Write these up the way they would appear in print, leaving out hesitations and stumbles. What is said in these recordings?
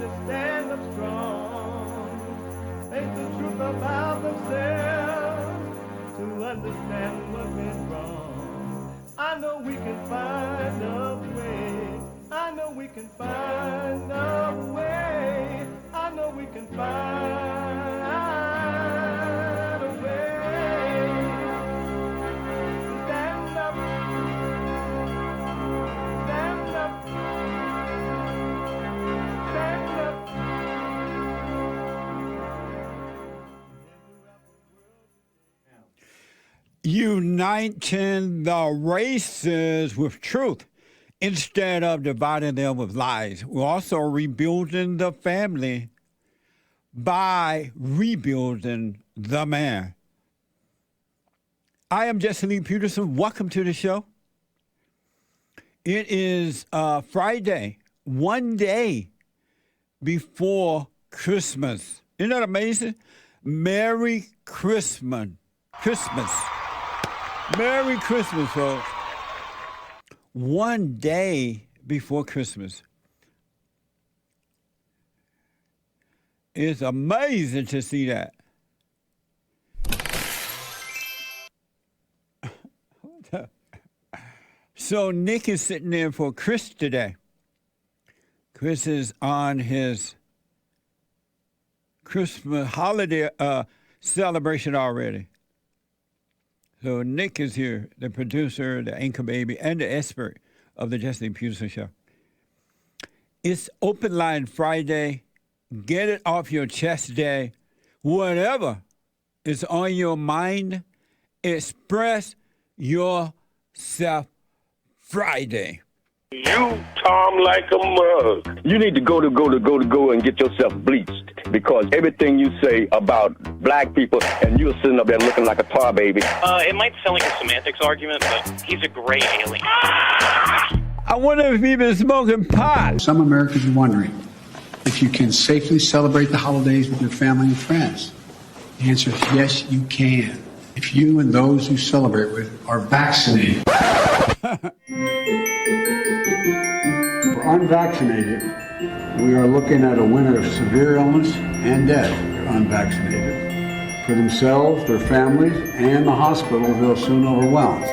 to stand up strong, face the truth about themselves, to understand what went wrong. I know we can find a way. I know we can find a way. I know we can find a way. Stand up, stand up, stand up. Uniting the races with truth instead of dividing them with lies. We're also rebuilding the family by rebuilding the man. I am Jesse Lee Peterson. Welcome to the show. It is Friday, one day before Christmas. Isn't that amazing? Merry Christmas. Merry Christmas, folks. One day before Christmas. It's amazing to see that. So Nick is sitting there for Chris today. Chris is on his Christmas holiday celebration already. So Nick is here, the producer, the anchor baby, and the expert of the Jesse Peterson Show. It's Open Line Friday. Get it off your chest day. Whatever is on your mind, express yourself Friday. You Tom like a mug. You need to go and get yourself bleached because everything you say about black people and you're sitting up there looking like a tar baby. It might sound like a semantics argument, but he's a gray alien. I wonder if he's been smoking pot. Some Americans are wondering if you can safely celebrate the holidays with your family and friends. The answer is yes, you can. If you and those you celebrate with are vaccinated. For unvaccinated, we are looking at a winter of severe illness and death for unvaccinated. For themselves, their families, and the hospitals they'll soon overwhelm.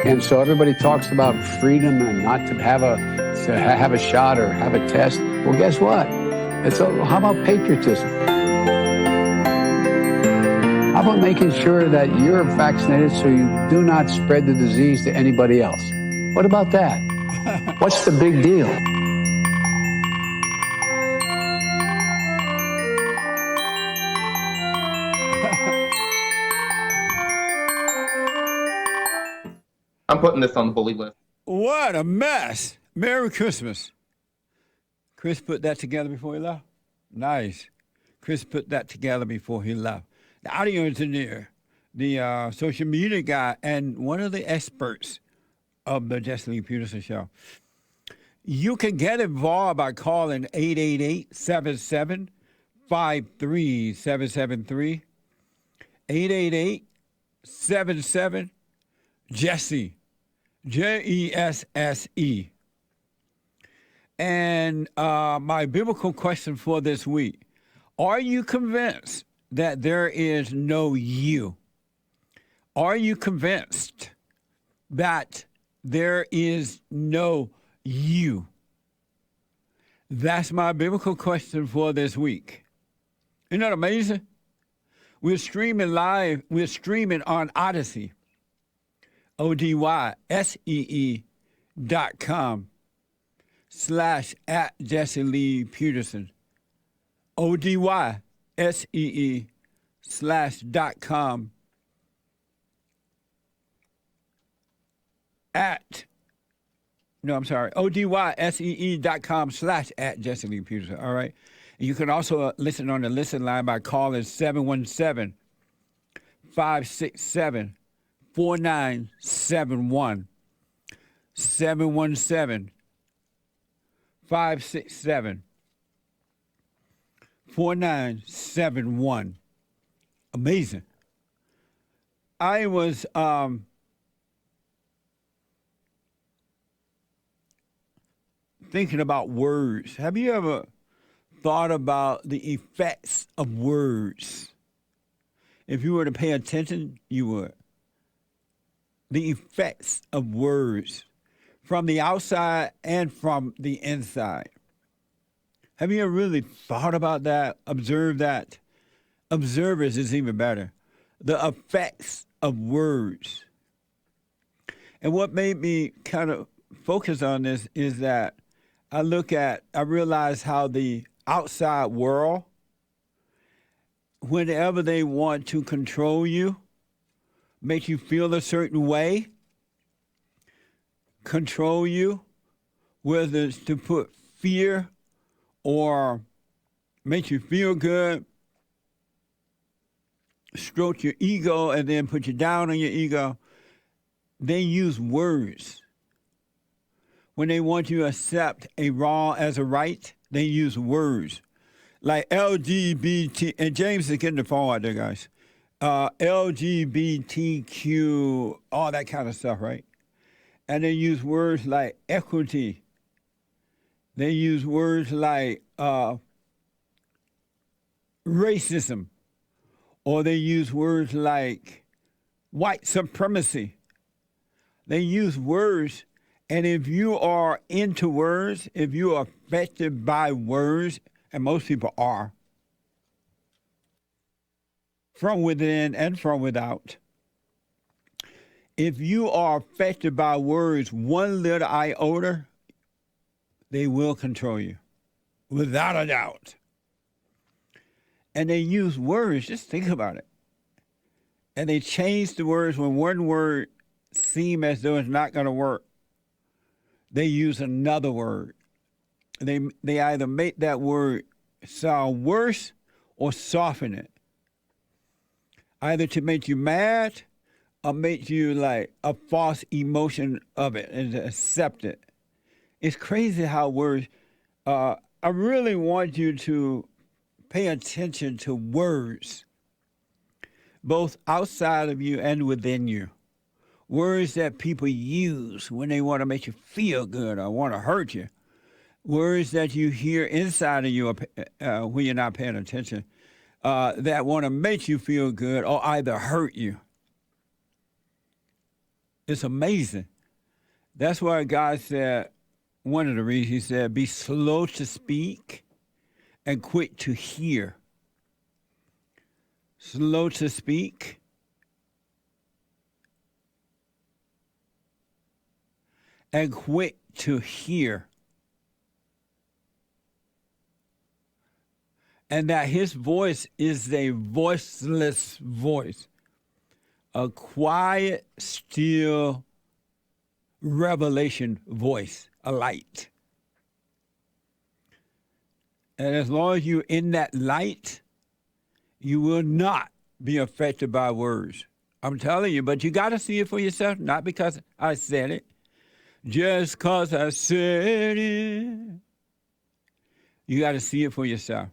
And so everybody talks about freedom and not to have a shot or have a test. Well, guess what? How about patriotism? How about making sure that you're vaccinated so you do not spread the disease to anybody else? What about that? What's the big deal? I'm putting this on the bully list. What a mess. Merry Christmas. Chris put that together before he left? Nice. Chris put that together before he left. The audio engineer, the social media guy, and one of the experts of the Jesse Lee Peterson Show. You can get involved by calling 888-77-53773. 888-77-JESSE. JESSE. And my biblical question for this week, are you convinced that there is no you? Are you convinced that there is no you? That's my biblical question for this week. Isn't that amazing? We're streaming live. We're streaming on Odyssey. ODYSEE.com/@JesseLeePeterson. ODYSEE/.com ODYSEE.com/@JesseLeePeterson. All right. You can also listen on the listen line by calling 717-567-4971. 717-567-4971. Amazing. I was thinking about words. Have you ever thought about the effects of words? If you were to pay attention, you would. The effects of words from the outside and from the inside. Have you ever really thought about that? Observed that? Observers is even better. The effects of words. And what made me kind of focus on this is that I realize how the outside world, whenever they want to control you, make you feel a certain way, control you, whether it's to put fear or make you feel good, stroke your ego and then put you down on your ego, they use words. When they want you to accept a wrong as a right, they use words. Like LGBT, and James is getting the phone out there, guys. LGBTQ, all that kind of stuff, right? And they use words like equity. They use words like racism. Or they use words like white supremacy. They use words, and if you are into words, if you are affected by words, and most people are, from within and from without, if you are affected by words one little iota, they will control you, without a doubt. And they use words, just think about it. And they change the words when one word seems as though it's not going to work. They use another word. They either make that word sound worse or soften it. Either to make you mad or make you like a false emotion of it and to accept it. It's crazy how words, I really want you to pay attention to words, both outside of you and within you. Words that people use when they want to make you feel good or want to hurt you. Words that you hear inside of you when you're not paying attention that want to make you feel good or either hurt you. It's amazing. That's why God said, one of the reasons he said, be slow to speak and quick to hear. Slow to speak and quick to hear. And that his voice is a voiceless voice, a quiet, still revelation voice, a light. And as long as you're in that light, you will not be affected by words. I'm telling you, but you got to see it for yourself, not because I said it. Just because I said it. You got to see it for yourself.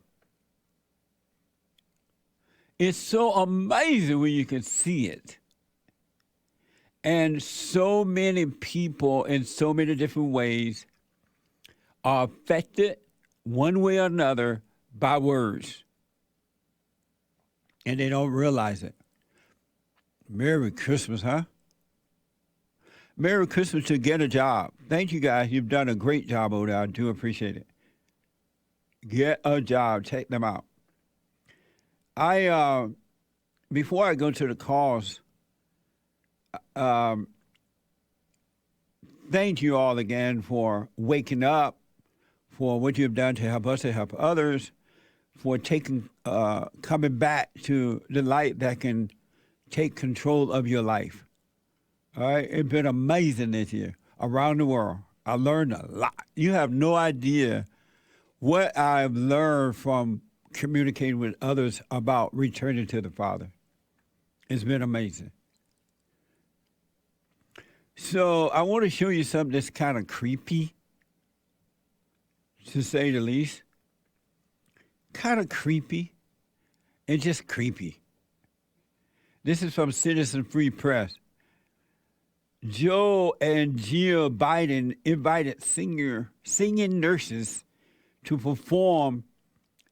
It's so amazing when you can see it. And so many people in so many different ways are affected one way or another by words. And they don't realize it. Merry Christmas, huh? Merry Christmas to get a job. Thank you guys. You've done a great job over there. I do appreciate it. Get a job. Check them out. Before I go to the calls, thank you all again for waking up, for what you've done to help us, to help others, for coming back to the light that can take control of your life. All right, it's been amazing this year around the world. I learned a lot. You have no idea what I've learned from communicating with others about returning to the Father. It's been amazing. So I want to show you something that's kind of creepy, to say the least. Kind of creepy and just creepy. This is from Citizen Free Press. Joe and Jill Biden invited singing nurses to perform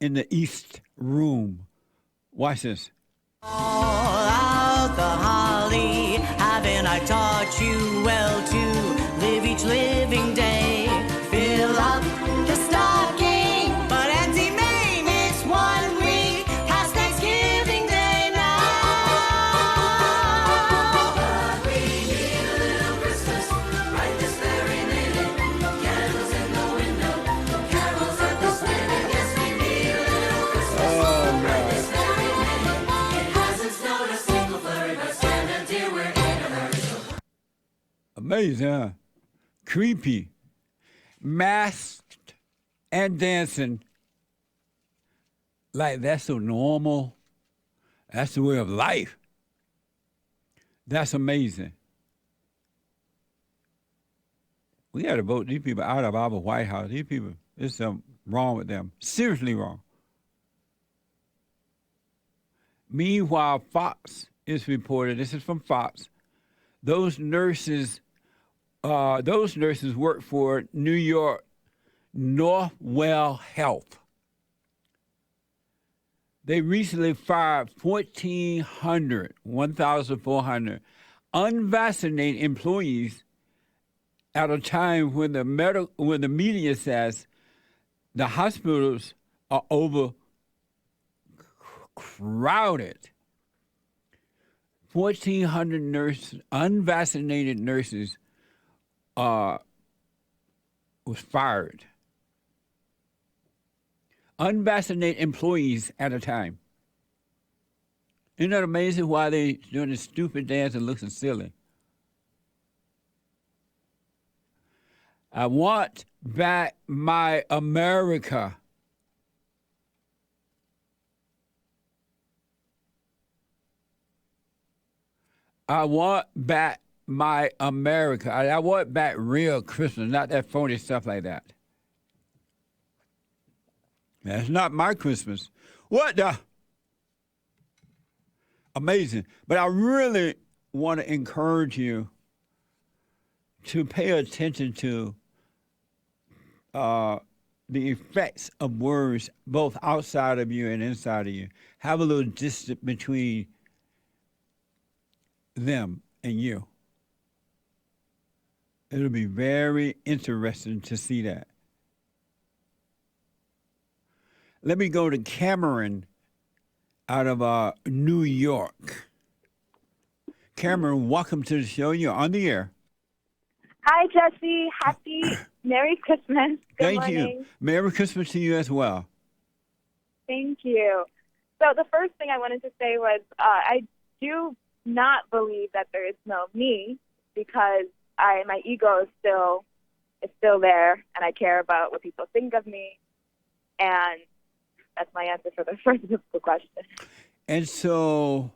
in the East Room. Watch this. All out the holly, haven't I taught you well to live each living day? Fill up the stocking, but Auntie May missed 1 week past Thanksgiving Day now. But we need a little Christmas right this very minute. Candles in the window, carols at the spinet. Yes, we need a little Christmas right this very minute. It hasn't snowed a single flurry, but stand and dear, we're in a hurry. Amazing, huh? Creepy. Masked and dancing. Like that's so normal. That's the way of life. That's amazing. We got to vote these people out of our White House. These people, there's something wrong with them. Seriously wrong. Meanwhile, Fox is reported, this is from Fox, those nurses work for New York Northwell Health. They recently fired 1,400 unvaccinated employees at a time when the media says the hospitals are overcrowded. 1,400 nurses, unvaccinated nurses, was fired. Unvaccinated employees at a time. Isn't that amazing why they doing this stupid dance and looking silly? I want back my America. I want back my America. I want back real Christmas, not that phony stuff like that. That's not my Christmas. What the? Amazing. But I really want to encourage you to pay attention to the effects of words both outside of you and inside of you. Have a little distance between them and you. It'll be very interesting to see that. Let me go to Cameron out of New York. Cameron, welcome to the show. You're on the air. Hi, Jesse. Happy Merry Christmas. Good Thank morning. you. Merry Christmas to you as well. Thank you. So the first thing I wanted to say was I do not believe that there is no me because my ego is still there, and I care about what people think of me, and that's my answer for the first difficult question. And so,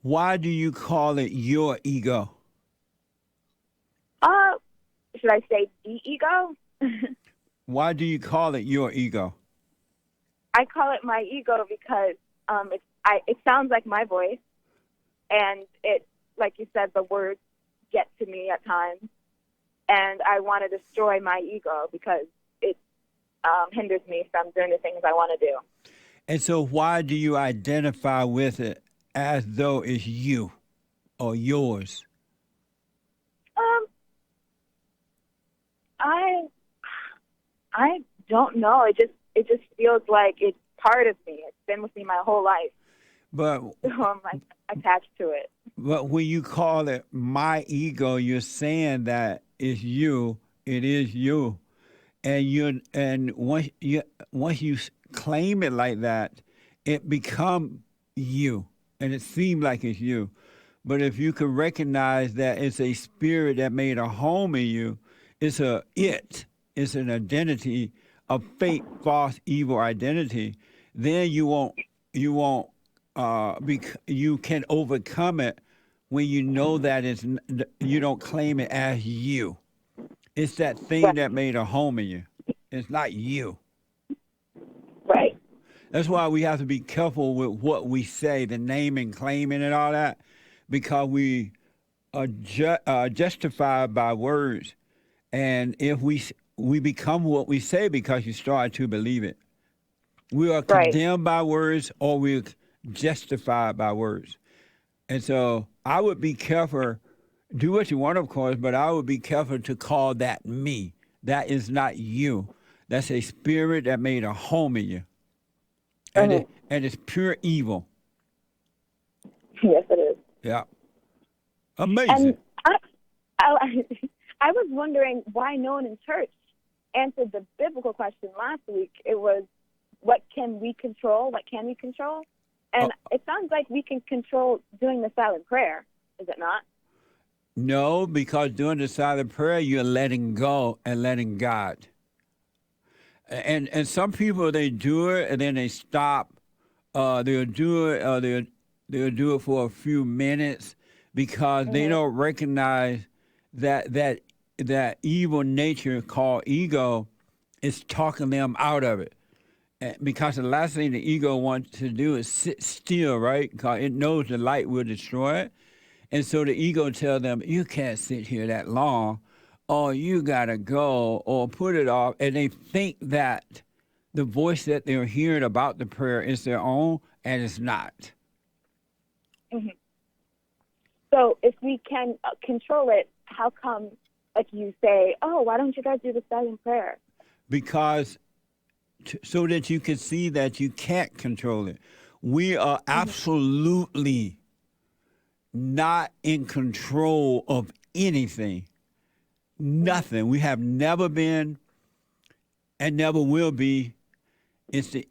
why do you call it your ego? Should I say the ego? Why do you call it your ego? I call it my ego because it sounds like my voice, and it, like you said, the words get to me at times, and I want to destroy my ego because it hinders me from doing the things I want to do. And so why do you identify with it as though it's you or yours? I don't know. It just feels like it's part of me. It's been with me my whole life. But So I'm like attached to it. But when you call it my ego, you're saying that it's you. It is you, and once you claim it like that, it become you, and it seems like it's you. But if you can recognize that it's a spirit that made a home in you, it's an identity, a fake, false, evil identity. Then you can overcome it when you know that you don't claim it as you. It's that thing that made a home in you. It's not you. Right. That's why we have to be careful with what we say, the name and claiming and all that, because we justified by words, and if we become what we say because you start to believe it. We are Right. condemned by words, or we're justified by words. And so I would be careful. Do what you want, of course, but I would be careful to call that me. That is not you. That's a spirit that made a home in you, and it's pure evil. Yes, it is. Yeah, amazing. And I, I was wondering why no one in church answered the biblical question last week. It was, what can we control? What can we control? And it sounds like we can control doing the silent prayer, is it not? No, because during the silent prayer, you're letting go and letting God. And some people, they do it and then they stop. They'll do it. They'll do it for a few minutes because they don't recognize that evil nature called ego is talking them out of it. Because the last thing the ego wants to do is sit still, right? Because it knows the light will destroy it. And so the ego tells them, you can't sit here that long, or you got to go, or put it off. And they think that the voice that they're hearing about the prayer is their own, and it's not. Mm-hmm. So if we can control it, how come, like you say, oh, why don't you guys do the silent prayer? Because so that you can see that you can't control it. We are absolutely not in control of anything. Nothing. We have never been and never will be. It's the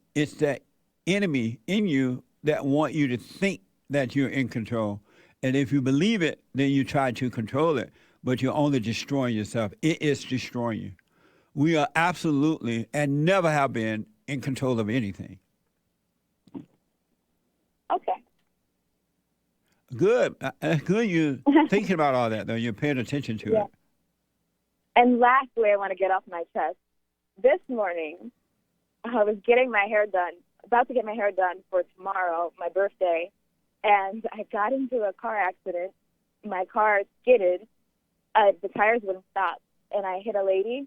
enemy in you that want you to think that you're in control. And if you believe it, then you try to control it, but you're only destroying yourself. It is destroying you. We are absolutely and never have been in control of anything. Okay. Good. Good you're thinking about all that, though. You're paying attention to it. And lastly, I want to get off my chest. This morning, I was getting my hair done, about to get my hair done for tomorrow, my birthday, and I got into a car accident. My car skidded. The tires wouldn't stop, and I hit a lady.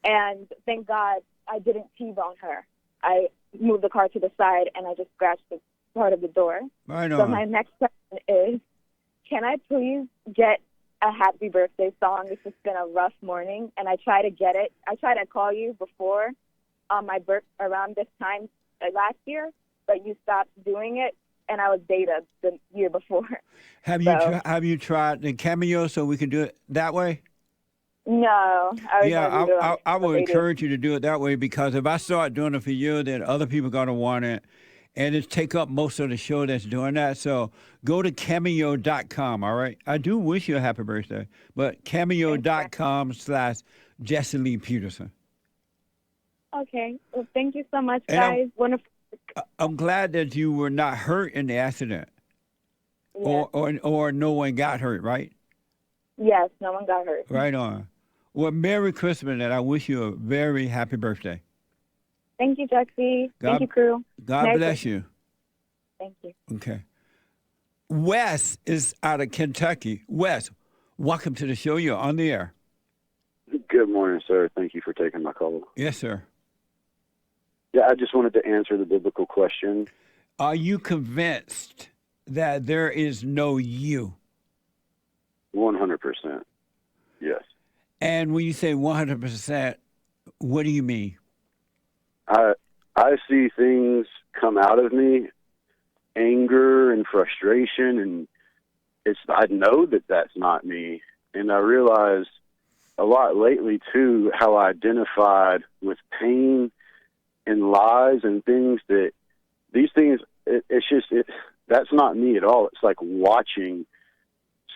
And thank God I didn't T-bone her. I moved the car to the side, and I just scratched the part of the door. Right on. So my next question is, can I please get a happy birthday song? This has been a rough morning, and I try to get it. I tried to call you before on my around this time last year, but you stopped doing it, and I was beta the year before. Have you tried the Cameo so we can do it that way? No. I would encourage you to do it that way, because if I start doing it for you, then other people are going to want it. And it's take up most of the show that's doing that. So go to cameo.com, all right? I do wish you a happy birthday, but cameo.com/Jesse Lee Peterson. Okay. Well, thank you so much, And guys. Wonderful. I'm glad that you were not hurt in the accident. Yes. Or no one got hurt, right? Yes, no one got hurt. Right on. Well, Merry Christmas, and I wish you a very happy birthday. Thank you, Jesse. Thank you, crew. God Merry bless Christmas. you. Thank you. Okay. Wes is out of Kentucky. Wes, welcome to the show. You're on the air. Good morning, sir. Thank you for taking my call. Yes, sir. Yeah, I just wanted to answer the biblical question. Are you convinced that there is no you? 100%. Yes. And when you say 100%, what do you mean? I see things come out of me, anger and frustration, and I know that that's not me. And I realized a lot lately too how I identified with pain and lies and things that these things. That's not me at all. It's like watching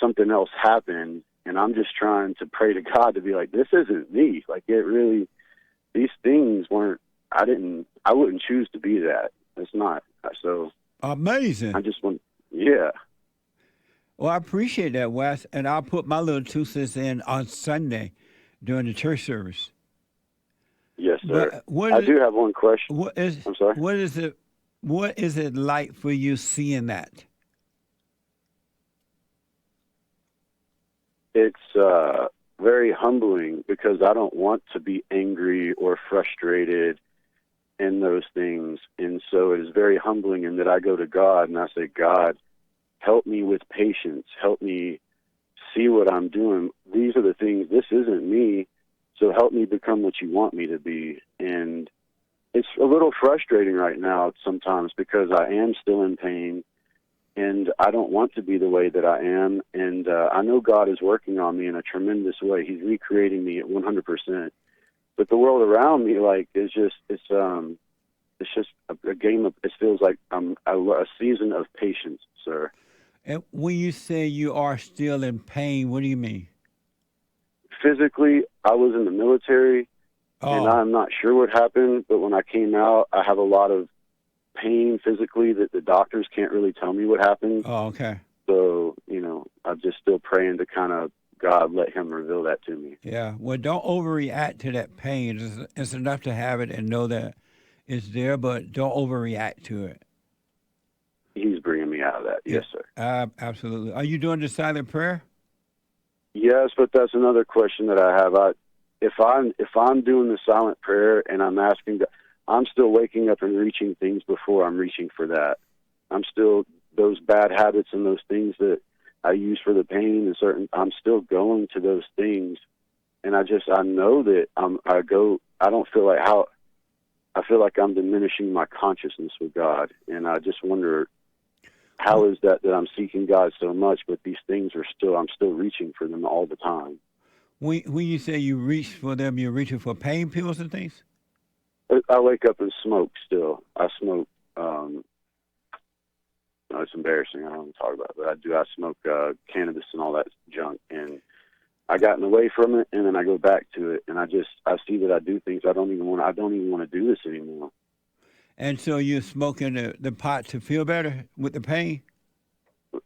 something else happen, and I'm just trying to pray to God to be like, this isn't me. Like, it really, these things weren't. I wouldn't choose to be that. It's not. So amazing. I just want, yeah. Well, I appreciate that, Wes, and I'll put my little 2 cents in on Sunday during the church service. Yes, sir. But I do have one question. I'm sorry. What is it like for you seeing that? it's very humbling because I don't want to be angry or frustrated in those things. And so it is very humbling in that I go to God and I say, God, help me with patience. Help me see what I'm doing. These are the things, this isn't me. So help me become what you want me to be. And it's a little frustrating right now sometimes because I am still in pain and I don't want to be the way that I am. And I know God is working on me in a tremendous way. He's recreating me at 100%. But the world around me, like, is just, it's just a game of, it feels like a season of patience, sir. And when you say you are still in pain, what do you mean? Physically, I was in the military, and Oh, I'm not sure what happened, but when I came out, I have a lot of pain physically that the doctors can't really tell me what happened. oh, okay. So, I'm just still praying to kind of, God, let him reveal that to me. Yeah. Well, don't overreact to that pain. It's enough to have it and know that it's there, but don't overreact to it. He's bringing me out of that. Yes, sir. Absolutely. Are you doing the silent prayer? Yes, but that's another question that I have. If I'm doing the silent prayer and I'm asking, I'm still waking up and reaching things before I'm reaching for that. I'm still, those bad habits and those things that I use for the pain and I'm still going to those things. And I know that I don't feel like I feel like I'm diminishing my consciousness with God. And I just wonder, how is that I'm seeking God so much, but these things I'm still reaching for them all the time. When you say you reach for them, you're reaching for pain pills and things? I wake up and smoke still. I smoke, it's embarrassing. I don't want to talk about it, but I do. I smoke cannabis and all that junk. And I gotten away from it, and then I go back to it. And I see that I do things I don't even want to do this anymore. And so you're smoking the pot to feel better with the pain?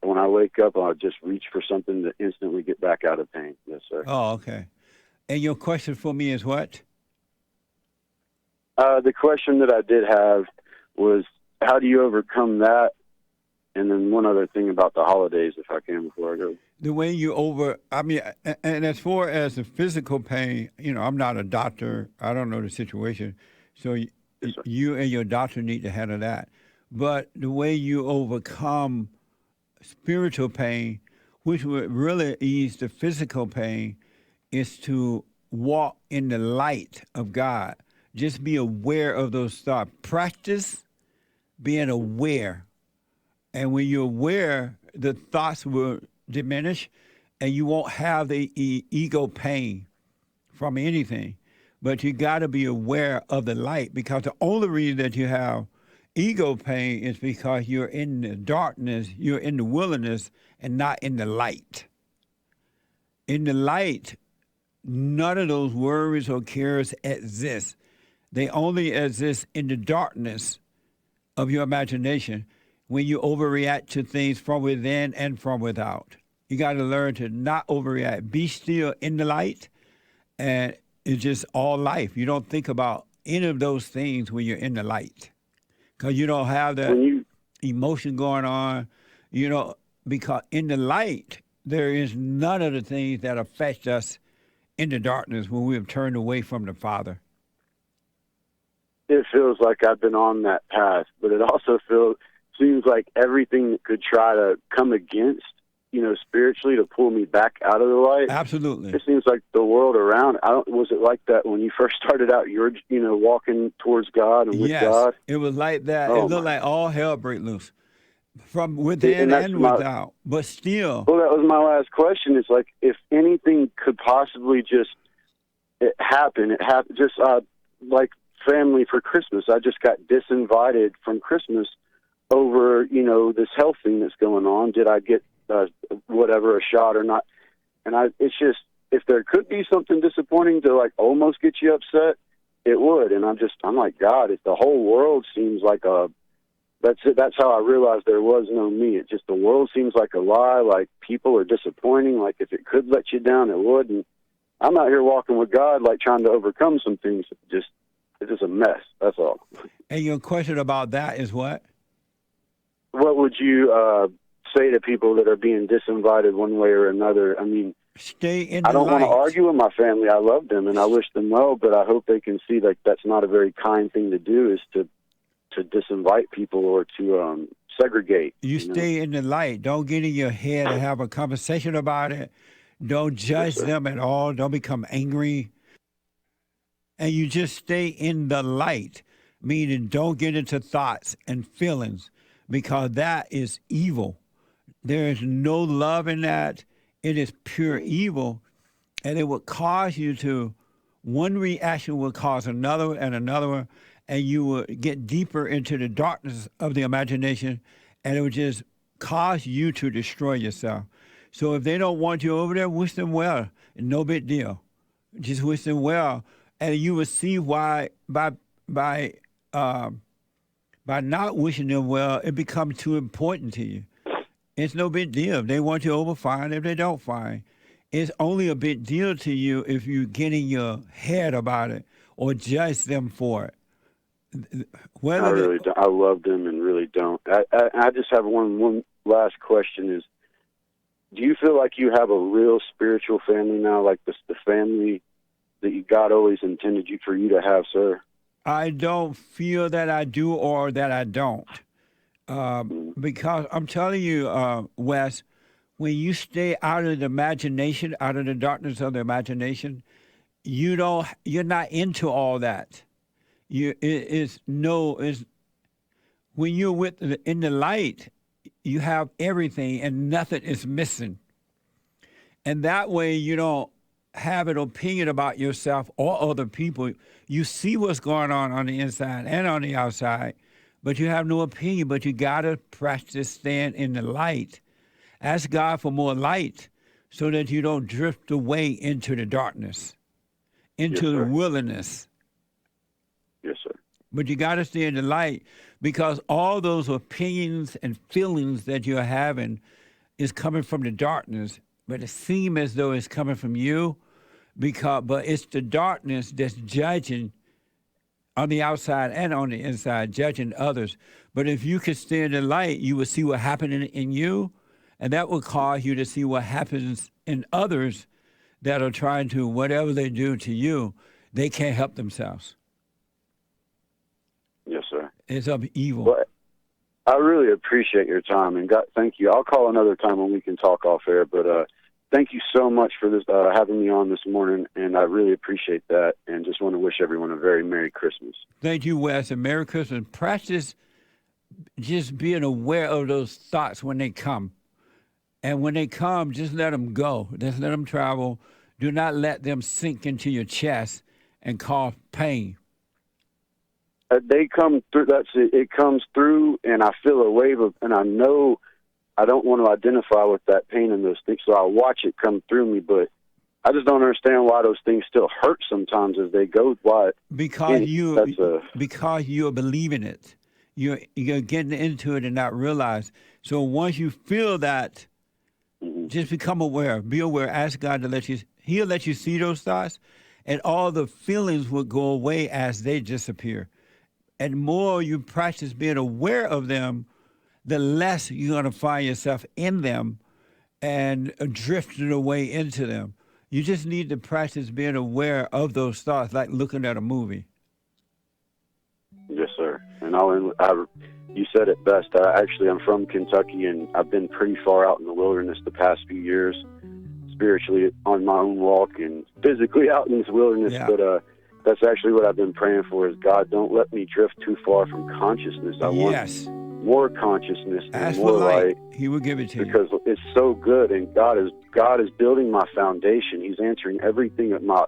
When I wake up, I'll just reach for something to instantly get back out of pain. Yes, sir. Oh, okay. And your question for me is what? The question that I did have was, how do you overcome that? And then one other thing about the holidays, if I can, before I go. The way and as far as the physical pain, I'm not a doctor. I don't know the situation. So Yes, sir. you and your doctor need to handle that. But the way you overcome spiritual pain, which would really ease the physical pain, is to walk in the light of God. Just be aware of those thoughts. Practice being aware. And when you're aware, the thoughts will diminish and you won't have the ego pain from anything. But you got to be aware of the light, because the only reason that you have ego pain is because you're in the darkness, you're in the wilderness, and not in the light. In the light, none of those worries or cares exist. They only exist in the darkness of your imagination when you overreact to things from within and from without. You got to learn to not overreact. Be still in the light, and it's just all life. You don't think about any of those things when you're in the light, because you don't have that emotion going on, because in the light, there is none of the things that affect us in the darkness when we have turned away from the Father. It feels like I've been on that path, but it also seems like everything that could try to come against, spiritually, to pull me back out of the light. Absolutely. It seems like the world around. Was it like that when you first started out? You were, walking towards God and with God. It was like that. Oh, it looked like all hell break loose from within and without. But still. Well, that was my last question. It's like, if anything could possibly just happen, it happened. Just like family for Christmas, I just got disinvited from Christmas over, this health thing that's going on. Did I get a shot or not? And it's just, if there could be something disappointing to like almost get you upset, it would. And I'm like, God, if the whole world seems like that's it. That's how I realized there was no me. It just, the world seems like a lie. Like, people are disappointing. Like, if it could let you down, it would. And I'm out here walking with God, like trying to overcome some things. It's just a mess. That's all. And your question about that is what? What would you say to people that are being disinvited one way or another? I mean, Stay in the I don't light. want to argue with my family. I love them and I wish them well, but I hope they can see that that's not a very kind thing to do, is to disinvite people or to segregate. You know? stay in the light. Don't get in your head and have a conversation about it. Don't judge sir. them at all. Don't become angry. And you just stay in the light, meaning don't get into thoughts and feelings, because that is evil. There is no love in that. It is pure evil. And it will cause you to, one reaction will cause another and another one, and you will get deeper into the darkness of the imagination, and it will just cause you to destroy yourself. So if they don't want you over there, wish them well. No big deal. Just wish them well, and you will see why by not wishing them well, it becomes too important to you. It's no big deal. If they want you over, fine. If they don't, fine. It's only a big deal to you if you get in your head about it or judge them for it. I really don't. I love them and really don't. I just have one last question is, do you feel like you have a real spiritual family now, like the family that God always intended for you to have, sir? I don't feel that I do or that I don't. Because I'm telling you, Wes, when you stay out of the imagination, out of the darkness of the imagination, you're not into all that. When you're in the light, you have everything and nothing is missing. And that way you don't have an opinion about yourself or other people. You see what's going on the inside and on the outside, but you have no opinion. But you got to practice staying in the light. Ask God for more light so that you don't drift away into the darkness, into the wilderness. Yes, sir. But you got to stay in the light, because all those opinions and feelings that you're having is coming from the darkness. But it seems as though it's coming from you, but it's the darkness that's judging on the outside and on the inside, judging others. But if you could stay in the light, you will see what happened in you, and that will cause you to see what happens in others that are trying to, whatever they do to you, they can't help themselves. Yes, sir. It's of evil. Well, I really appreciate your time, and God, thank you. I'll call another time when we can talk off air, but thank you so much for this having me on this morning, and I really appreciate that, and just want to wish everyone a very Merry Christmas. Thank you, Wes, and Merry Christmas. Practice just being aware of those thoughts when they come. And when they come, just let them go. Just let them travel. Do not let them sink into your chest and cause pain. They come through. That's it. It comes through, and I feel a wave of, and I know I don't want to identify with that pain and those things, so I watch it come through me. But I just don't understand why those things still hurt sometimes as they go. Why? Because you're believing it. You're getting into it and not realize. So once you feel that, just become aware. Be aware. Ask God to He'll let you see those thoughts, and all the feelings will go away as they disappear. And more you practice being aware of them, the less you're going to find yourself in them and drifting away into them. You just need to practice being aware of those thoughts, like looking at a movie. Yes, sir. And you said it best. I'm from Kentucky, and I've been pretty far out in the wilderness the past few years, spiritually on my own walk and physically out in this wilderness. Yeah. But that's actually what I've been praying for, is God, don't let me drift too far from consciousness. I want more consciousness and more light. He will give it to you. Because it's so good, and God is building my foundation. He's answering everything at my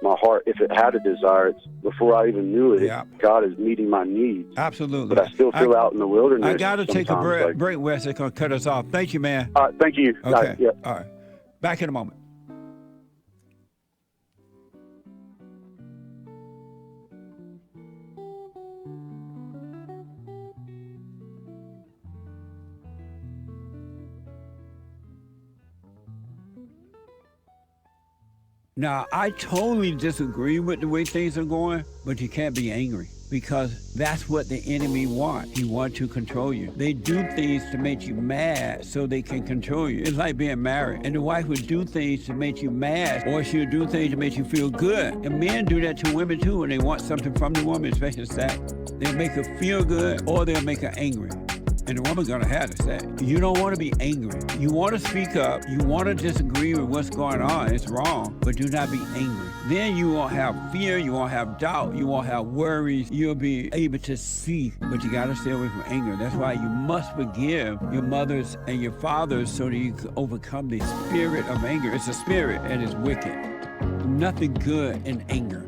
heart. If it had a desire, before I even knew it, God is meeting my needs. Absolutely. But I still feel out in the wilderness. I got to take a break, Wes. It's going to cut us off. Thank you, man. Thank you. Okay. All right. Back in a moment. Now, I totally disagree with the way things are going, but you can't be angry. because that's what the enemy wants. He wants to control you. They do things to make you mad so they can control you. It's like being married. And the wife would do things to make you mad, or she'll do things to make you feel good. And men do that to women too when they want something from the woman, especially sex. They'll make her feel good or they'll make her angry. And the woman's gonna have to say, you don't want to be angry. You want to speak up. You want to disagree with what's going on. It's wrong, but do not be angry. Then you won't have fear. You won't have doubt. You won't have worries. You'll be able to see, but you got to stay away from anger. That's why you must forgive your mothers and your fathers so that you can overcome the spirit of anger. It's a spirit and it's wicked. Nothing good in anger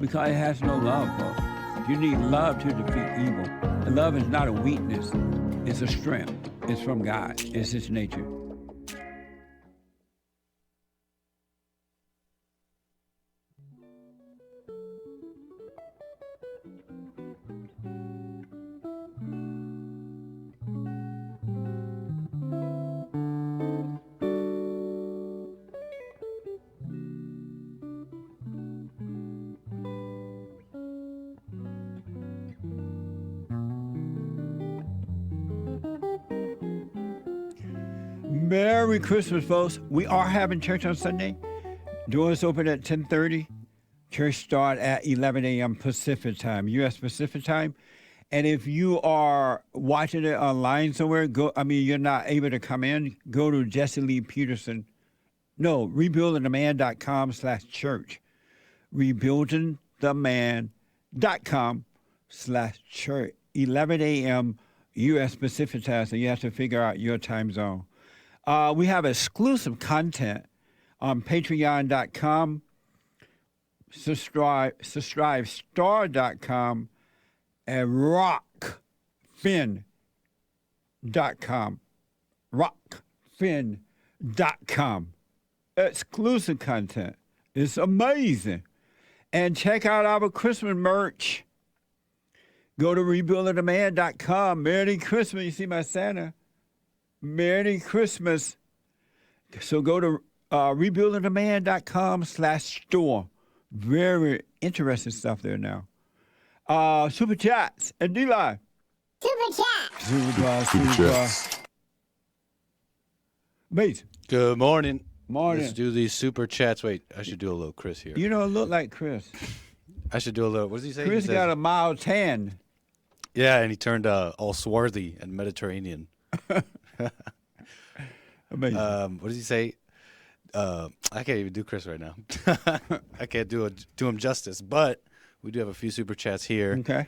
because it has no love, folks. You need love to defeat evil. And love is not a weakness. It's a strength. It's from God. It's His nature. Merry Christmas, folks. We are having church on Sunday. Doors open at 10:30. Church start at 11 a.m. Pacific time, U.S. Pacific time. And if you are watching it online somewhere, you're not able to come in, go to Jesse Lee Peterson. No, rebuildingtheman.com/church. Rebuildingtheman.com/church. 11 a.m. U.S. Pacific time, so you have to figure out your time zone. We have exclusive content on patreon.com, subscribestar.com, and rockfin.com. Rockfin.com. Exclusive content. It's amazing. And check out our Christmas merch. Go to rebuildingtheman.com. Merry Christmas. You see my Santa. Merry Christmas. So go to rebuildingtheman.com/store. Very interesting stuff there now. Super chats and D-Line. Super chats. Super chats. Mate. Good morning. Morning. Let's do these super chats. Wait, I should do a little Chris here. You don't look like Chris. I should do a little. What does he say? Chris got a mild tan. Yeah, and he turned all swarthy and Mediterranean. Amazing. What does he say? I can't even do Chris right now. I can't do him justice. But we do have a few super chats here. Okay.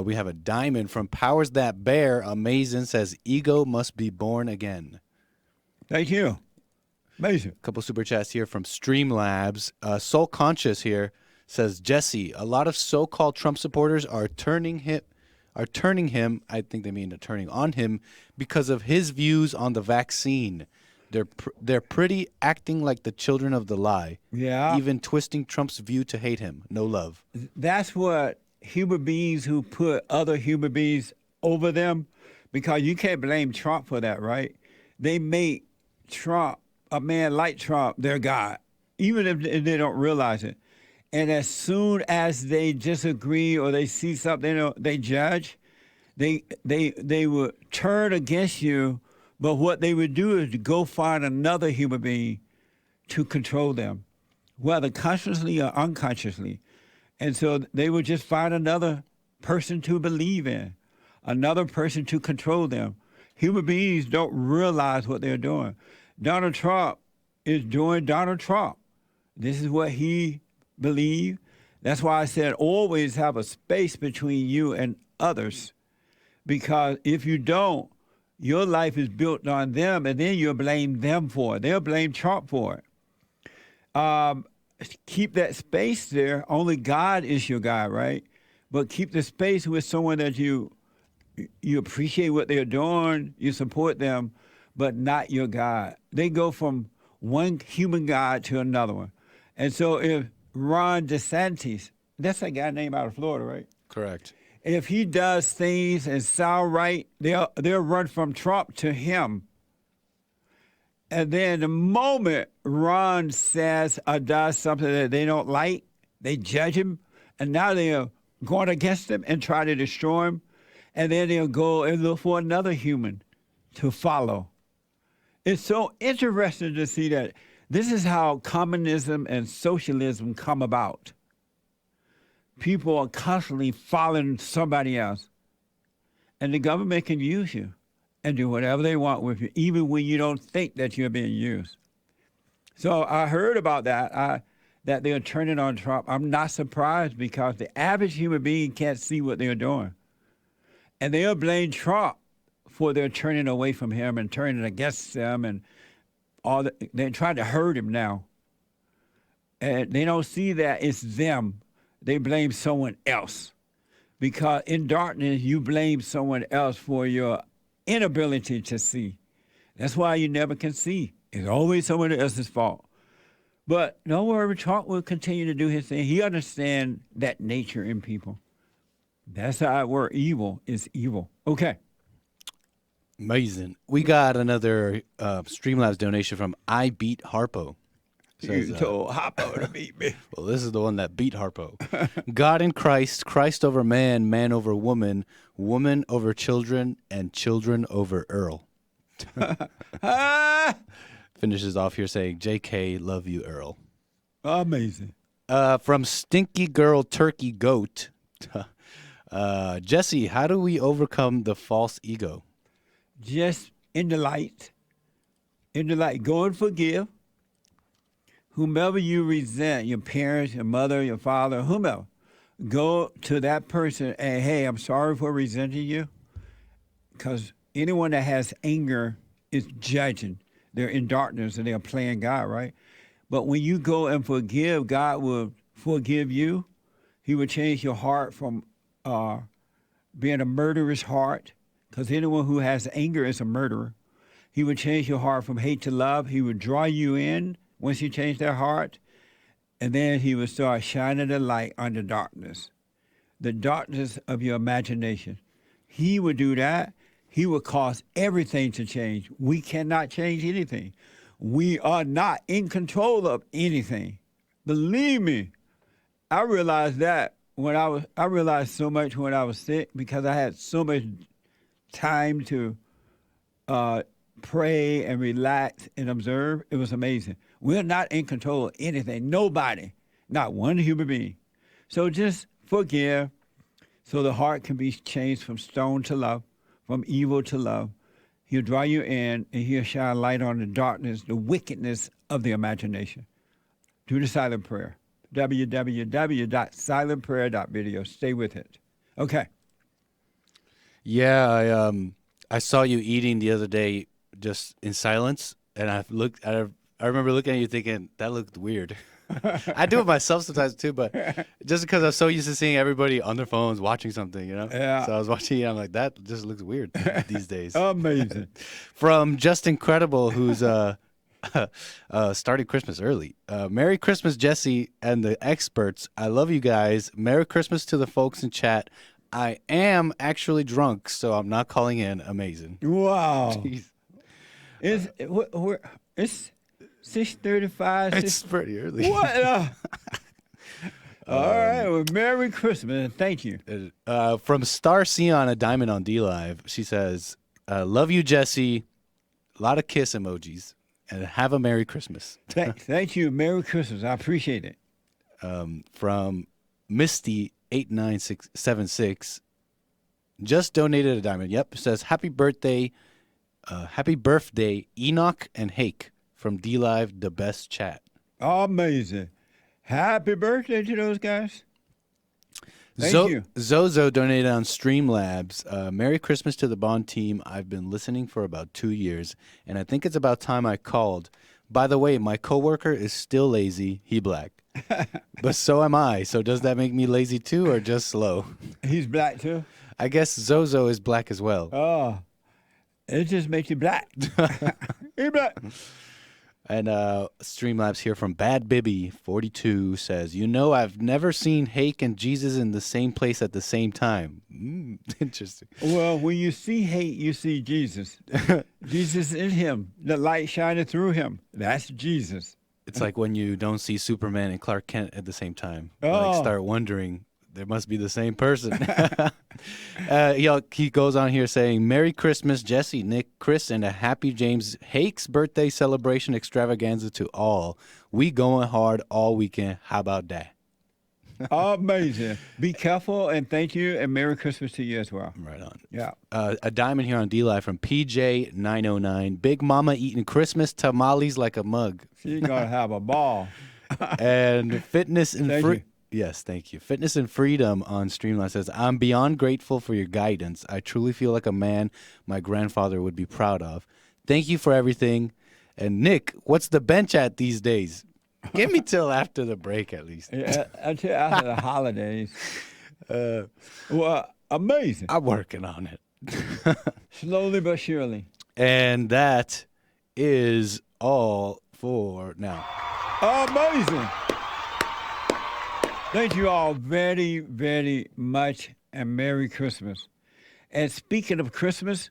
We have a diamond from Powers That Bear. Amazing. Says ego must be born again. Thank you. Amazing. A couple super chats here from Streamlabs. Soul Conscious here says, Jesse, a lot of so-called Trump supporters are turning him, I think they mean turning on him, because of his views on the vaccine. They're pretty acting like the children of the lie. Yeah. Even twisting Trump's view to hate him. No love. That's what human beings who put other human beings over them, because you can't blame Trump for that, right? They make Trump, a man like Trump, their God, even if they don't realize it. And as soon as they disagree or they see something, they judge, they will turn against you. But what they would do is go find another human being to control them, whether consciously or unconsciously. And so they would just find another person to believe in, another person to control them. Human beings don't realize what they're doing. Donald Trump is doing Donald Trump. This is what he believes. That's why I said always have a space between you and others, because if you don't, your life is built on them, and then you'll blame them for it. They'll blame Trump for it. Keep that space there. Only God is your God, right? But keep the space with someone that you appreciate what they're doing, you support them, but not your God. They go from one human God to another one. And so if Ron DeSantis, that's that guy named out of Florida, right? Correct. If he does things and sound right, they'll run from Trump to him. And then the moment Ron says or does something that they don't like, they judge him, and now they'll going against them and try to destroy them, and then they'll go and look for another human to follow. It's so interesting to see that this is how communism and socialism come about. People are constantly following somebody else, and the government can use you and do whatever they want with you, even when you don't think that you're being used. So I heard about that, that they're turning on Trump. I'm not surprised because the average human being can't see what they're doing. And they'll blame Trump for their turning away from him and turning against him, and they're trying to hurt him now. And they don't see that it's them. They blame someone else. Because in darkness, you blame someone else for your inability to see. That's why you never can see. It's always someone else's fault. But don't worry, Trump will continue to do his thing. He understands that nature in people. That's how it works. Evil is evil. Okay. Amazing. We got another Streamlabs donation from I Beat Harpo. You told Harpo to beat me. Well, this is the one that beat Harpo. God in Christ, Christ over man, man over woman, woman over children, and children over Earl. Finishes off here saying, JK, love you, Earl. Amazing. From Stinky Girl Turkey Goat. Jesse, how do we overcome the false ego? Just in the light. In the light. Go and forgive. Whomever you resent, your parents, your mother, your father, whomever, go to that person and, hey, I'm sorry for resenting you. Because anyone that has anger is judging. They're in darkness and they're playing God, right? But when you go and forgive, God will forgive you. He will change your heart from being a murderous heart, because anyone who has anger is a murderer. He would change your heart from hate to love. He would draw you in once you change their heart, and then he would start shining the light on the darkness of your imagination. He would do that. He would cause everything to change. We cannot change anything. We are not in control of anything. Believe me, I realized that I realized so much when I was sick, because I had so much time to pray and relax and observe. It was amazing. We're not in control of anything. Nobody, not one human being. So just forgive so the heart can be changed from stone to love, from evil to love. He'll draw you in, and he'll shine light on the darkness, the wickedness of the imagination. Do the silent prayer. www.silentprayer.video. Stay with it. Okay. Yeah, I saw you eating the other day just in silence, and I remember looking at you thinking, that looked weird. I do it myself sometimes too, but just because I'm so used to seeing everybody on their phones watching something, you know? Yeah. So I was watching it, I'm like, that just looks weird these days. Amazing. From Just Incredible, who's starting Christmas early. Merry Christmas, Jesse and the experts. I love you guys. Merry Christmas to the folks in chat. I am actually drunk, so I'm not calling in. Amazing. Wow. Jeez. It's 6:35. It's pretty early. What? All right. Well, Merry Christmas and thank you. From Star Sion, a diamond on D Live, she says, "Love you, Jesse. A lot of kiss emojis, and have a Merry Christmas." Thank you. Merry Christmas. I appreciate it. From Misty 89676, just donated a diamond. Yep, says happy birthday, Enoch and Hake from D Live, the best chat. Amazing. Happy birthday to those guys. Thank you. Zozo donated on Streamlabs. Merry Christmas to the Bond team. I've been listening for about 2 years, and I think it's about time I called. By the way, my coworker is still lazy. He black. But so am I. So does that make me lazy too, or just slow? He's black too? I guess Zozo is black as well. Oh, it just makes you black. He's black. And Streamlabs here from Bad Bibby 42 says, I've never seen Hake and Jesus in the same place at the same time. Interesting. Well, when you see hate, you see Jesus. Jesus in him. The light shining through him. That's Jesus. It's like when you don't see Superman and Clark Kent at the same time. Oh. Like start wondering, They must be the same person. He goes on here saying, Merry Christmas, Jesse, Nick, Chris, and a happy James Hakes birthday celebration extravaganza to all. We going hard all weekend. How about that? Amazing. Be careful, and thank you, and Merry Christmas to you as well. Right on. Yeah. A diamond here on D-Live from PJ909. Big Mama eating Christmas tamales like a mug. She's going to have a ball. And Fitness and Thank Free. you. Yes, thank you. Fitness and Freedom on Streamline says, I'm beyond grateful for your guidance. I truly feel like a man my grandfather would be proud of. Thank you for everything. And Nick, what's the bench at these days? Give me till after the break at least. Yeah, until after the holidays. Well, amazing. I'm working on it. Slowly but surely. And that is all for now. Amazing. Thank you all very, very much, and Merry Christmas. And speaking of Christmas,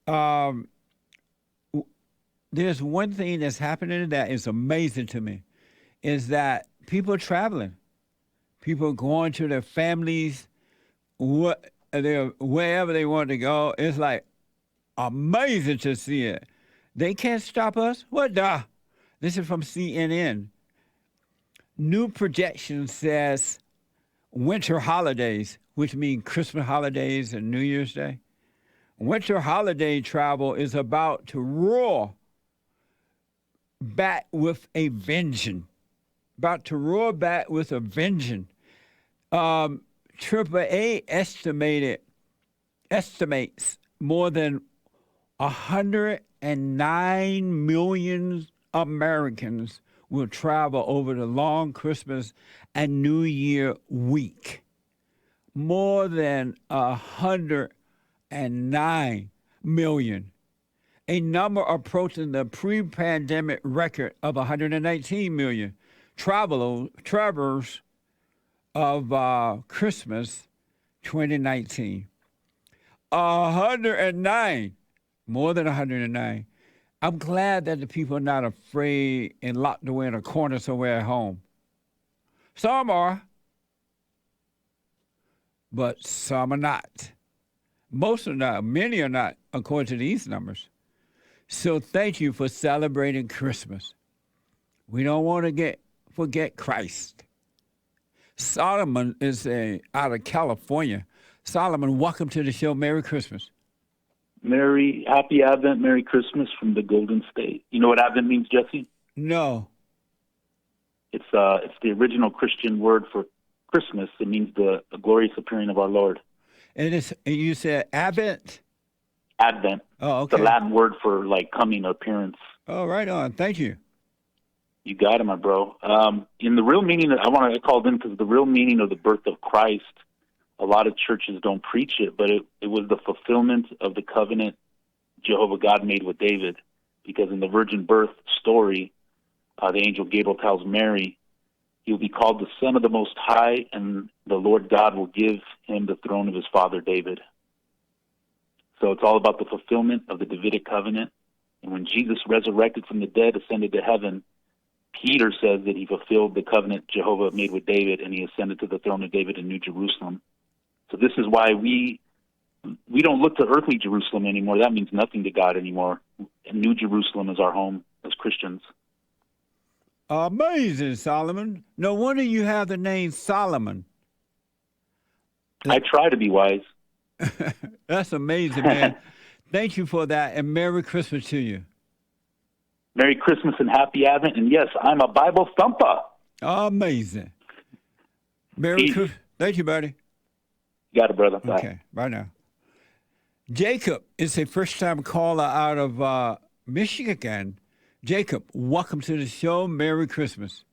there's one thing that's happening that is amazing to me, is that people are traveling. People are going to their families, wherever they want to go. It's like amazing to see it. They can't stop us? What the? This is from CNN. New projection says winter holidays, which mean Christmas holidays and New Year's Day. Winter holiday travel is about to roar back with a vengeance. About to roar back with a vengeance. AAA estimates more than 109 million Americans will travel over the long Christmas and New Year week. More than 109 million. A number approaching the pre-pandemic record of 119 million travelers of Christmas 2019. 109, more than 109. I'm glad that the people are not afraid and locked away in a corner somewhere at home. Some are, but some are not. Most are not. Many are not, according to these numbers. So thank you for celebrating Christmas. We don't want to forget Christ. Solomon is out of California. Solomon, welcome to the show. Merry Christmas. Happy Advent, Merry Christmas from the Golden State. You know what Advent means, Jesse? No. It's the original Christian word for Christmas. It means the glorious appearing of our Lord. And you said Advent? Advent. Oh, okay. The Latin word for like coming, appearance. Oh, right on. Thank you. You got it, my bro. In the real meaning, I called in because the real meaning of the birth of Christ, a lot of churches don't preach it, but it was the fulfillment of the covenant Jehovah God made with David. Because in the virgin birth story, the angel Gabriel tells Mary, he will be called the Son of the Most High, and the Lord God will give him the throne of his father David. So it's all about the fulfillment of the Davidic covenant. And when Jesus resurrected from the dead, ascended to heaven, Peter says that he fulfilled the covenant Jehovah made with David, and he ascended to the throne of David in New Jerusalem. So this is why we don't look to earthly Jerusalem anymore. That means nothing to God anymore. And New Jerusalem is our home as Christians. Amazing, Solomon. No wonder you have the name Solomon. I try to be wise. That's amazing, man. Thank you for that, and Merry Christmas to you. Merry Christmas and Happy Advent. And yes, I'm a Bible thumper. Amazing. Merry Christmas. Thank you, buddy. You got it, brother. Bye. Okay, bye now. Jacob is a first-time caller out of Michigan. Jacob, welcome to the show. Merry Christmas.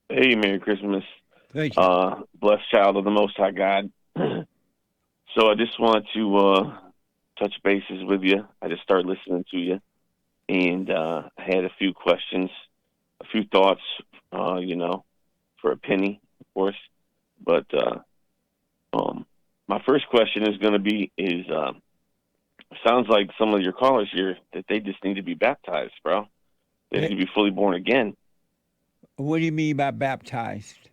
Hey, Merry Christmas. Thank you. Blessed child of the Most High God. So I just wanted to touch bases with you. I just started listening to you, and I had a few questions, a few thoughts, for a penny, of course. But my first question is going to be, sounds like some of your callers here that they just need to be baptized, bro. They need to be fully born again. What do you mean by baptized?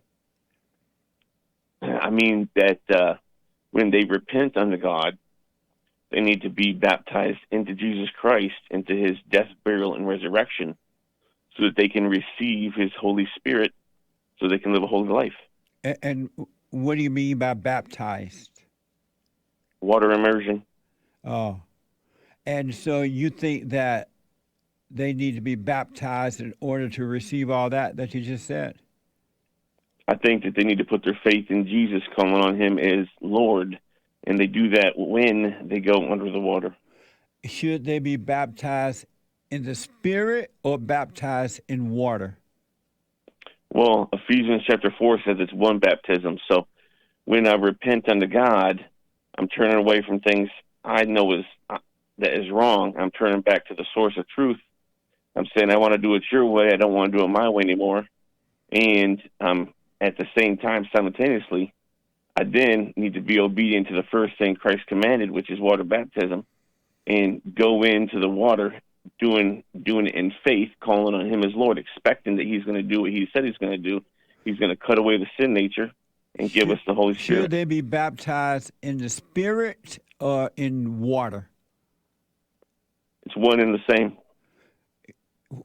I mean that when they repent unto God, they need to be baptized into Jesus Christ, into his death, burial, and resurrection, so that they can receive his Holy Spirit, so they can live a holy life. And what do you mean by baptized? Water immersion. Oh. And so you think that they need to be baptized in order to receive all that you just said? I think that they need to put their faith in Jesus, calling on him as Lord, and they do that when they go under the water. Should they be baptized in the Spirit or baptized in water? Well, Ephesians chapter 4 says it's one baptism. So when I repent unto God, I'm turning away from things I know that is wrong. I'm turning back to the source of truth. I'm saying I want to do it your way. I don't want to do it my way anymore. And at the same time, simultaneously, I then need to be obedient to the first thing Christ commanded, which is water baptism, and go into the water, doing it in faith, calling on him as Lord, expecting that he's going to do what he said he's going to do. He's going to cut away the sin nature and give us the Holy Spirit. Should they be baptized in the Spirit or in water? It's one and the same.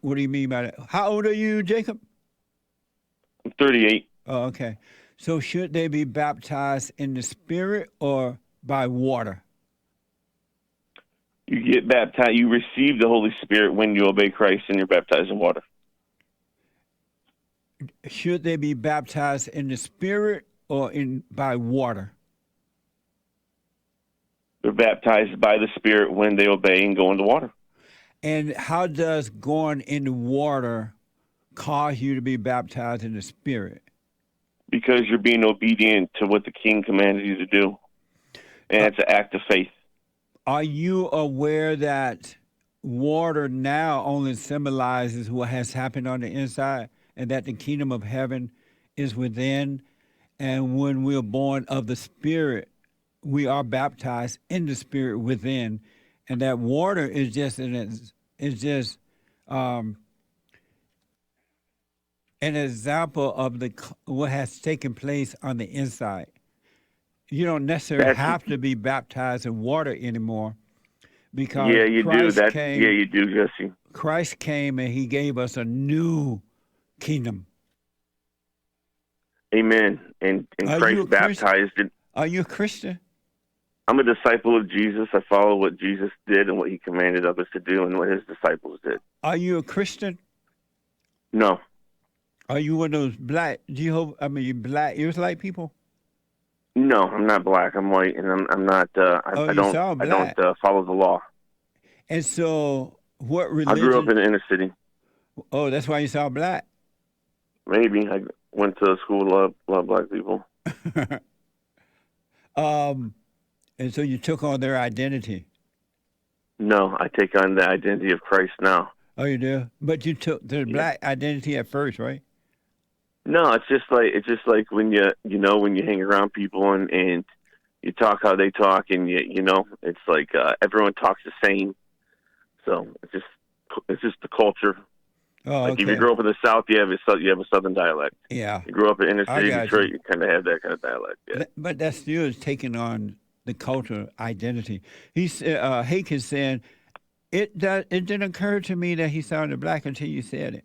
What do you mean by that? How old are you, Jacob? I'm 38. Oh, okay. So should they be baptized in the Spirit or by water? You get baptized, you receive the Holy Spirit when you obey Christ and you're baptized in water. Should they be baptized in the Spirit or by water? They're baptized by the Spirit when they obey and go into water. And how does going into water cause you to be baptized in the Spirit? Because you're being obedient to what the King commanded you to do. And it's an act of faith. Are you aware that water now only symbolizes what has happened on the inside and that the kingdom of heaven is within? And when we're born of the Spirit, we are baptized in the Spirit within. And that water is just an example of what has taken place on the inside. You don't necessarily have to be baptized in water anymore, because you Christ do. came. Yeah, you do, Jesse. Christ came and he gave us a new kingdom. Amen. And Christ baptized it. Are you a Christian? I'm a disciple of Jesus. I follow what Jesus did and what he commanded others to do and what his disciples did. Are you a Christian? No. Are you one of those black Israelite people? No, I'm not black. I'm white, and I'm not. I don't follow the law. And so, what religion? I grew up in the inner city. Oh, that's why you sound black. Maybe I went to a school love black people. And so you took on their identity. No, I take on the identity of Christ now. Oh, you do? But you took the black identity at first, right? No, it's just like when when you hang around people and you talk how they talk, and it's like everyone talks the same. So it's just the culture. Oh, like okay. if you grow up in the South, you have a Southern dialect. Yeah. You grow up in inner city Detroit, you kind of have that kind of dialect. Yeah. But that still is taking on the cultural identity. Hake is saying, it didn't occur to me that he sounded black until you said it.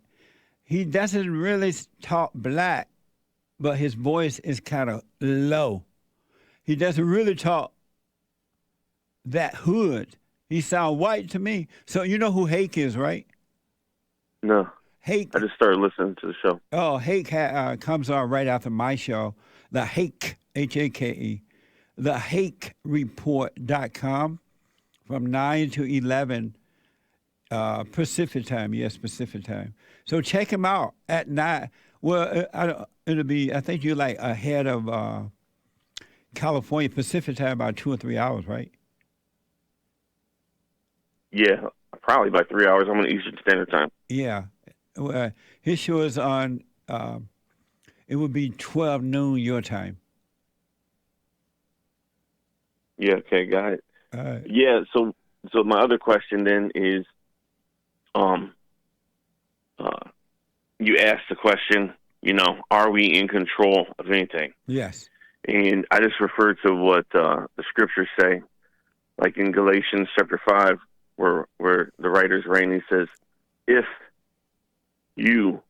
He doesn't really talk black, but his voice is kind of low. He doesn't really talk that hood. He sounds white to me. So you know who Hake is, right? No. Hake. I just started listening to the show. Oh, Hake comes on right after my show, the Hake, Hake, thehakereport.com from 9 to 11 Pacific time. Yes, Pacific time. So check him out at 9. Well, I think you're like ahead of California Pacific time by 2 or 3 hours, right? Yeah, probably by 3 hours. I'm on Eastern Standard Time. Yeah. His show is on, it would be 12 noon your time. Yeah, okay, got it. Yeah, so my other question then is, you asked the question, are we in control of anything? Yes. And I just refer to what the scriptures say, like in Galatians chapter 5, where the writer's writing, he says, if you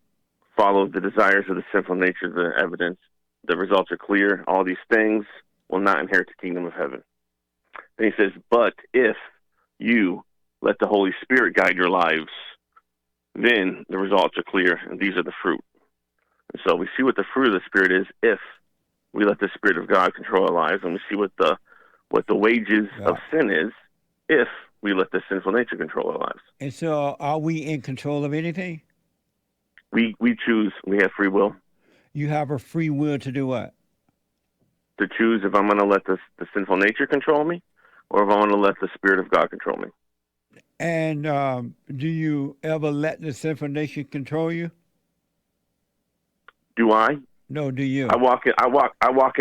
follow the desires of the sinful nature of the evidence, the results are clear. All these things will not inherit the kingdom of heaven. Then he says, but if you let the Holy Spirit guide your lives, then the results are clear, and these are the fruit. And so we see what the fruit of the Spirit is if we let the Spirit of God control our lives, and we see what the wages of sin is if we let the sinful nature control our lives. And so are we in control of anything? We choose. We have free will. You have a free will to do what? To choose if I'm going to let the sinful nature control me, or if I want to let the Spirit of God control me. And do you ever let the sinful nature control you? Do I? No, do you? I walk in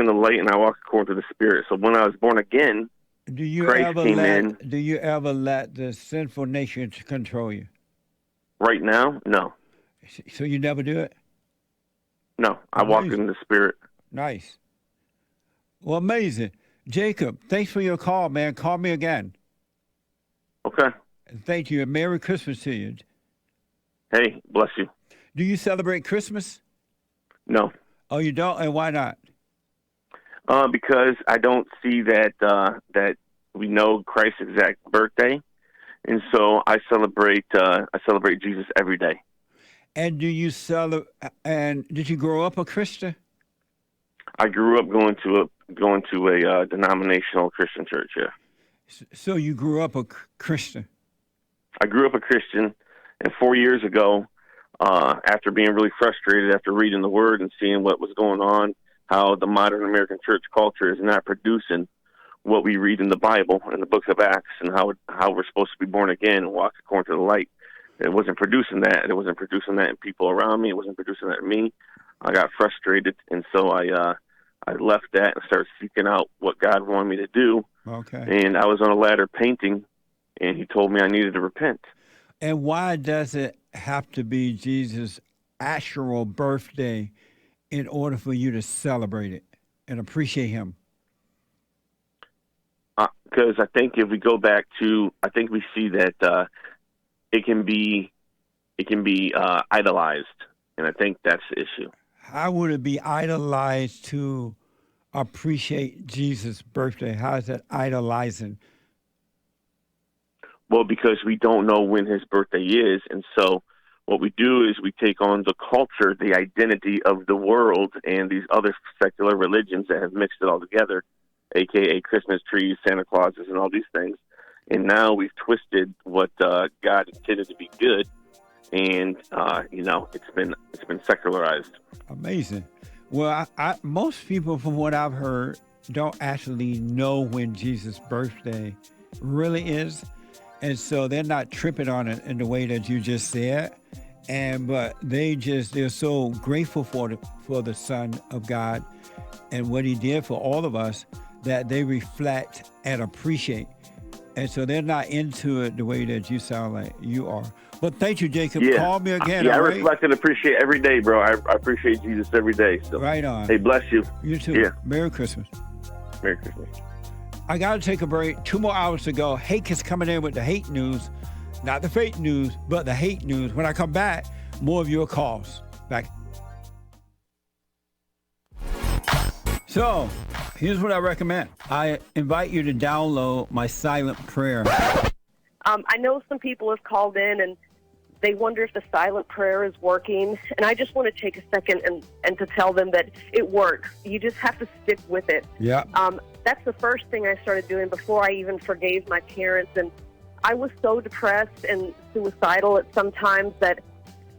the light, and I walk according to the Spirit. So when I was born again, Christ came in. Do you ever let the sinful nature control you? Right now, no. So you never do it? No, I walk in the Spirit. Nice. Well, amazing. Jacob, thanks for your call, man. Call me again. Okay. Thank you, and Merry Christmas to you. Hey, bless you. Do you celebrate Christmas? No. Oh, you don't? And why not? Because I don't see that we know Christ's exact birthday, and so I celebrate Jesus every day. And do you celebrate? And did you grow up a Christian? I grew up going to a denominational Christian church. Yeah. So you grew up a Christian. I grew up a Christian, and 4 years ago, after being really frustrated after reading the Word and seeing what was going on, how the modern American church culture is not producing what we read in the Bible, in the books of Acts, and how we're supposed to be born again and walk according to the light. It wasn't producing that. It wasn't producing that in people around me. It wasn't producing that in me. I got frustrated, and so I left that and started seeking out what God wanted me to do. Okay. And I was on a ladder painting, and he told me I needed to repent. And why does it have to be Jesus' actual birthday in order for you to celebrate it and appreciate him? Because I think if we go back to, I think we see that it can be idolized, and I think that's the issue. How would it be idolized to appreciate Jesus' birthday? How is that idolizing? Well, because we don't know when his birthday is, and so what we do is we take on the culture, the identity of the world, and these other secular religions that have mixed it all together, a.k.a. Christmas trees, Santa Clauses, and all these things. And now we've twisted what God intended to be good, and it's been secularized. Amazing. Well, most people, from what I've heard, don't actually know when Jesus' birthday really is, and so they're not tripping on it in the way that you just said. But they're so grateful for the Son of God and what he did for all of us that they reflect and appreciate. And so they're not into it the way that you sound like you are. But thank you, Jacob. Yeah. Call me again. Yeah, I all right? reflect and appreciate every day, bro. I appreciate Jesus every day. So. Right on. Hey, bless you. You too. Yeah. Merry Christmas. Merry Christmas. I got to take a break. 2 more hours to go. Hake is coming in with the hate news. Not the fake news, but the hate news. When I come back, more of your calls. Back. So, here's what I recommend. I invite you to download my silent prayer. I know some people have called in and they wonder if the silent prayer is working. And I just want to take a second and to tell them that it works. You just have to stick with it. Yeah. That's the first thing I started doing before I even forgave my parents. And I was so depressed and suicidal at some times that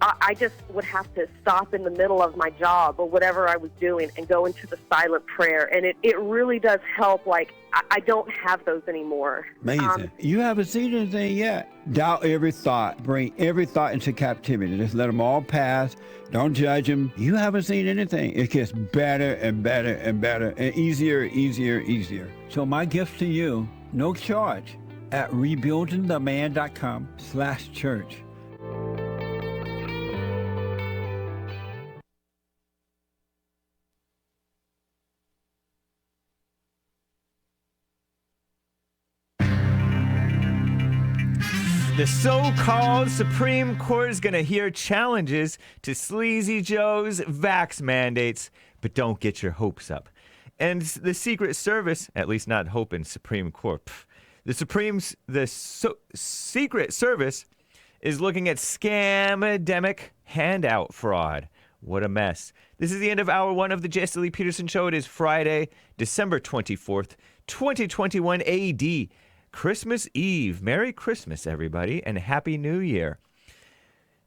I just would have to stop in the middle of my job or whatever I was doing and go into the silent prayer. And it really does help. Like, I don't have those anymore. Amazing. You haven't seen anything yet. Doubt every thought. Bring every thought into captivity. Just let them all pass. Don't judge them. You haven't seen anything. It gets better and better and better and easier. So my gift to you, no charge, at rebuildingtheman.com/church. The so-called Supreme Court is going to hear challenges to Sleazy Joe's vax mandates, but don't get your hopes up. And the Secret Service, at least not hope in Supreme Court, the Secret Service is looking at scam-demic handout fraud. What a mess. This is the end of hour one of the Jesse Lee Peterson Show. It is Friday, December 24th, 2021 AD. Christmas Eve. Merry Christmas, everybody, and Happy New Year.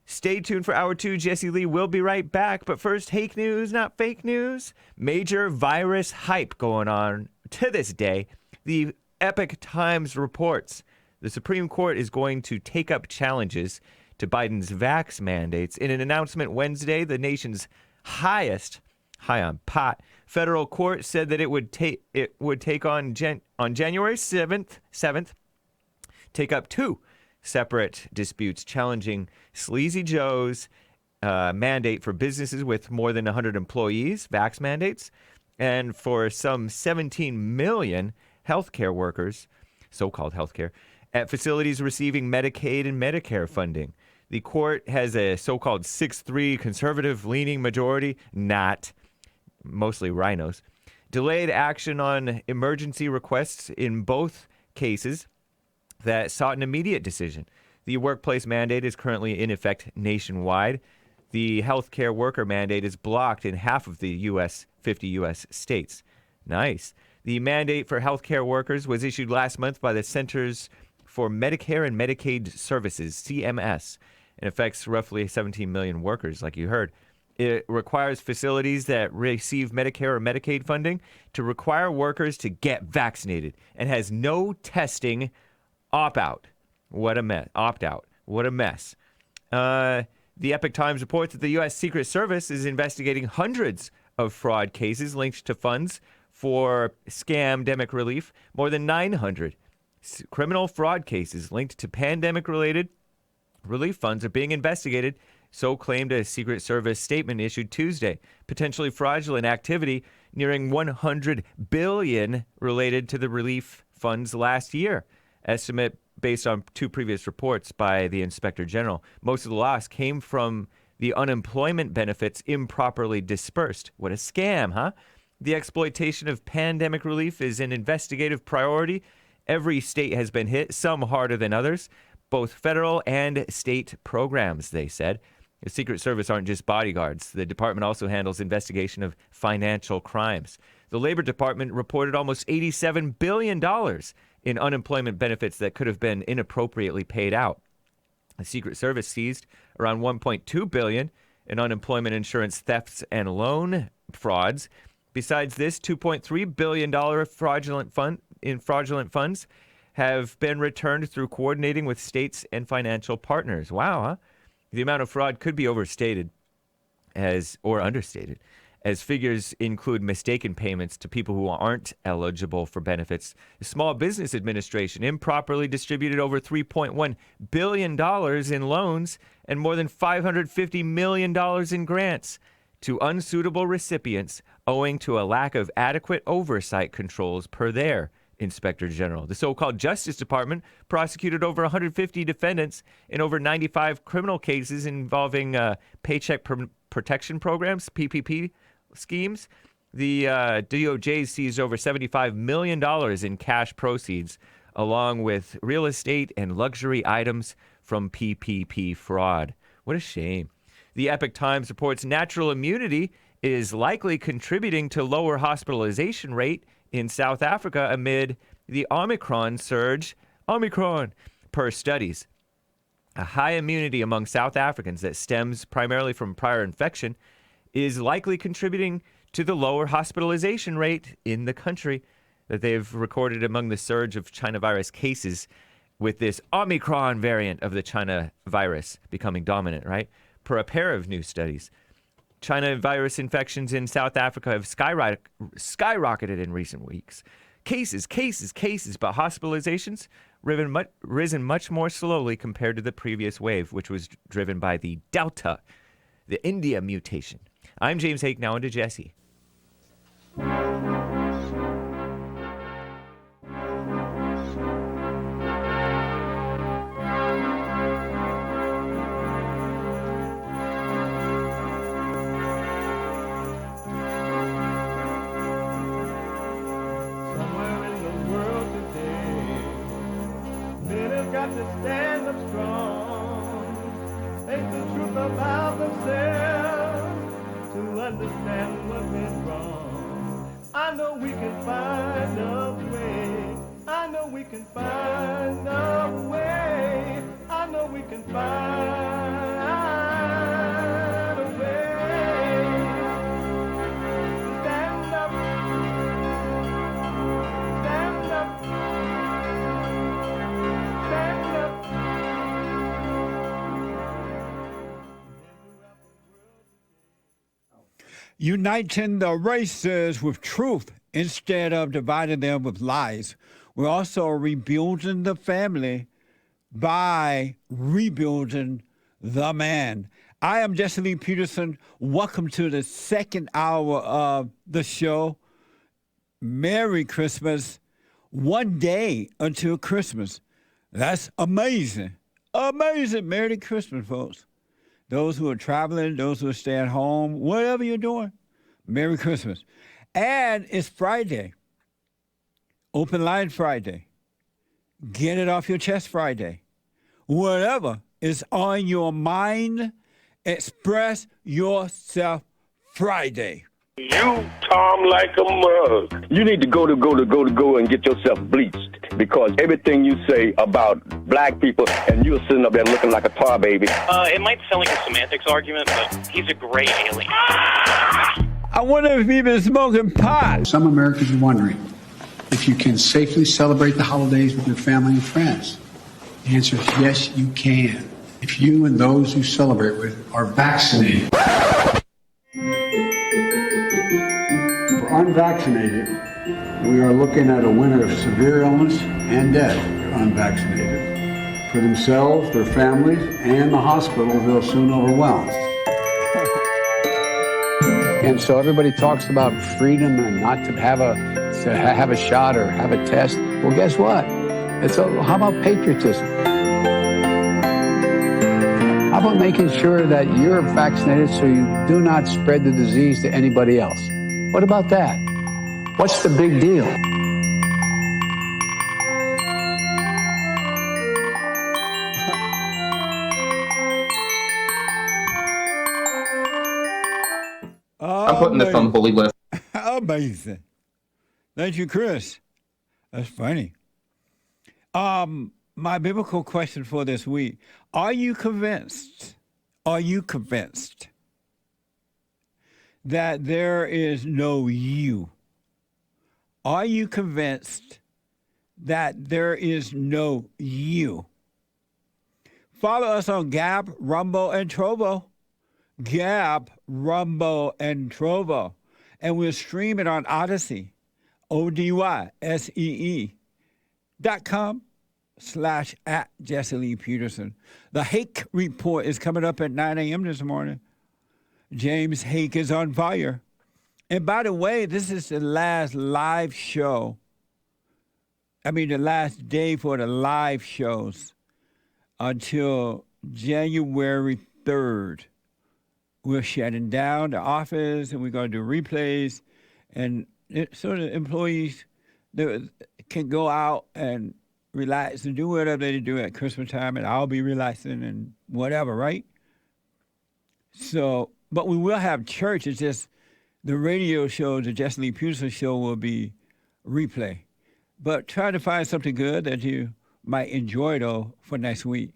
Stay tuned for hour two. Jesse Lee will be right back. But first, hake news, not fake news. Major virus hype going on to this day. The Epoch Times reports the Supreme Court is going to take up challenges to Biden's vax mandates. In an announcement Wednesday, the nation's highest, high on pot, federal court said that it would take on January 7th, take up two separate disputes challenging Sleazy Joe's mandate for businesses with more than 100 employees, vax mandates, and for some 17 million healthcare workers, so-called healthcare, at facilities receiving Medicaid and Medicare funding. The court has a so-called 6-3 conservative-leaning majority, mostly rhinos, delayed action on emergency requests in both cases that sought an immediate decision. The workplace mandate is currently in effect nationwide. The healthcare worker mandate is blocked in half of the 50 U.S. states. Nice. The mandate for healthcare workers was issued last month by the Centers for Medicare and Medicaid Services, CMS, and affects roughly 17 million workers, like you heard. It requires facilities that receive Medicare or Medicaid funding to require workers to get vaccinated and has no testing opt-out. What a mess. Opt-out. What a mess. The Epoch Times reports that the U.S. Secret Service is investigating hundreds of fraud cases linked to funds for scam-demic relief. More than 900 criminal fraud cases linked to pandemic-related relief funds are being investigated, so claimed a Secret Service statement issued Tuesday. Potentially fraudulent activity nearing $100 billion related to the relief funds last year. Estimate based on two previous reports by the Inspector General. Most of the loss came from the unemployment benefits improperly dispersed. What a scam, huh? The exploitation of pandemic relief is an investigative priority. Every state has been hit, some harder than others. Both federal and state programs, they said. The Secret Service aren't just bodyguards. The department also handles investigation of financial crimes. The Labor Department reported almost $87 billion in unemployment benefits that could have been inappropriately paid out. The Secret Service seized around $1.2 billion in unemployment insurance thefts and loan frauds. Besides this, $2.3 billion fraudulent funds have been returned through coordinating with states and financial partners. Wow, huh? The amount of fraud could be overstated or understated, as figures include mistaken payments to people who aren't eligible for benefits. The Small Business Administration improperly distributed over $3.1 billion in loans and more than $550 million in grants to unsuitable recipients owing to a lack of adequate oversight controls per their Inspector General. The so-called Justice Department prosecuted over 150 defendants in over 95 criminal cases involving Paycheck Protection Programs, PPP schemes. The DOJ seized over $75 million in cash proceeds, along with real estate and luxury items from PPP fraud. What a shame. The Epoch Times reports natural immunity is likely contributing to lower hospitalization rate in South Africa amid the Omicron surge. Per studies. A high immunity among South Africans that stems primarily from prior infection is likely contributing to the lower hospitalization rate in the country that they've recorded among the surge of China virus cases, with this Omicron variant of the China virus becoming dominant, right? Per a pair of new studies. China virus infections in South Africa have skyrocketed in recent weeks. Cases, but hospitalizations risen much more slowly compared to the previous wave, which was driven by the Delta, the India mutation. I'm James Hake, now into Jesse. got to stand up strong. Face the truth about themselves to understand what went wrong. I know we can find a way. I know we can find a way. I know we can find a way. Stand up. Stand up. Stand up. Uniting the races with truth instead of dividing them with lies. We're also rebuilding the family by rebuilding the man. I am Jesse Lee Peterson. Welcome to the second hour of the show. Merry Christmas. One day until Christmas. That's amazing. Amazing. Merry Christmas, folks. Those who are traveling, those who are staying home, whatever you're doing, Merry Christmas. And it's Friday. Open Line Friday. Get it off your chest Friday. Whatever is on your mind, express yourself Friday. You, Tom, like a mug. You need to go and get yourself bleached because everything you say about black people and you're sitting up there looking like a tar baby. It might sound like a semantics argument, but he's a great alien. I wonder if he's been smoking pot. Some Americans are wondering if you can safely celebrate the holidays with your family and friends. The answer is yes, you can. If you and those you celebrate with are vaccinated. For unvaccinated, we are looking at a winter of severe illness and death for unvaccinated. For themselves, their families, and the hospitals they'll soon overwhelm. And so everybody talks about freedom and not to have a shot or have a test. Well, guess what? How about patriotism? How about making sure that you're vaccinated so you do not spread the disease to anybody else? What about that? What's the big deal? I'm putting this on the bully list. Amazing. Thank you, Chris. That's funny. My biblical question for this week. Are you convinced that there is no you? Are you convinced that there is no you? Follow us on Gab, Rumble, and Trovo. Gab, Rumble, and Trovo. And we'll stream it on Odyssey, odyssey.com/@Jesse Lee Peterson. The Hake Report is coming up at 9 a.m. this morning. James Hake is on fire. And by the way, this is the last live show. The last day for the live shows until January 3rd. We're shutting down the office and we're going to do replays. And so the employees can go out and relax and do whatever they do at Christmas time. And I'll be relaxing and whatever, right? So, but we will have church. It's just the radio show, the Jesse Lee Peterson show will be replay. But try to find something good that you might enjoy, though, for next week.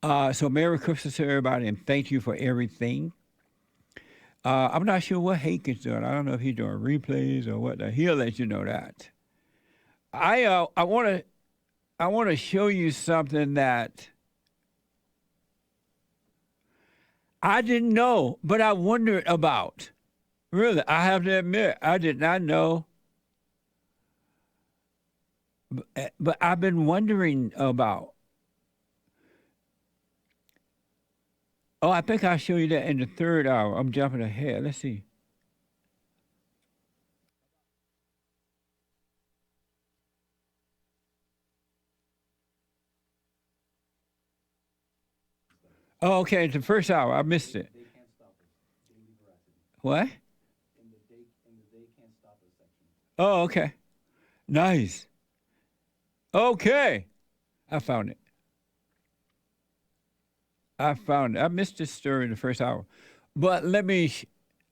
So Merry Christmas to everybody, and thank you for everything. I'm not sure what Hake is doing. I don't know if he's doing replays or what. He'll let you know that. I want to show you something that I didn't know, but I wondered about. Really, I have to admit, I did not know. But I've been wondering about. Oh, I think I'll show you that in the third hour. I'm jumping ahead. Let's see. Oh, okay, it's the first hour. I missed it. What? Oh, okay. Nice. Okay. I found it. I found it. I missed this story in the first hour. But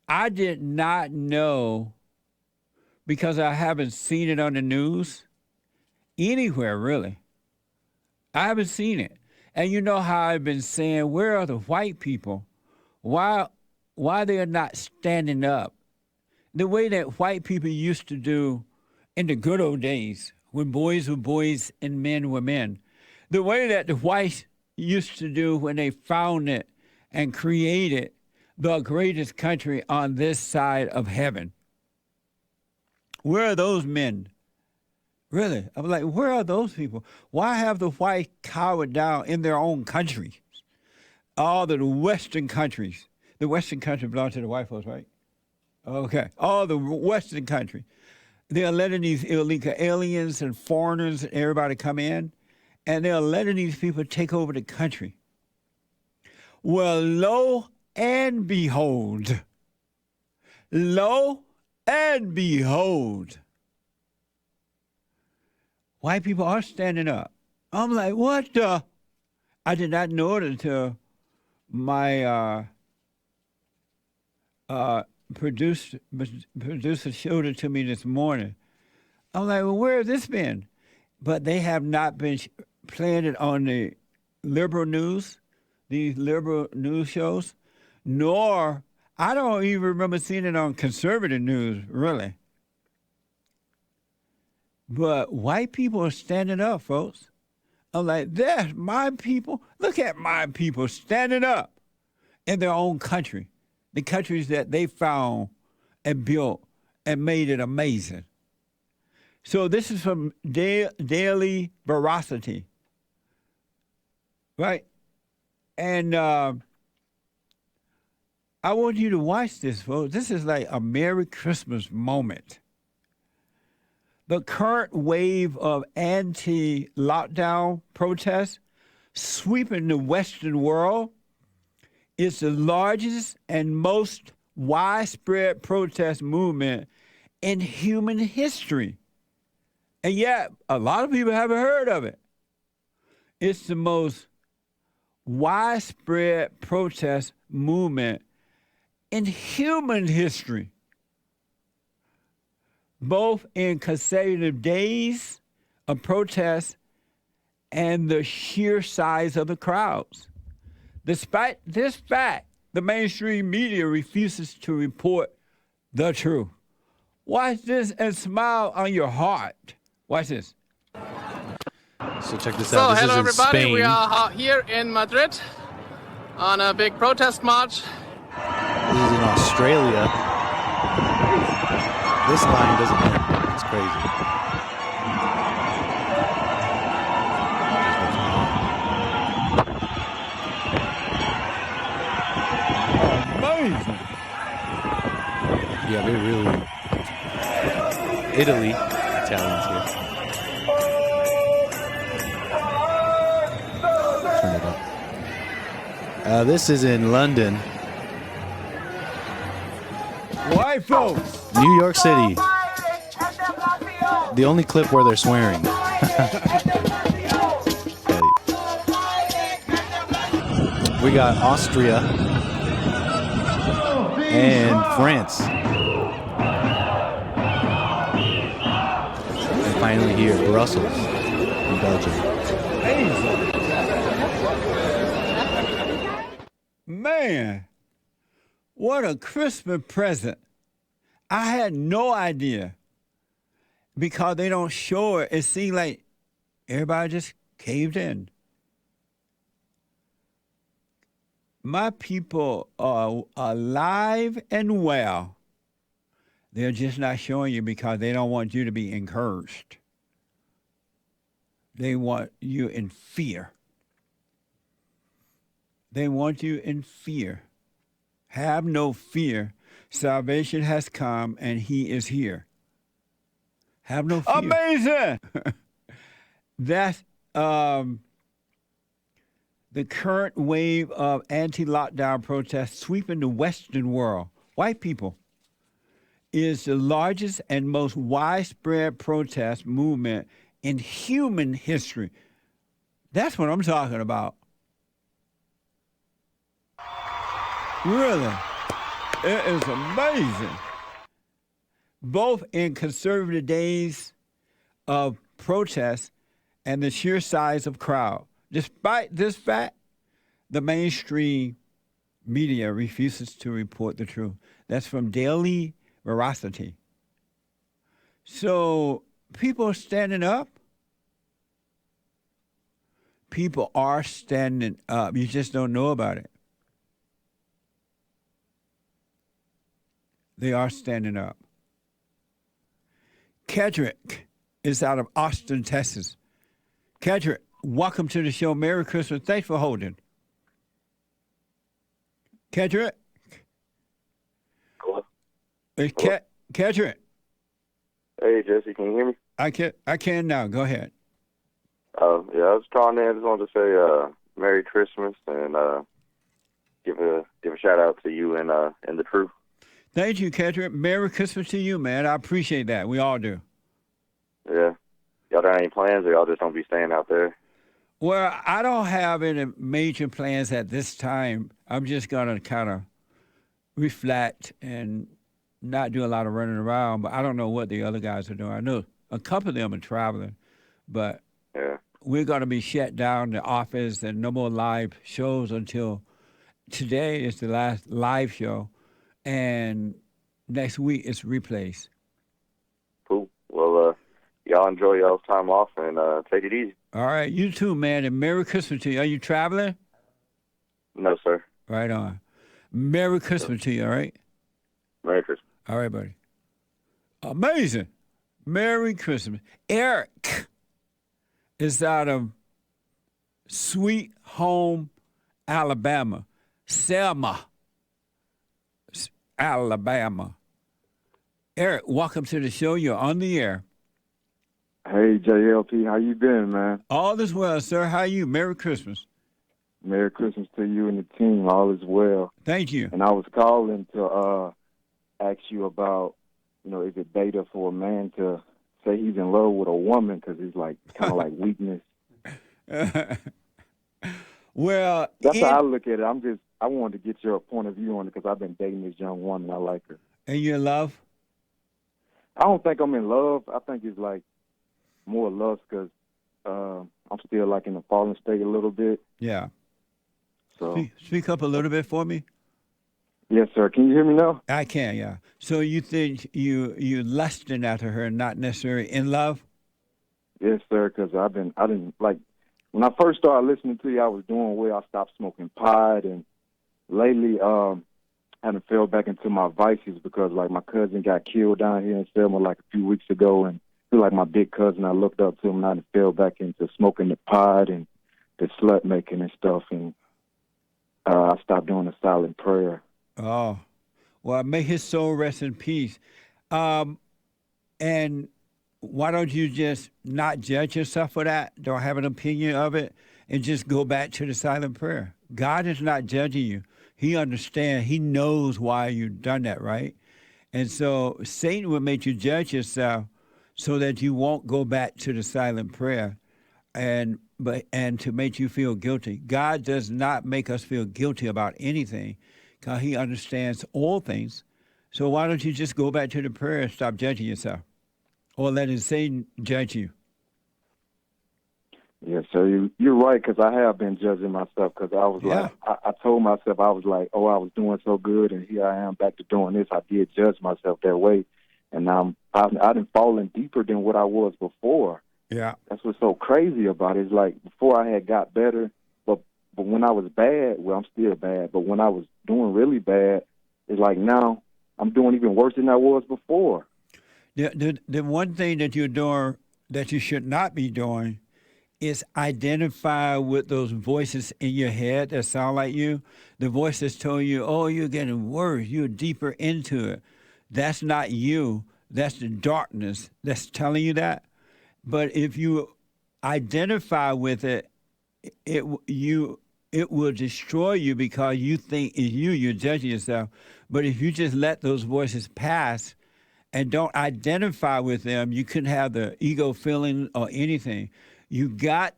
I did not know, because I haven't seen it on the news anywhere, really. I haven't seen it. And you know how I've been saying, where are the white people? Why they are not standing up? The way that white people used to do in the good old days, when boys were boys and men were men. The way that the whites used to do when they founded and created the greatest country on this side of heaven. Where are those men? Really? I'm like, where are those people? Why have the white cowered down in their own country? All the Western countries. The Western countries belong to the white folks, right? Okay. All the Western countries. They're letting these illegal aliens and foreigners and everybody come in, and they're letting these people take over the country. Well, lo and behold, white people are standing up. I'm like, what the? I did not know it until my producer showed it to me this morning. I'm like, well, where has this been? But they have not been playing it on the liberal news, these liberal news shows, nor, I don't even remember seeing it on conservative news, really. But white people are standing up, folks. I'm like, that's my people. Look at my people standing up in their own country, the countries that they found and built and made it amazing. So this is from Daily Veracity, right? And I want you to watch this, folks. This is like a Merry Christmas moment. The current wave of anti-lockdown protests sweeping the Western world is the largest and most widespread protest movement in human history. And yet, a lot of people haven't heard of it. It's the most widespread protest movement in human history, both in consecutive days of protests and the sheer size of the crowds. Despite this fact, the mainstream media refuses to report the truth. Watch this and smile on your heart. Watch this. So check this out. This hello is in everybody. Spain. We are here in Madrid on a big protest march. This is in Australia. This line doesn't end. It's crazy. Amazing. Yeah, they're really Italy Italians here. Turn it up. This is in London. White folks. New York City. The only clip where they're swearing. We got Austria and France. And finally here, Brussels in Belgium. Man, what a Christmas present. I had no idea because they don't show it. It seemed like everybody just caved in. My people are alive and well. They're just not showing you because they don't want you to be encouraged. They want you in fear. They want you in fear. Have no fear. Salvation has come and he is here. Have no fear. Amazing! That's the current wave of anti-lockdown protests sweeping the Western world. White people is the largest and most widespread protest movement in human history. That's what I'm talking about. Really? It is amazing. Both in conservative days of protest and the sheer size of crowd. Despite this fact, the mainstream media refuses to report the truth. That's from Daily Veracity. So people are standing up. People are standing up. You just don't know about it. They are standing up. Kedrick is out of Austin, Texas. Kedrick, welcome to the show. Merry Christmas. Thanks for holding. Kedrick? Hello? It's Kedrick. Hey, Jesse, can you hear me? I can now. Go ahead. Yeah, I was calling in. I just wanted to say Merry Christmas and give a shout out to you and the crew. Thank you, Kendra. Merry Christmas to you, man. I appreciate that. We all do. Yeah. Y'all got any plans, or y'all just don't be staying out there? Well, I don't have any major plans at this time. I'm just going to kind of reflect and not do a lot of running around, but I don't know what the other guys are doing. I know a couple of them are traveling, but we're going to be shut down the office and no more live shows until today is the last live show, and next week it's replays. Cool. Well, y'all enjoy y'all's time off and take it easy. All right, you too, man, and Merry Christmas to you. Are you traveling? No, sir. Right on. Merry Christmas to you, all right? Merry Christmas. All right, buddy. Amazing. Merry Christmas. Eric is out of Sweet Home, Alabama. Selma, Alabama. Eric, welcome to the show. You're on the air. Hey, JLP, how you been, man? All is well, sir. How are you? Merry Christmas. Merry Christmas to you and the team. All is well. Thank you. And I was calling to ask you about, is it beta for a man to say he's in love with a woman because it's like kind of like weakness? Well, that's how I look at it. I wanted to get your point of view on it because I've been dating this young woman. I like her. And you in love? I don't think I'm in love. I think it's like more lust because I'm still like in the falling state a little bit. Yeah. So speak up a little bit for me. Yes, sir. Can you hear me now? I can, yeah. So you think you lusting after her, not necessarily in love? Yes, sir. Because I didn't like when I first started listening to you. I was doing well. I stopped smoking pot, and lately, I haven't fell back into my vices because like my cousin got killed down here in Selma like a few weeks ago, and he was like my big cousin. I looked up to him, and I fell back into smoking the pot and the slut making and stuff, and I stopped doing the silent prayer. Oh, well, may his soul rest in peace. And why don't you just not judge yourself for that? Don't have an opinion of it, and just go back to the silent prayer. God is not judging you. He understands. He knows why you've done that, right? And so Satan will make you judge yourself so that you won't go back to the silent prayer and to make you feel guilty. God does not make us feel guilty about anything because he understands all things. So why don't you just go back to the prayer and stop judging yourself, or letting Satan judge you? Yeah, so you're right, because I have been judging myself because I was like, I told myself, I was like, oh, I was doing so good, and here I am back to doing this. I did judge myself that way, and I didn't fall in deeper than what I was before. Yeah. That's what's so crazy about it. It's like before I had got better, but when I was bad, well, I'm still bad, but when I was doing really bad, it's like now I'm doing even worse than I was before. The one thing that you're doing that you should not be doing is identify with those voices in your head that sound like you. The voice that's telling you, oh, you're getting worse, you're deeper into it. That's not you. That's the darkness that's telling you that. But if you identify with it, it will destroy you because you think it's you, you're judging yourself. But if you just let those voices pass and don't identify with them, you couldn't have the ego feeling or anything. I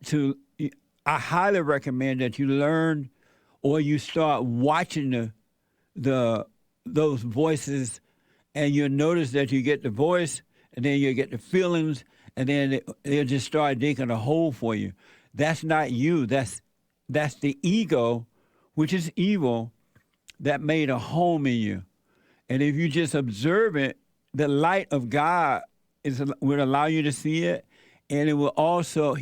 highly recommend that you learn or you start watching those voices, and you'll notice that you get the voice, and then you get the feelings, and then they'll just start digging a hole for you. That's not you. That's the ego, which is evil, that made a home in you. And if you just observe it, the light of God will allow you to see it, and He will also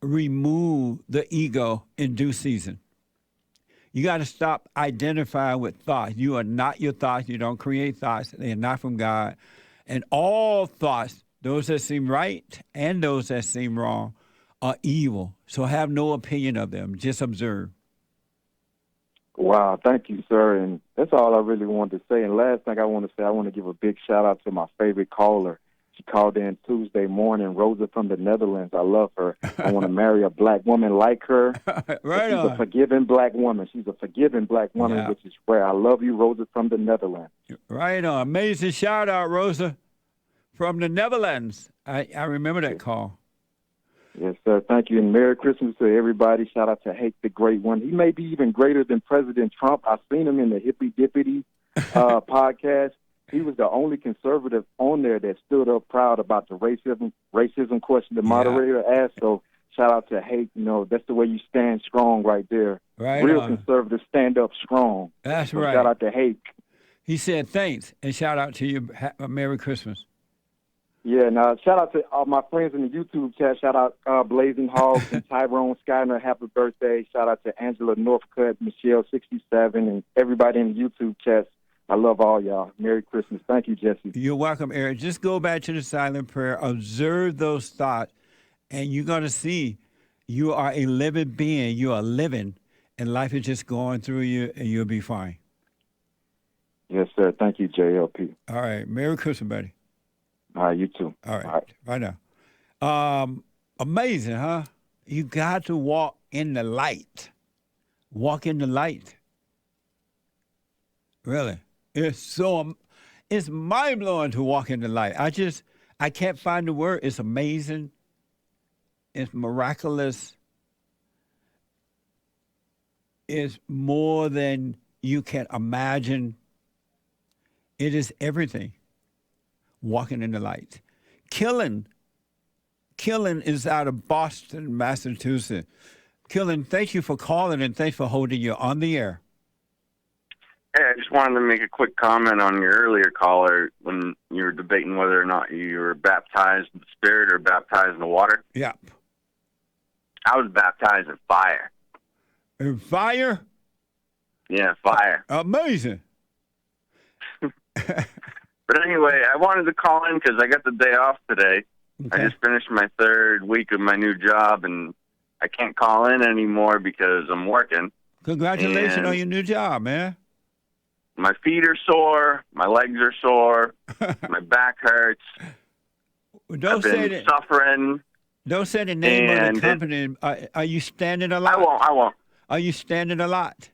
remove the ego in due season. You got to stop identifying with thoughts. You are not your thoughts. You don't create thoughts. They are not from God. And all thoughts, those that seem right and those that seem wrong, are evil. So have no opinion of them. Just observe. Wow, thank you, sir. And that's all I really wanted to say. And last thing I want to say, I want to give a big shout out to my favorite caller. She called in Tuesday morning, Rosa from the Netherlands. I love her. I want to marry a black woman like her. Right She's on. a forgiving black woman. She's a forgiving black woman, Yeah. which is rare. I love you, Rosa from the Netherlands. Right on. Amazing shout out, Rosa, from the Netherlands. I remember that call. Yes, sir. Thank you. And Merry Christmas to everybody. Shout out to Hake the Great One. He may be even greater than President Trump. I've seen him in the Hippy Dippity podcast. He was the only conservative on there that stood up proud about the racism question the moderator asked. So shout out to Hake. You know, that's the way you stand strong right there. Right Real on. conservatives stand up strong. That's So right. Shout out to Hake. He said thanks and shout out to you. Merry Christmas. Yeah, and shout out to all my friends in the YouTube chat. Shout out Blazing Hogs and Tyrone Skyner. Happy birthday. Shout out to Angela Northcutt, Michelle 67, and everybody in the YouTube chat. I love all y'all. Merry Christmas. Thank you, Jesse. You're welcome, Eric. Just go back to the silent prayer. Observe those thoughts, and you're going to see you are a living being. You are living, and life is just going through you, and you'll be fine. Yes, sir. Thank you, JLP. All right. Merry Christmas, buddy. All right, you too. All right. Right now. Amazing, huh? You got to walk in the light. Walk in the light. Really. It's mind-blowing to walk in the light. I can't find the word. It's amazing. It's miraculous. It's more than you can imagine. It is everything. Walking in the light. Killing is out of Boston, Massachusetts. Killing, thank you for calling and thanks for holding you on the air. Hey, I just wanted to make a quick comment on your earlier caller when you were debating whether or not you were baptized in the Spirit or baptized in the water. Yeah. I was baptized in fire. In fire? Yeah, fire. Amazing. But anyway, I wanted to call in because I got the day off today. Okay. I just finished my third week of my new job, and I can't call in anymore because I'm working. Congratulations And on your new job, man. my feet are sore, my legs are sore, my back hurts. Don't I've say been that. suffering. Don't say the name of And the company. Are you standing a lot? I won't. Are you standing a lot?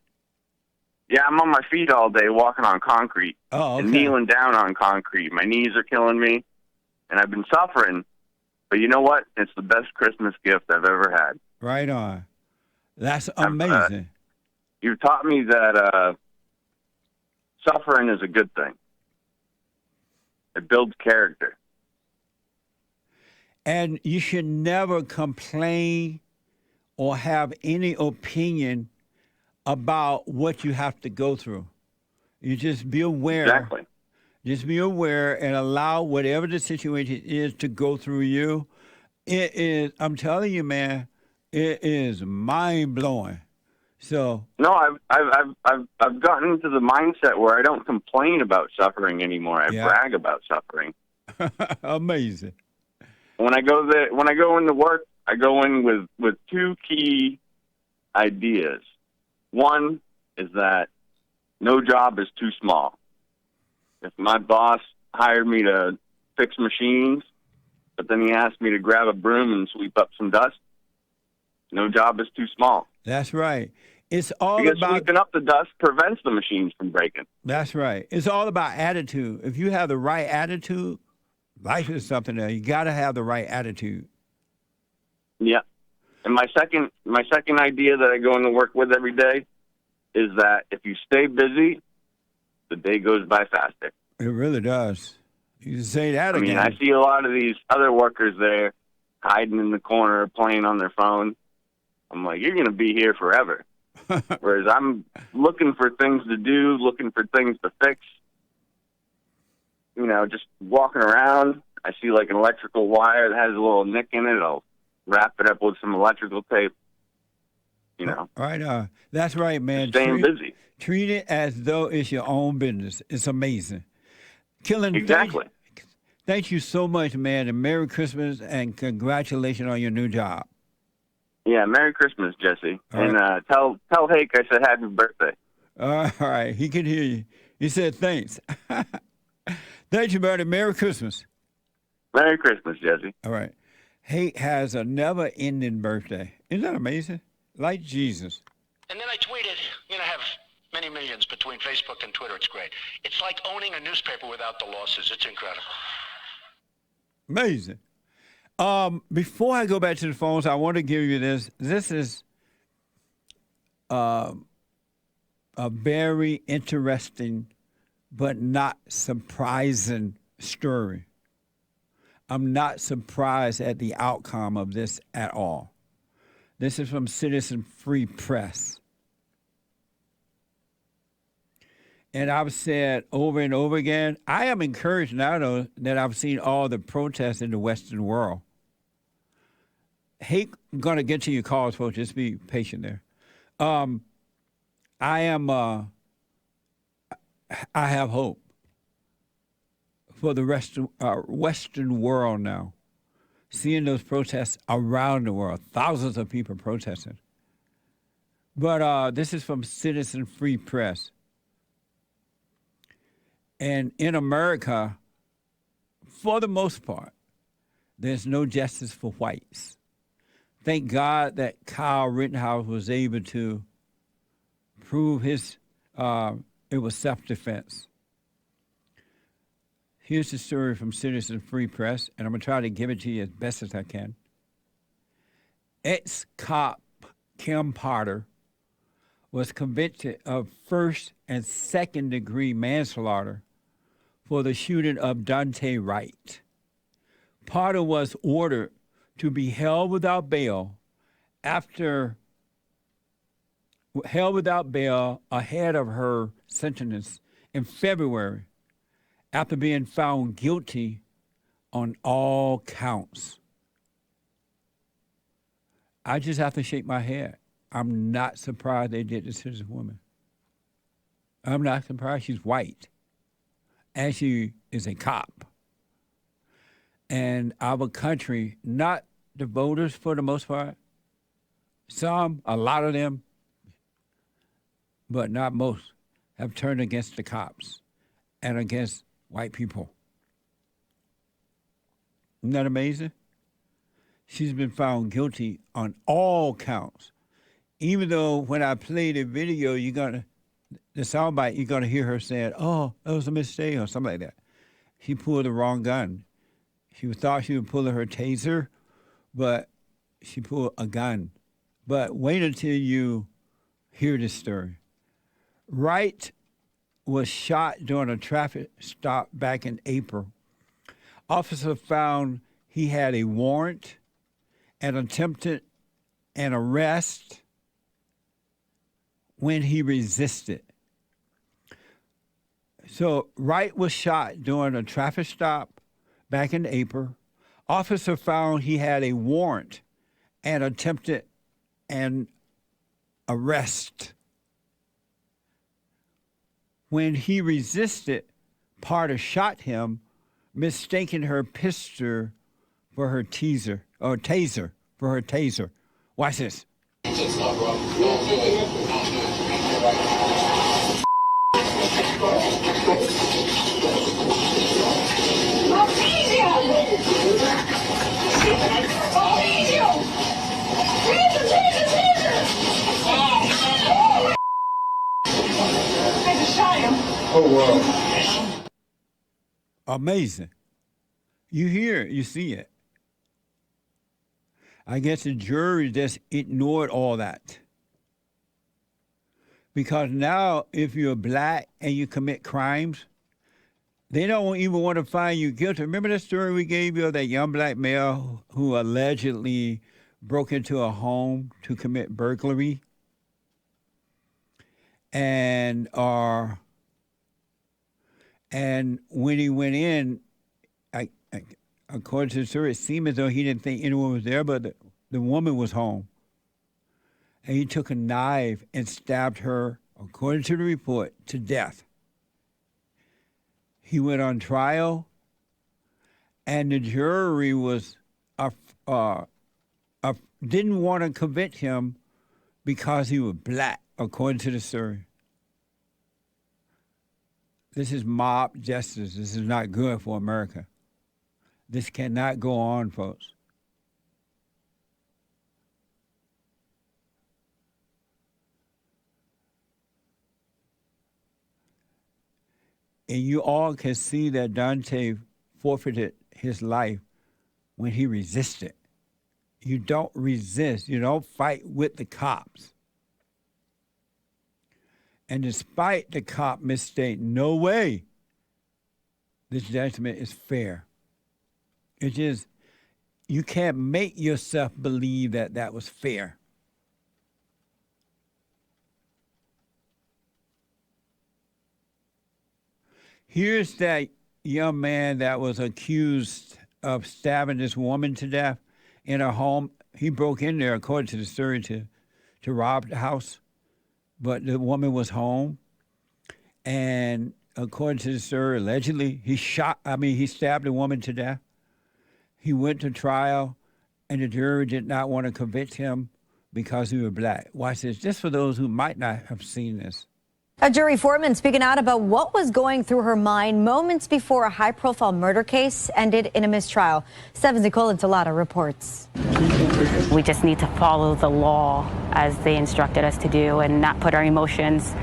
Yeah, I'm on my feet all day walking on concrete Oh, and okay. kneeling down on concrete. My knees are killing me, and I've been suffering. But you know what? It's the best Christmas gift I've ever had. Right on. That's amazing. You've taught me that suffering is a good thing. It builds character. And you should never complain or have any opinion about what you have to go through. You just be aware. Exactly. Just be aware and allow whatever the situation is to go through you. It is, I'm telling you, man, it is mind blowing. So No, I've gotten into the mindset where I don't complain about suffering anymore. I brag about suffering. amazing. When I go into work, I go in with two key ideas. One is that no job is too small. If my boss hired me to fix machines, but then he asked me to grab a broom and sweep up some dust, no job is too small. That's right. It's all Because about sweeping up the dust prevents the machines from breaking. That's right. It's all about attitude. If you have the right attitude, life is something else. You got to have the right attitude. Yeah. And my second idea that I go into work with every day is that if you stay busy, the day goes by faster. It really does. You say that I again. mean, I see a lot of these other workers there hiding in the corner, playing on their phone. I'm like, you're going to be here forever. Whereas I'm looking for things to do, looking for things to fix. You know, just walking around, I see like an electrical wire that has a little nick in it. I'll wrap it up with some electrical tape. You know. Right. That's right, man. Staying busy. Treat it as though it's your own business. It's amazing. Killing. Exactly. Thank you so much, man, and Merry Christmas, and congratulations on your new job. Yeah, Merry Christmas, Jesse. All and tell Hake I said happy birthday. All right, he can hear you. He said thanks. Thank you, buddy. Merry Christmas. Merry Christmas, Jesse. All right. Hake has a never-ending birthday. Isn't that amazing? Like Jesus. And then I tweeted, I have many millions between Facebook and Twitter. It's great. It's like owning a newspaper without the losses. It's incredible. Amazing. Before I go back to the phones, I want to give you this. This is a very interesting but not surprising story. I'm not surprised at the outcome of this at all. This is from Citizen Free Press. And I've said over and over again, I am encouraged now, though, that I've seen all the protests in the Western world. I'm going to get to your calls, folks. Just be patient there. I have hope for the Western world now. Seeing those protests around the world, thousands of people protesting. But this is from Citizen Free Press. And in America, for the most part, there's no justice for whites. Thank God that Kyle Rittenhouse was able to prove it was self-defense. Here's the story from Citizen Free Press, and I'm going to try to give it to you as best as I can. Ex-cop Kim Potter was convicted of first and second degree manslaughter for the shooting of Dante Wright. Potter was ordered to be held without bail ahead of her sentence in February after being found guilty on all counts. I just have to shake my head. I'm not surprised they did this to this woman. I'm not surprised she's white. And she is a cop. And our country, not the voters for the most part, a lot of them, but not most, have turned against the cops and against white people. Isn't that amazing? She's been found guilty on all counts. Even though when I play the video, the soundbite, you're going to hear her saying, oh, that was a mistake or something like that. She pulled the wrong gun. She thought she was pulling her taser, but she pulled a gun. But wait until you hear this story. Wright was shot during a traffic stop back in April. Officers found he had a warrant and attempted an arrest when he resisted. So Wright was shot during a traffic stop back in April. Officer found he had a warrant and attempted an arrest. When he resisted, Potter shot him, mistaking her pistol for her taser. Watch this. Oh, wow. Amazing. You hear it, you see it. I guess the jury just ignored all that. Because now, if you're black and you commit crimes, they don't even want to find you guilty. Remember the story we gave you of that young black male who allegedly broke into a home to commit burglary? And when he went in, according to the story, it seemed as though he didn't think anyone was there, but the woman was home. And he took a knife and stabbed her, according to the report, to death. He went on trial, and the jury didn't want to convict him because he was black, according to the story. This is mob justice. This is not good for America. This cannot go on, folks. And you all can see that Dante forfeited his life when he resisted. You don't resist. You don't fight with the cops. And despite the cop mistake, no way this judgment is fair. It's just, you can't make yourself believe that that was fair. Here's that young man that was accused of stabbing this woman to death in her home. He broke in there, according to the story, to rob the house. But the woman was home. And according to the story, allegedly, he stabbed the woman to death. He went to trial, and the jury did not want to convict him because he was black. Watch this, just for those who might not have seen this. A jury foreman speaking out about what was going through her mind moments before a high-profile murder case ended in a mistrial. 7's Nicole Intalada reports. We just need to follow the law as they instructed us to do and not put our emotions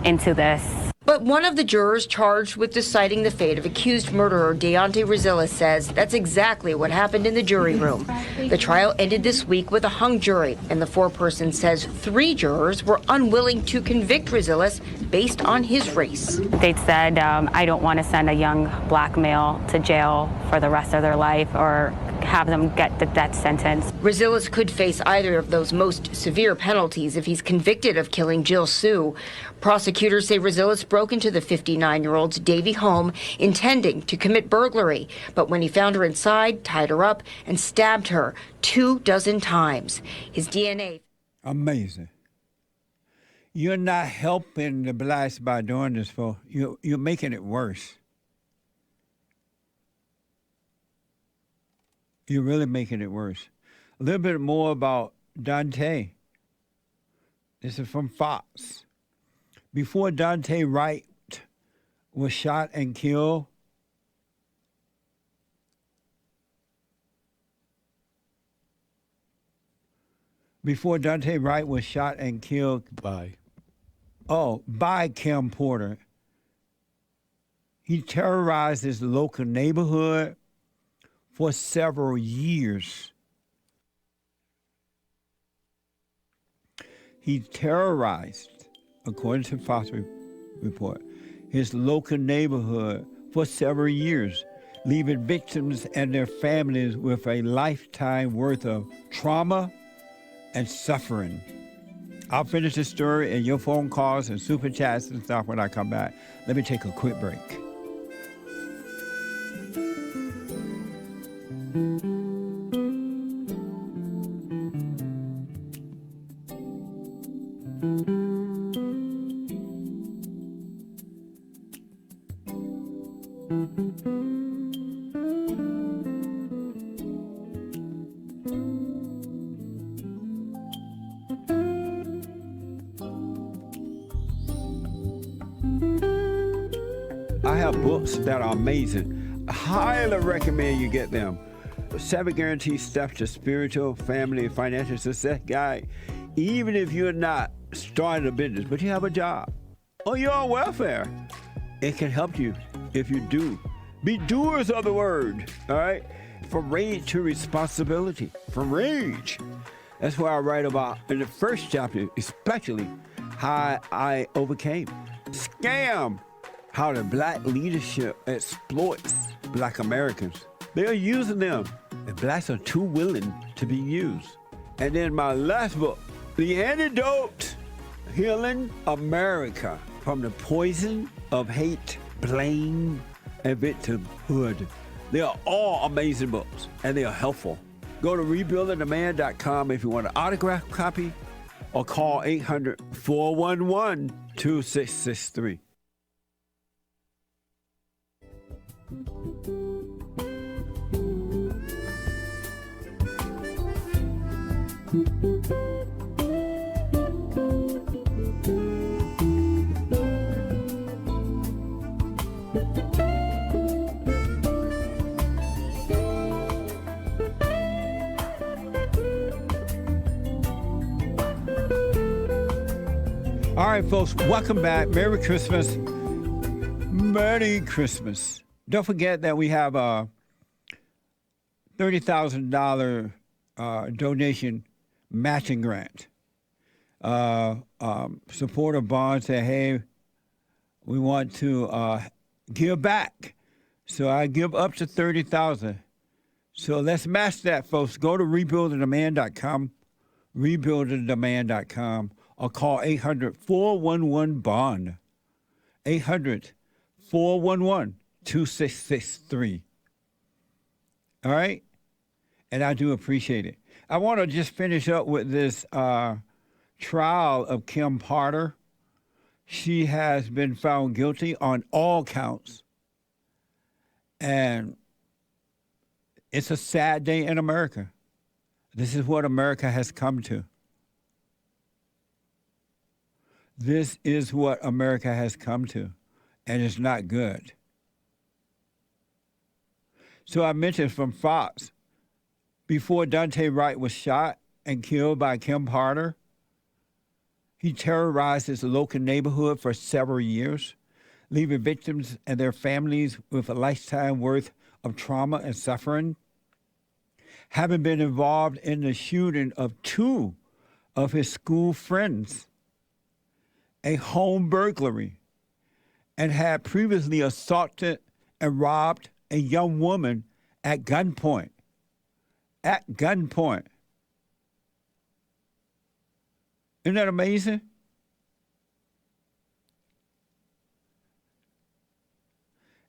into this. But one of the jurors charged with deciding the fate of accused murderer Deontay Rizilla says that's exactly what happened in the jury room. The trial ended this week with a hung jury, and the foreperson says 3 jurors were unwilling to convict Rizillas based on his race. They said, I don't want to send a young black male to jail for the rest of their life or have them get the death sentence. Rizillas could face either of those most severe penalties if he's convicted of killing Jill Sue. Prosecutors say Rizillas broke into the 59-year-old's Davie home intending to commit burglary, but when he found her inside, tied her up and stabbed her 24 times. His DNA. Amazing. You're not helping the blacks by doing this, folks. You're making it worse. You're really making it worse. A little bit more about Dante. This is from Fox. Before Dante Wright was shot and killed, by Kim Porter, he terrorized his local neighborhood for several years. He terrorized, according to Fox report, his local neighborhood for several years, leaving victims and their families with a lifetime worth of trauma and suffering. I'll finish the story and your phone calls and super chats and stuff when I come back. Let me take a quick break. I have books that are amazing. I highly recommend you get them. 7 Guaranteed Steps to Spiritual, Family, and Financial Success Guide. Even if you're not starting a business, but you have a job, or you're on welfare, it can help you if you do. Be doers of the word, all right? From rage to responsibility. From rage. That's what I write about in the first chapter, especially how I overcame. Scam, how the black leadership exploits black Americans. They're using them, and blacks are too willing to be used. And then my last book, The Antidote, Healing America from the Poison of Hate, Blame, and Victimhood. They are all amazing books, and they are helpful. Go to rebuildingtheman.com if you want an autographed copy, or call 800-411-2663. All right, folks, welcome back. Merry Christmas. Merry Christmas. Don't forget that we have a $30,000 donation matching grant. Supporter Bond said, hey, we want to give back. So I give up to $30,000. So let's match that, folks. Go to rebuildingtheman.com, rebuildingtheman.com, or call 800-411-BOND, 800-411-2663. All right? And I do appreciate it. I want to just finish up with this trial of Kim Potter. She has been found guilty on all counts. And it's a sad day in America. This is what America has come to. This is what America has come to, and it's not good. So I mentioned from Fox, before Dante Wright was shot and killed by Kim Potter, he terrorized his local neighborhood for several years, leaving victims and their families with a lifetime worth of trauma and suffering. Having been involved in the shooting of two of his school friends, a home burglary, and had previously assaulted and robbed a young woman at gunpoint. At gunpoint. Isn't that amazing?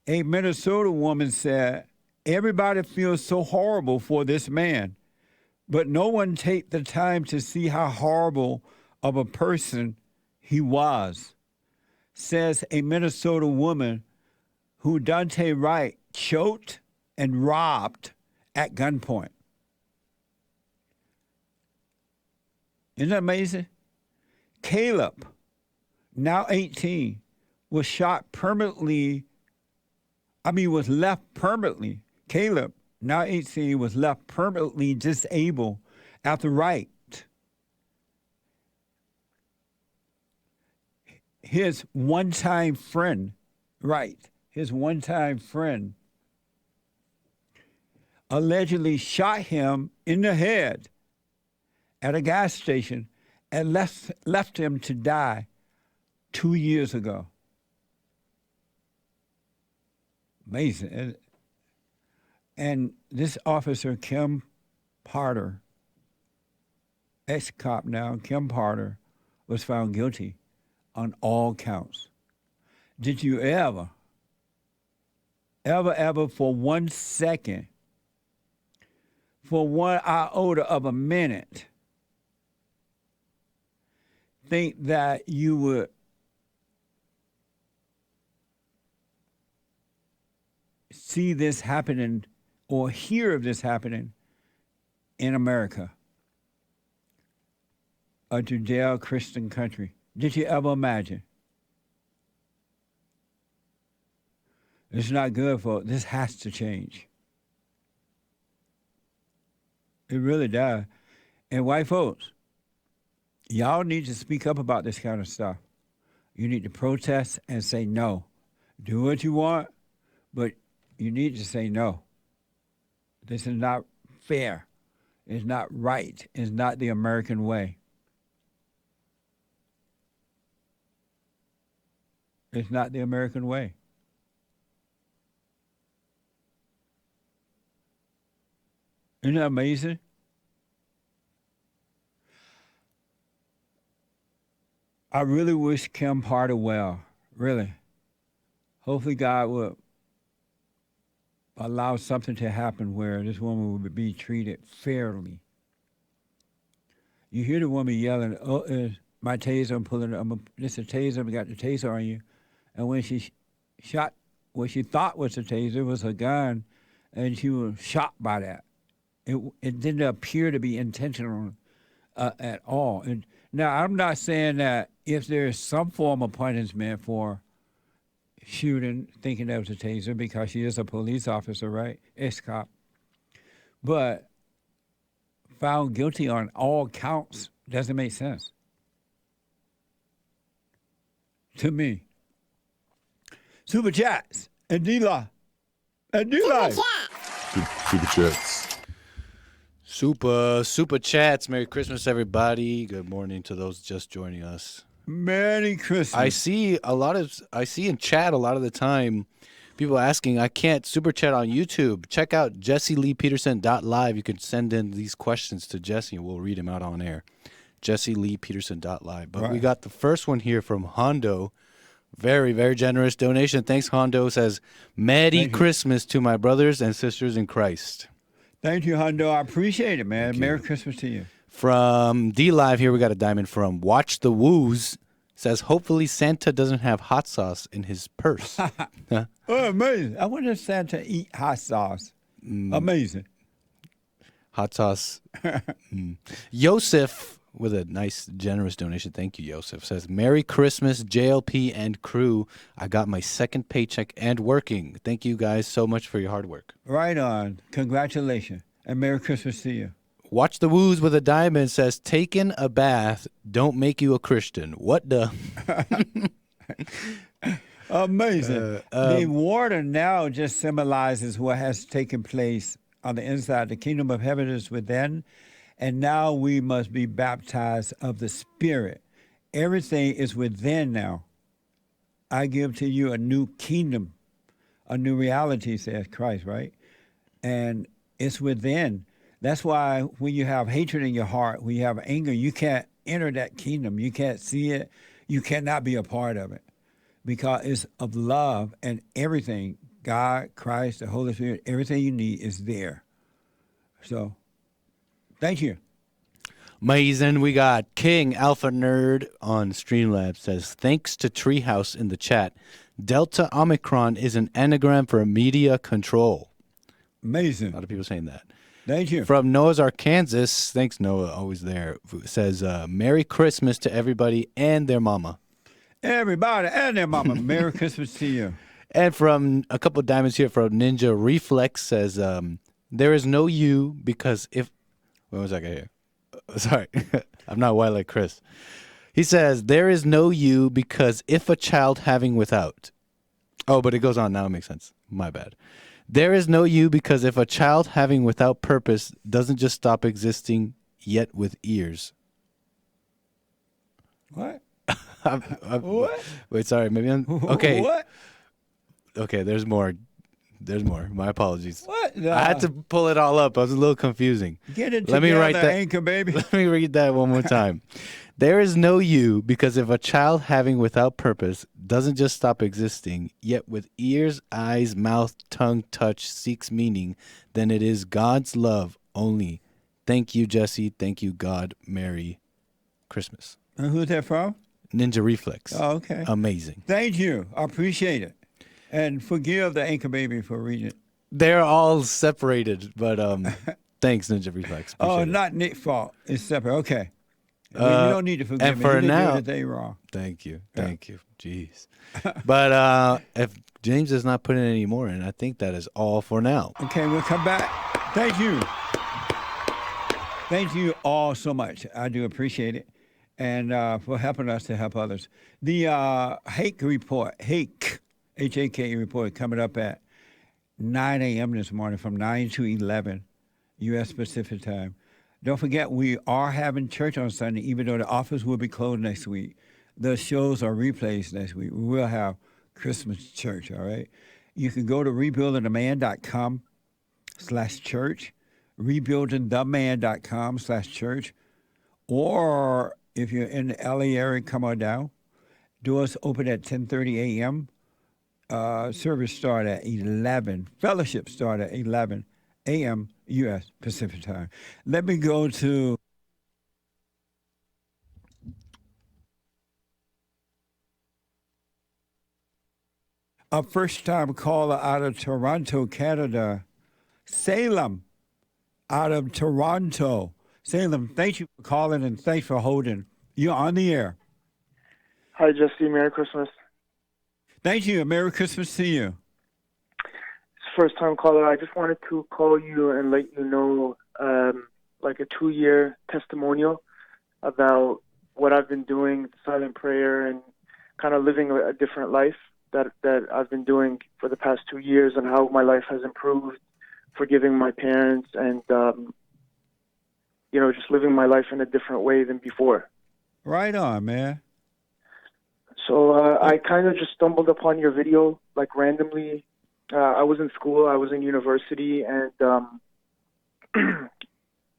A Minnesota woman said, everybody feels so horrible for this man, but no one take the time to see how horrible of a person he was, says a Minnesota woman who Dante Wright choked and robbed at gunpoint. Isn't that amazing? Caleb, now 18, was left permanently. Caleb, now 18, was left permanently disabled after Wright, his one-time friend, allegedly shot him in the head at a gas station and left him to die 2 years ago. Amazing. And this officer, Kim Potter, ex-cop now, Kim Potter, was found guilty on all counts. Did you ever for 1 second, for 1 iota of a minute, think that you would see this happening or hear of this happening in America, a Judeo-Christian country? Did you ever imagine? It's not good, folks. This has to change. It really does. And white folks, y'all need to speak up about this kind of stuff. You need to protest and say no. Do what you want, but you need to say no. This is not fair. It's not right. It's not the American way. It's not the American way. Isn't that amazing? I really wish Kim Carter well. Really. Hopefully God will allow something to happen where this woman will be treated fairly. You hear the woman yelling, "Oh, my taser! I'm pulling it. This is a taser. I got the taser on you." And when she shot what she thought was a taser was a gun, and she was shot by that. It didn't appear to be intentional at all. And now I'm not saying that if there is some form of punishment for shooting, thinking that was a taser, because she is a police officer, right? Ex-cop. But found guilty on all counts doesn't make sense to me. Super chats and D-Live. And D-Live. Super chats. Super chats. Merry Christmas, everybody. Good morning to those just joining us. Merry Christmas. I see in chat a lot of the time people asking, I can't super chat on YouTube. Check out jesseleepeterson.live. You can send in these questions to Jesse and we'll read them out on air. jesseleepeterson.live. But we got the first one here from Hondo. Very, very generous donation. Thanks, Hondo. Says, Merry Christmas to my brothers and sisters in Christ. Thank you, Hondo. I appreciate it, man. Merry Christmas to you. From D-Live here, we got a diamond from Watch the Woos. Says, hopefully Santa doesn't have hot sauce in his purse. Huh? Oh, amazing. I wonder if Santa eat hot sauce. Amazing. Hot sauce. Yosef, with a nice, generous donation. Thank you, Yosef. Says, Merry Christmas, JLP and crew. I got my second paycheck and working. Thank you guys so much for your hard work. Right on. Congratulations. And Merry Christmas to you. Watch the Woos with a diamond says, taking a bath don't make you a Christian. What the? Amazing. The water now just symbolizes what has taken place on the inside. The kingdom of heaven is within, and now we must be baptized of the Spirit. Everything is within now. I give to you a new kingdom, a new reality, says Christ, right? And it's within. That's why when you have hatred in your heart, when you have anger, you can't enter that kingdom. You can't see it. You cannot be a part of it because it's of love and everything. God, Christ, the Holy Spirit, everything you need is there. So, thank you. Amazing. We got King Alpha Nerd on Streamlabs says, thanks to Treehouse in the chat, Delta Omicron is an anagram for media control. Amazing. A lot of people saying that. Thank you. From Noah's Arkansas, thanks Noah, always there, says, Merry Christmas to everybody and their mama. Everybody and their mama. Merry Christmas to you. And from a couple of diamonds here from Ninja Reflex says, there is no you because if... What was I got here? Sorry, I'm not white like Chris. He says, there is no you because if a child having without... Oh, but it goes on now. It makes sense. My bad. There is no you because if a child having without purpose doesn't just stop existing yet with ears. What? What? Wait, sorry. Maybe I'm... Okay. What? Okay, there's more. There's more. My apologies. What? I had to pull it all up. It was a little confusing. Get it Let me together, write that. anchor baby. Let me read that one more time. There is no you because if a child having without purpose doesn't just stop existing, yet with ears, eyes, mouth, tongue, touch seeks meaning, then it is God's love only. Thank you, Jesse. Thank you, God. Merry Christmas. And who's that from? Ninja Reflex. Oh, okay. Amazing. Thank you. I appreciate it. And forgive the anchor baby for reading it. They're all separated, but thanks, Ninja Reflex. Oh, Appreciate it. not Nick's fault. It's separate. Okay. You don't need to forgive and me. for You didn't now, do anything wrong. Thank you. Yeah. Thank you. Jeez. But if James is not putting any more in, I think that is all for now. Okay, we'll come back. Thank you. Thank you all so much. I do appreciate it. And for helping us to help others. The Hake report, H-A-K report, coming up at 9 a.m. this morning from 9 to 11 U.S. Pacific time. Don't forget, we are having church on Sunday, even though the office will be closed next week. the shows are replays next week. We will have Christmas church, all right? You can go to rebuildingtheman.com/church, rebuildingtheman.com/church, or if you're in the LA area, come on down. Doors open at 10:30 a.m. Service start at 11. Fellowship start at 11 a.m. U.S. Pacific time. Let me go to a first-time caller out of Toronto, Canada. Salem, out of Toronto. Salem, thank you for calling and thanks for holding. You're on the air. Hi, Jesse. Merry Christmas. Thank you. Merry Christmas to you. First time caller. I just wanted to call you and let you know like a 2-year testimonial about what I've been doing, silent prayer, and kind of living a different life that I've been doing for the past 2 years, and how my life has improved, forgiving my parents, and just living my life in a different way than before. Right on, man. So I kind of just stumbled upon your video like randomly. I was in school, I was in university, and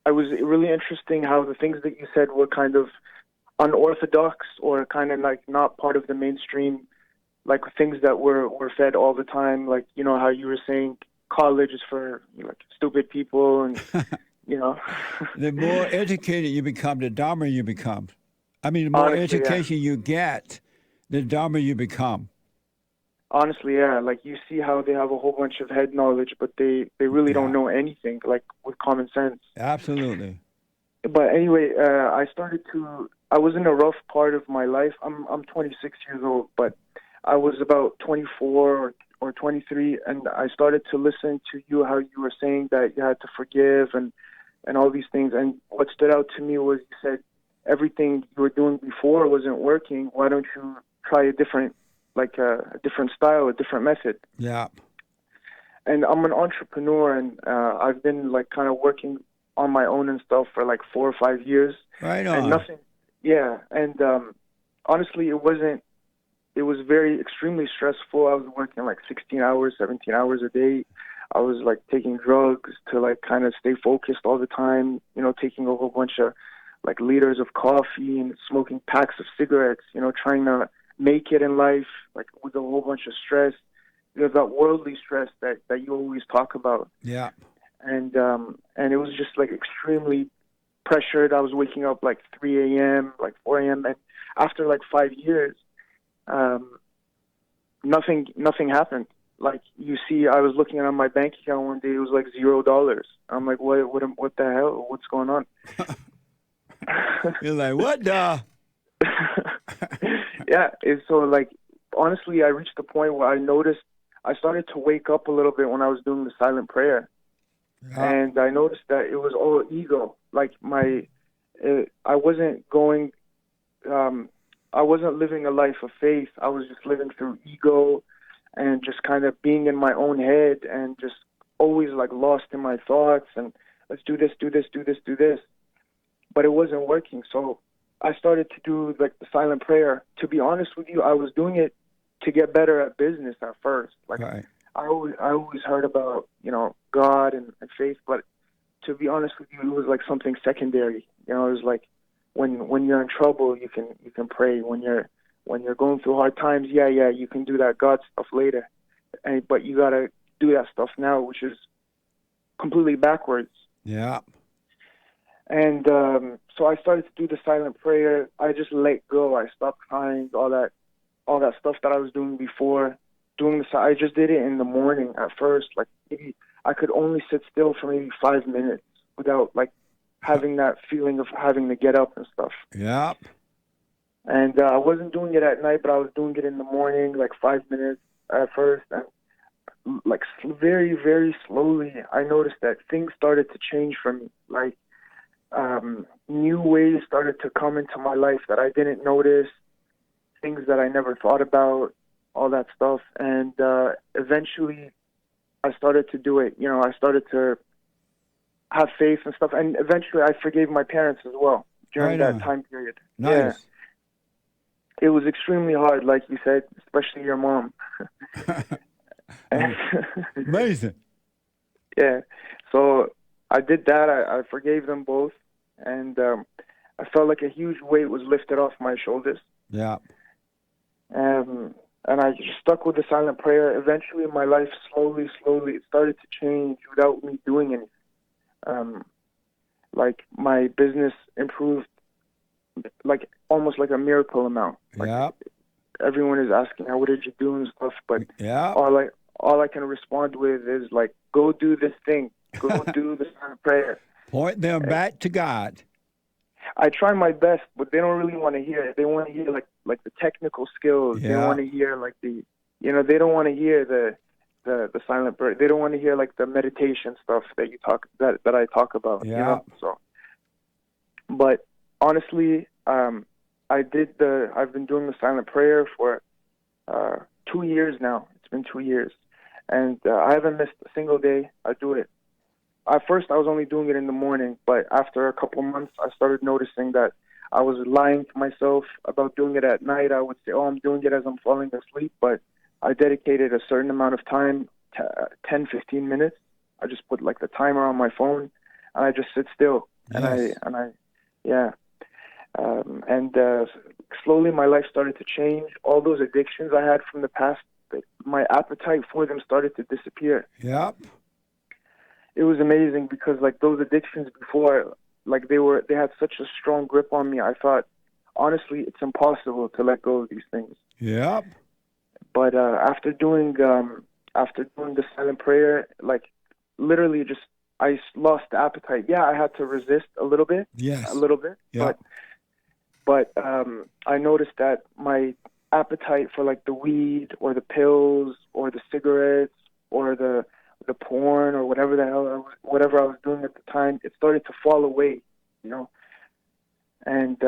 I was really interesting how the things that you said were kind of unorthodox or kind of like not part of the mainstream, like things that were fed all the time. Like, how you were saying college is for stupid people, and The more educated you become, the dumber you become. I mean, the more Honestly, education you get, the dumber you become. Honestly, yeah. Like, you see how they have a whole bunch of head knowledge, but they really don't know anything, like, with common sense. Absolutely. But anyway, I was in a rough part of my life. I'm 26 years old, but I was about 24 or 23, and I started to listen to you, how you were saying that you had to forgive and all these things. And what stood out to me was you said everything you were doing before wasn't working. Why don't you try a different style, a different method? Yeah. And I'm an entrepreneur, and I've been like kind of working on my own and stuff for like 4 or 5 years. Right And on. nothing. Yeah. And honestly, it was extremely stressful. I was working like 16 hours, 17 hours a day. I was like taking drugs to like kind of stay focused all the time, taking a whole bunch of like liters of coffee and smoking packs of cigarettes, trying to make it in life, like with a whole bunch of stress. That worldly stress that you always talk about. Yeah. And it was just like extremely pressured. I was waking up like 3 a.m., like 4 a.m. And after like 5 years, nothing happened. Like, you see, I was looking at my bank account one day, it was like $0. I'm like, what the hell? What's going on? You're like, what the? Yeah. And so, like, honestly, I reached the point where I started to wake up a little bit when I was doing the silent prayer. And I noticed that it was all ego. Like, I wasn't living a life of faith. I was just living through ego and just kind of being in my own head and just always like lost in my thoughts and let's do this. But it wasn't working. So I started to do like the silent prayer. To be honest with you, I was doing it to get better at business at first. Like, right. I always heard about, God and faith, but to be honest with you, it was like something secondary. It was like when you're in trouble, you can pray. When you're going through hard times, you can do that God stuff later. But you gotta do that stuff now, which is completely backwards. Yeah. And so I started to do the silent prayer. I just let go. I stopped crying, all that stuff that I was doing before. I just did it in the morning at first. Like, maybe I could only sit still for maybe 5 minutes without like having that feeling of having to get up and stuff. Yeah. And I wasn't doing it at night, but I was doing it in the morning, like 5 minutes at first. And like very, very slowly, I noticed that things started to change for me. Like, new ways started to come into my life that I didn't notice, things that I never thought about, all that stuff. And eventually I started to do it. I started to have faith and stuff. And eventually I forgave my parents as well during that time period. Nice. It was extremely hard, like you said, especially your mom. Amazing. Yeah. So I did that. I forgave them both, and I felt like a huge weight was lifted off my shoulders. Yeah. And I just stuck with the silent prayer. Eventually, my life slowly, it started to change without me doing anything. Like my business improved, like almost like a miracle amount. Like, Yeah. everyone is asking, "How what did you do?" and stuff, but Yeah. all I can respond with is like, "Go do this thing. Go do the silent prayer." Point them back to God. I try my best, but they don't really want to hear it. They want to hear like the technical skills. They Yeah. want to hear like they don't want to hear the silent prayer. They don't want to hear like the meditation stuff that I talk about. Yeah. So, but honestly, I've been doing the silent prayer for 2 years now. It's been 2 years, and I haven't missed a single day. I do it. At first, I was only doing it in the morning, but after a couple months, I started noticing that I was lying to myself about doing it at night. I would say, "Oh, I'm doing it as I'm falling asleep," but I dedicated a certain amount of time, 10, 15 minutes. I just put like the timer on my phone, and I just sit still. Yes. And slowly my life started to change. All those addictions I had from the past, my appetite for them started to disappear. Yep. It was amazing because like those addictions before, like they had such a strong grip on me. I thought, honestly, it's impossible to let go of these things. Yep. But after doing the silent prayer, like literally just I lost the appetite. Yeah, I had to resist a little bit. Yes. A little bit. Yep. But I noticed that my appetite for like the weed or the pills or the cigarettes or the porn or whatever I was doing at the time, it started to fall away, and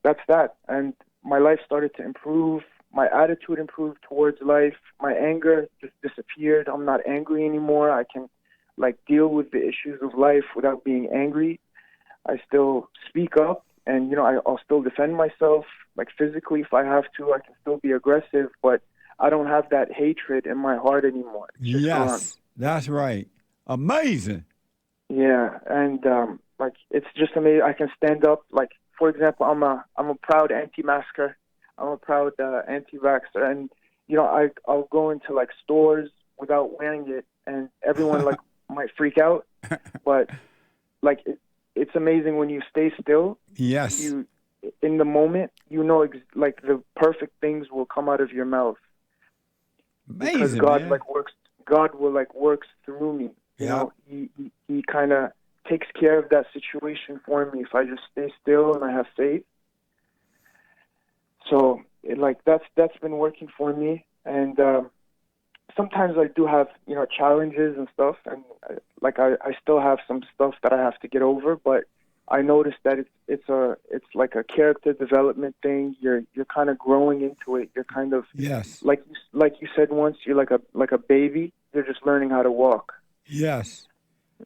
that's that. And my life started to improve. My attitude improved towards life. My anger just disappeared. I'm not angry anymore. I can like deal with the issues of life without being angry. I still speak up, and I'll still defend myself, like physically if I have to. I can still be aggressive, but I don't have that hatred in my heart anymore. It's just Yes. gone. That's right. Amazing. Yeah, and like it's just amazing. I can stand up. Like for example, I'm a proud anti-masker. I'm a proud anti-vaxxer, and I'll go into like stores without wearing it, and everyone like might freak out, but like it's amazing when you stay still. Yes. In the moment, like the perfect things will come out of your mouth. Amazing, because God man. God will works through me. He kind of takes care of that situation for me if I just stay still and I have faith. So that's been working for me, and sometimes I do have challenges and stuff, and I still have some stuff that I have to get over, but I noticed that it's like a character development thing. You're kind of growing into it. You're kind of Yes. like you said once. You're like a baby. You're just learning how to walk. Yes.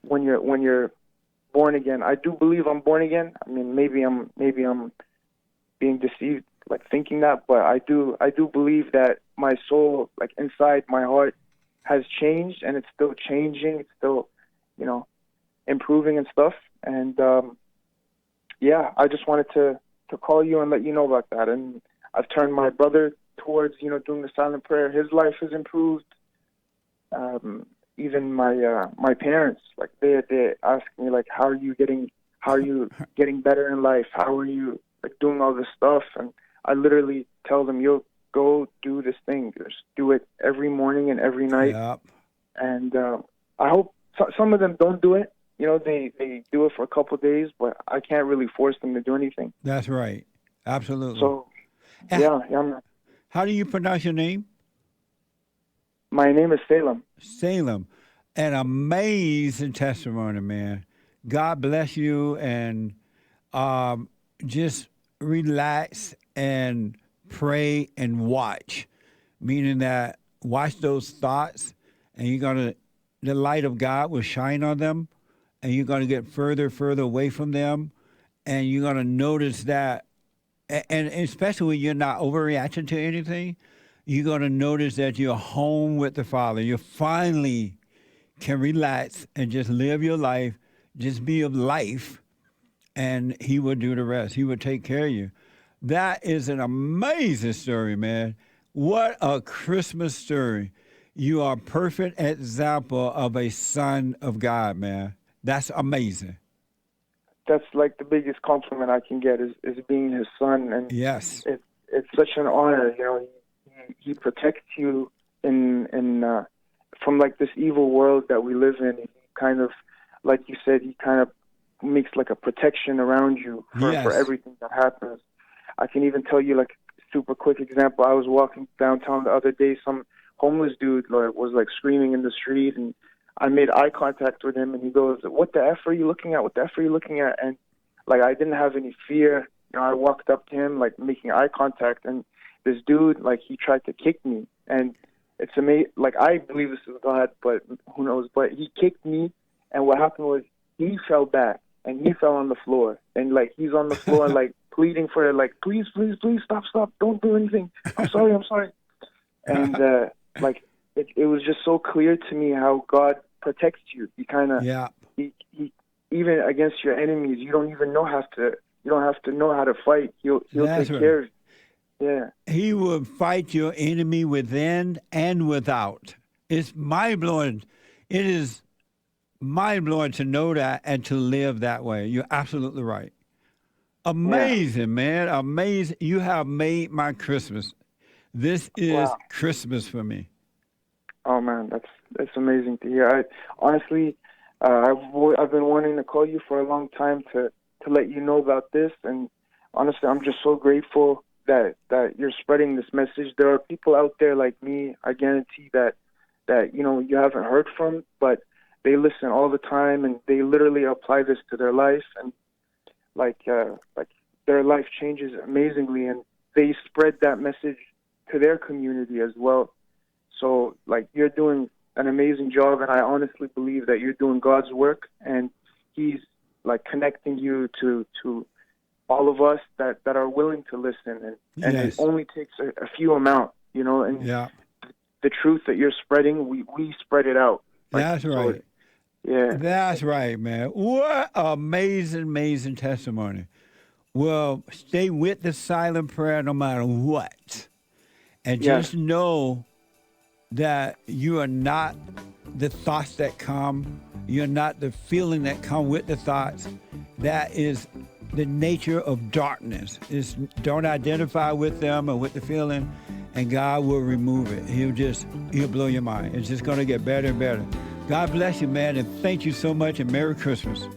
When you're born again, I do believe I'm born again. I mean, maybe I'm being deceived, like thinking that, but I do believe that my soul, like inside my heart, has changed, and it's still changing. It's still, improving and stuff. And yeah, I just wanted to call you and let you know about that. And I've turned my brother towards, doing the silent prayer. His life has improved. Even my parents, like they ask me like, how are you getting better in life? How are you like doing all this stuff? And I literally tell them, yo, go do this thing. Just do it every morning and every night. Yep. And I hope some of them don't do it. They do it for a couple of days, but I can't really force them to do anything. That's right. Absolutely. So, yeah. How do you pronounce your name? My name is Salem. Salem. An amazing testimony, man. God bless you, and just relax and pray and watch, meaning that watch those thoughts, and the light of God will shine on them, and you're going to get further away from them, and you're going to notice that And especially when you're not overreacting to anything, you're going to notice that you're home with the Father. You finally can relax and just live your life, just be of life, and He will do the rest. He will take care of you. That is an amazing story, man. What a Christmas story. You are a perfect example of a son of God, man. That's amazing. That's like the biggest compliment I can get is being his son, and yes, it's such an honor. You know, he protects you in from like this evil world that we live in. He kind of, like you said, he kind of makes like a protection around you for everything that happens. I can even tell you like a super quick example. I was walking downtown the other day. Some homeless dude was like screaming in the street, and I made eye contact with him, and he goes, "What the F are you looking at? What the F are you looking at?" And like I didn't have any fear. You know, I walked up to him like making eye contact, and this dude like he tried to kick me, and it's amazing. Like I believe this is God, but who knows? But he kicked me, and what happened was he fell back and he fell on the floor, and like he's on the floor like pleading for it, like please, please, please stop, don't do anything. I'm sorry. And like it was just so clear to me how God protects you. He kind of he even against your enemies, you don't have to know how to fight. He'll take care of you. Yeah. He will fight your enemy within and without. It's mind-blowing. It is mind-blowing to know that and to live that way. You're absolutely right. Amazing, man. Amazing. You have made my Christmas. This is Christmas for me. Oh, man, that's amazing to hear. Honestly, I've been wanting to call you for a long time to let you know about this, and honestly, I'm just so grateful that you're spreading this message. There are people out there like me, I guarantee that you know you haven't heard from, but they listen all the time and they literally apply this to their life, and like their life changes amazingly, and they spread that message to their community as well. So like you're doing an amazing job, and I honestly believe that you're doing God's work, and He's like connecting you to all of us that are willing to listen, and it only takes a few amount, you know, and the truth that you're spreading, we spread it out. That's right. Yeah. That's right, man. What amazing testimony. Well, stay with the silent prayer no matter what. And just know that you are not the thoughts that come. You're not the feeling that come with the thoughts. That is the nature of darkness. Don't identify with them or with the feeling, and God will remove it. He'll blow your mind. It's just going to get better and better. God bless you, man, and thank you so much, and Merry Christmas.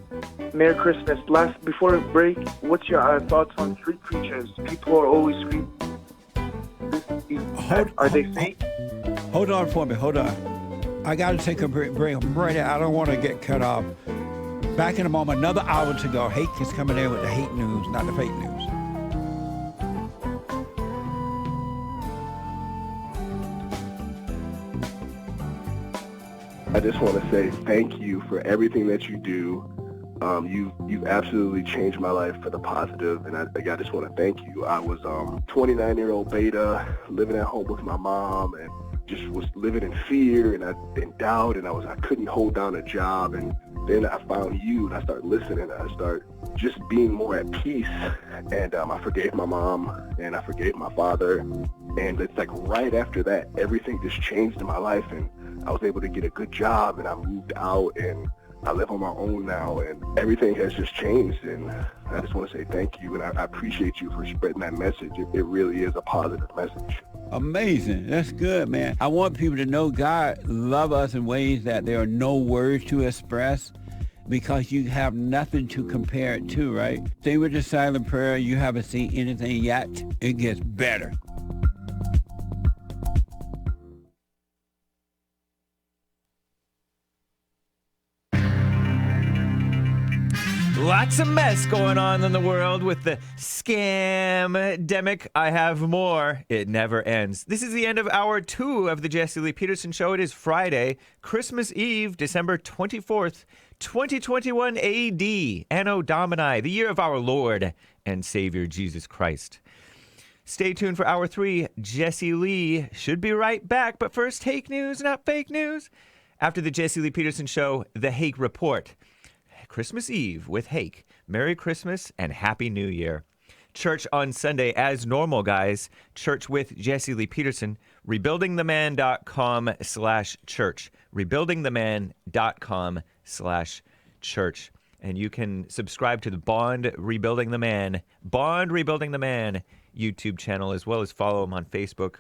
Merry Christmas. Before the break, what's your thoughts on street preachers? People are always screaming. Are they fake? Hold on for me. Hold on. I got to take a break. I'm ready. I don't want to get cut off. Back in a moment, another hour to go. Hate is coming in with the hate news, not the fake news. I just want to say thank you for everything that you do. You've absolutely changed my life for the positive, and I just want to thank you. I was 29-year-old beta, living at home with my mom, and just was living in fear and in doubt, and I couldn't hold down a job. And then I found you, and I started listening, and I started just being more at peace. And I forgave my mom, and I forgave my father. And it's like right after that, everything just changed in my life, and I was able to get a good job, and I moved out, and I live on my own now, and everything has just changed. And I just want to say thank you, and I appreciate you for spreading that message. It really is a positive message. Amazing. That's good, man. I want people to know God loves us in ways that there are no words to express, because you have nothing to compare it to, right? Stay with the silent prayer. You haven't seen anything yet. It gets better. Lots of mess going on in the world with the scam-demic. I have more. It never ends. This is the end of hour 2 of the Jesse Lee Peterson Show. It is Friday, Christmas Eve, December 24th, 2021 AD, Anno Domini, the year of our Lord and Savior Jesus Christ. Stay tuned for Hour 3. Jesse Lee should be right back, but first, Hake News, not fake news. After the Jesse Lee Peterson Show, The Hake Report. Christmas Eve with Hake. Merry Christmas and Happy New Year. Church on Sunday as normal, guys. Church with Jesse Lee Peterson. Rebuildingtheman.com/church. Rebuildingtheman.com/church. And you can subscribe to the Bond Rebuilding the Man YouTube channel, as well as follow him on Facebook.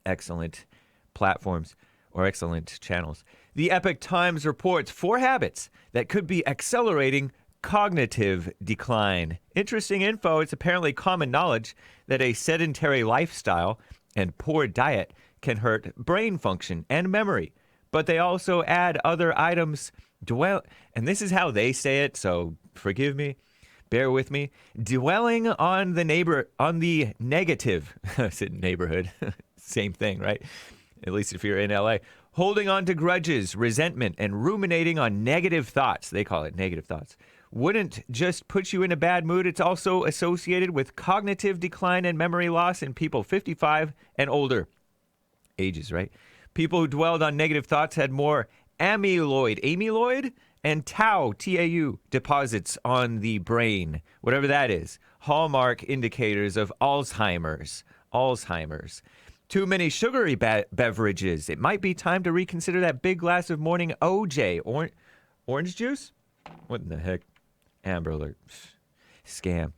Excellent platforms or excellent channels. The Epoch Times reports 4 habits that could be accelerating cognitive decline. Interesting info. It's apparently common knowledge that a sedentary lifestyle and poor diet can hurt brain function and memory. But they also add other items, and this is how they say it, so forgive me, bear with me. Dwelling on the negative, I said neighborhood, same thing, right? At least if you're in LA. Holding on to grudges, resentment, and ruminating on negative thoughts, they call it negative thoughts, wouldn't just put you in a bad mood. It's also associated with cognitive decline and memory loss in people 55 and older ages, right? People who dwelled on negative thoughts had more amyloid, and tau, T-A-U, deposits on the brain, whatever that is. Hallmark indicators of Alzheimer's. Too many sugary beverages. It might be time to reconsider that big glass of morning OJ. Orange juice? What in the heck? Amber Alert. Scam.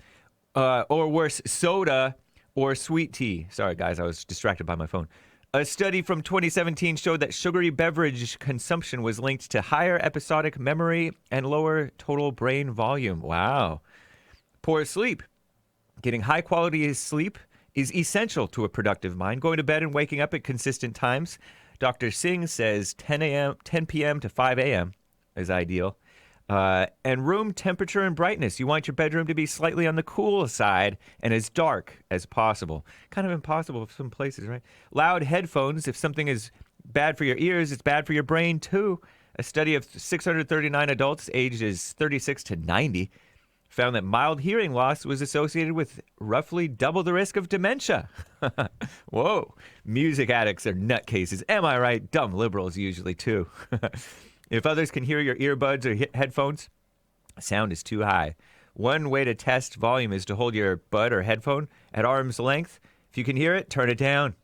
Or worse, soda or sweet tea. Sorry, guys, I was distracted by my phone. A study from 2017 showed that sugary beverage consumption was linked to higher episodic memory and lower total brain volume. Wow. Poor sleep. Getting high quality sleep is essential to a productive mind. Going to bed and waking up at consistent times. Dr. Singh says 10 p.m. to 5 a.m. is ideal. And room temperature and brightness. You want your bedroom to be slightly on the cool side and as dark as possible. Kind of impossible for some places, right? Loud headphones. If something is bad for your ears, it's bad for your brain too. A study of 639 adults ages 36 to 90 found that mild hearing loss was associated with roughly double the risk of dementia. Whoa. Music addicts are nutcases. Am I right? Dumb liberals usually too. If others can hear your earbuds or headphones, sound is too high. One way to test volume is to hold your bud or headphone at arm's length. If you can hear it, turn it down.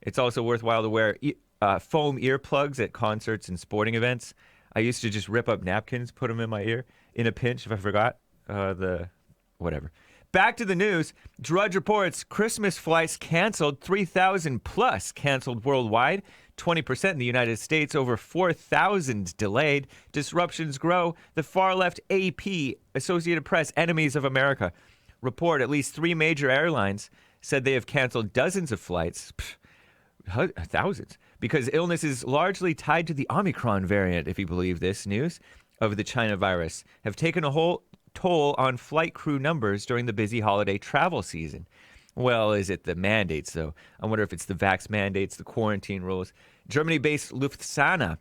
It's also worthwhile to wear foam earplugs at concerts and sporting events. I used to just rip up napkins, put them in my ear in a pinch if I forgot whatever. Back to the news. Drudge reports Christmas flights canceled, 3,000 plus canceled worldwide. 20% in the United States, over 4,000 delayed. Disruptions grow. The far-left AP, Associated Press, Enemies of America, report at least 3 major airlines said they have canceled dozens of flights, thousands, because illness is largely tied to the Omicron variant, if you believe this news, of the China virus, have taken a whole toll on flight crew numbers during the busy holiday travel season. Well, is it the mandates, though? I wonder if it's the vax mandates, the quarantine rules. Germany-based Lufthansa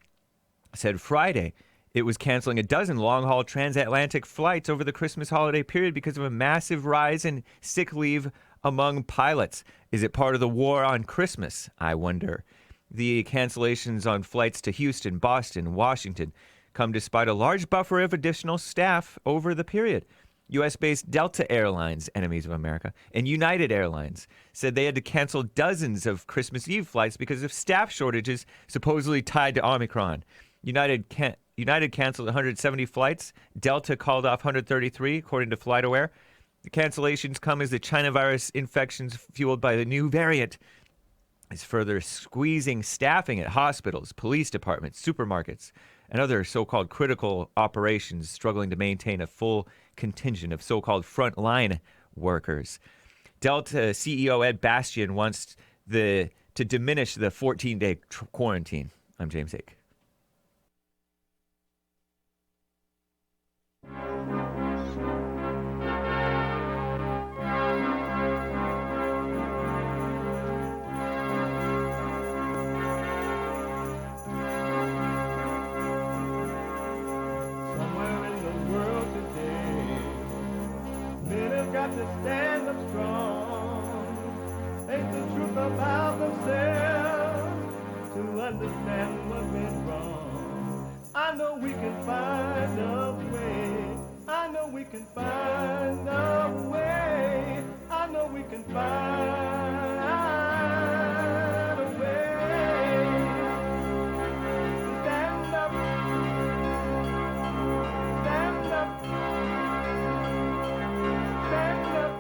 said Friday it was canceling a dozen long-haul transatlantic flights over the Christmas holiday period because of a massive rise in sick leave among pilots. Is it part of the war on Christmas? I wonder. The cancellations on flights to Houston, Boston, Washington come despite a large buffer of additional staff over the period. U.S.-based Delta Airlines, Enemies of America, and United Airlines said they had to cancel dozens of Christmas Eve flights because of staff shortages supposedly tied to Omicron. United canceled 170 flights. Delta called off 133, according to FlightAware. The cancellations come as the China virus infections fueled by the new variant is further squeezing staffing at hospitals, police departments, supermarkets, and other so-called critical operations struggling to maintain a full contingent of so-called frontline workers. Delta CEO Ed Bastian wants to diminish the 14-day quarantine. I'm James Hake. got to stand up strong. Think the truth about themselves to understand what went wrong. I know we can find a way. I know we can find a way. I know we can find a way. Stand up. Stand up. Stand up.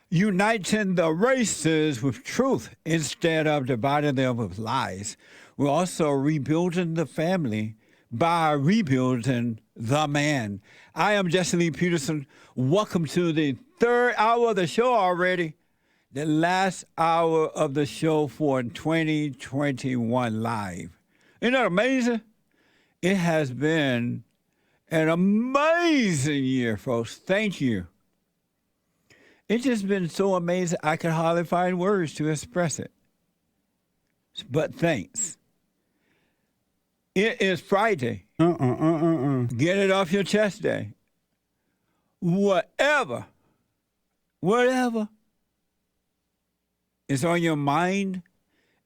Uniting the races with truth instead of dividing them with lies. We're also rebuilding the family by rebuilding the man. I am Jesse Lee Peterson. Welcome to the third hour of the show already. The last hour of the show for 2021 live. Isn't that amazing? It has been an amazing year, folks. Thank you. It's just been so amazing, I can hardly find words to express it. But thanks. It is Friday. Get it off your chest day. Whatever is on your mind,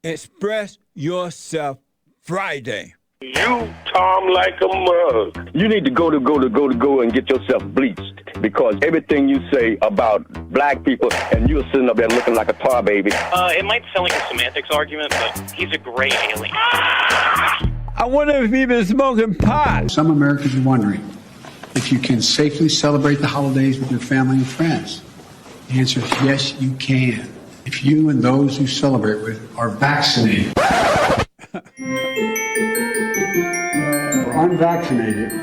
express yourself Friday. You, Tom, like a mug. You need to go and get yourself bleached because everything you say about black people and you're sitting up there looking like a tar baby. It might sound like a semantics argument, but he's a great alien. I wonder if he's been smoking pot. Some Americans are wondering if you can safely celebrate the holidays with your family and friends. The answer is yes, you can. If you and those you celebrate with are vaccinated. For unvaccinated,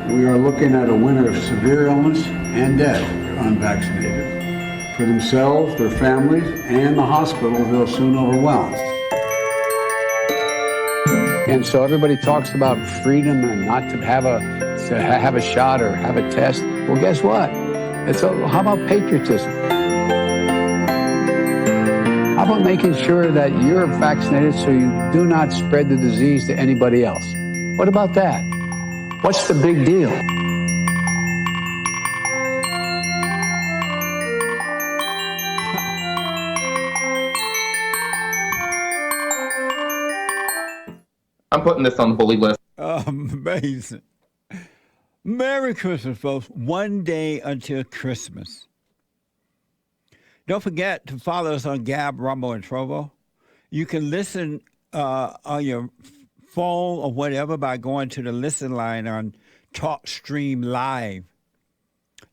we are looking at a winter of severe illness and death for unvaccinated. For themselves, their families, and the hospitals they'll soon overwhelm. And so everybody talks about freedom and not to have a shot or have a test. Well, guess what? How about patriotism? How about making sure that you're vaccinated so you do not spread the disease to anybody else? What about that? What's the big deal? I'm putting this on the bully list. Amazing. Merry Christmas, folks. One day until Christmas. Don't forget to follow us on Gab, Rumble, and Trovo. You can listen on your phone or whatever by going to the listen line on TalkStream Live.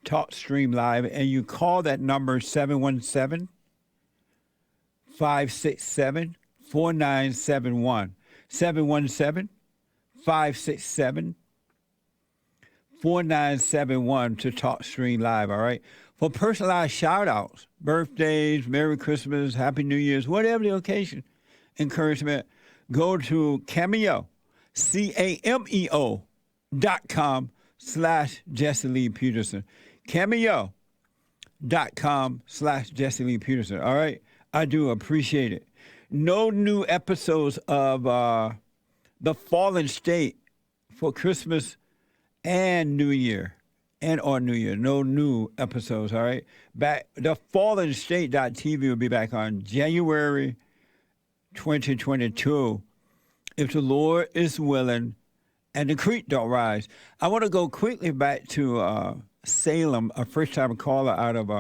TalkStream Live. And you call that number 717-567-4971. 717-567-4971 to TalkStream Live, all right? For personalized shout-outs, birthdays, Merry Christmas, Happy New Year's, whatever the occasion, encouragement, go to Cameo, cameo.com/Jesse Lee Peterson. Cameo.com/Jesse Lee Peterson, all right? I do appreciate it. No new episodes of The Fallen State for Christmas and New Year. And on New Year. No new episodes, all right? Back, the FallenState.tv will be back on January 2022. If the Lord is willing and the creek don't rise. I want to go quickly back to Salem, a first-time caller out of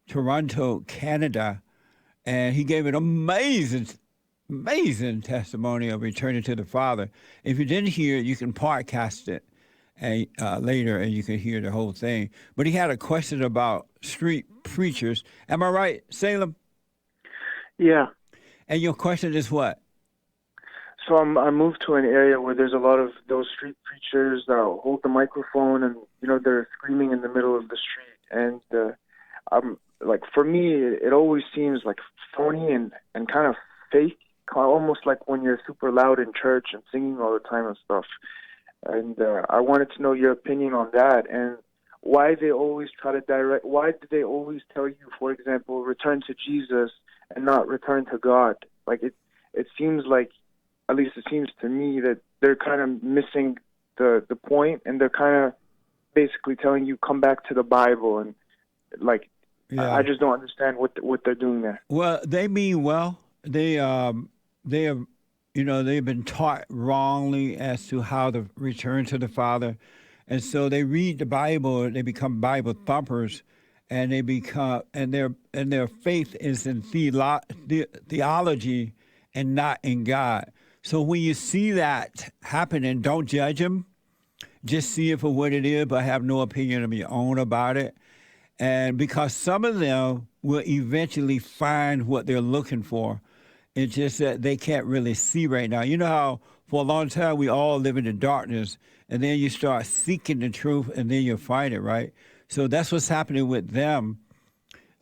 Toronto, Canada. And he gave an amazing testimony of returning to the Father. If you didn't hear it, you can podcast it later and you can hear the whole thing. But he had a question about street preachers. Am I right, Salem? Yeah. And your question is what? So I moved to an area where there's a lot of those street preachers that hold the microphone and, they're screaming in the middle of the street. And for me, it always seems like phony and kind of fake, almost like when you're super loud in church and singing all the time and stuff. And I wanted to know your opinion on that and why they always why do they always tell you, for example, return to Jesus and not return to God? Like it seems like at least it seems to me that they're kind of missing the point, and they're kind of basically telling you come back to the Bible, and like Yeah. I just don't understand what they're doing there. Well, they mean well. They have, they've been taught wrongly as to how to return to the Father, and so they read the Bible. They become Bible thumpers, and they become and their faith is in theology and not in God. So when you see that happening, don't judge them. Just see it for what it is, but have no opinion of your own about it. And because some of them will eventually find what they're looking for. It's just that they can't really see right now. You know how for a long time we all live in the darkness, and then you start seeking the truth, and then you find it, right? So that's what's happening with them.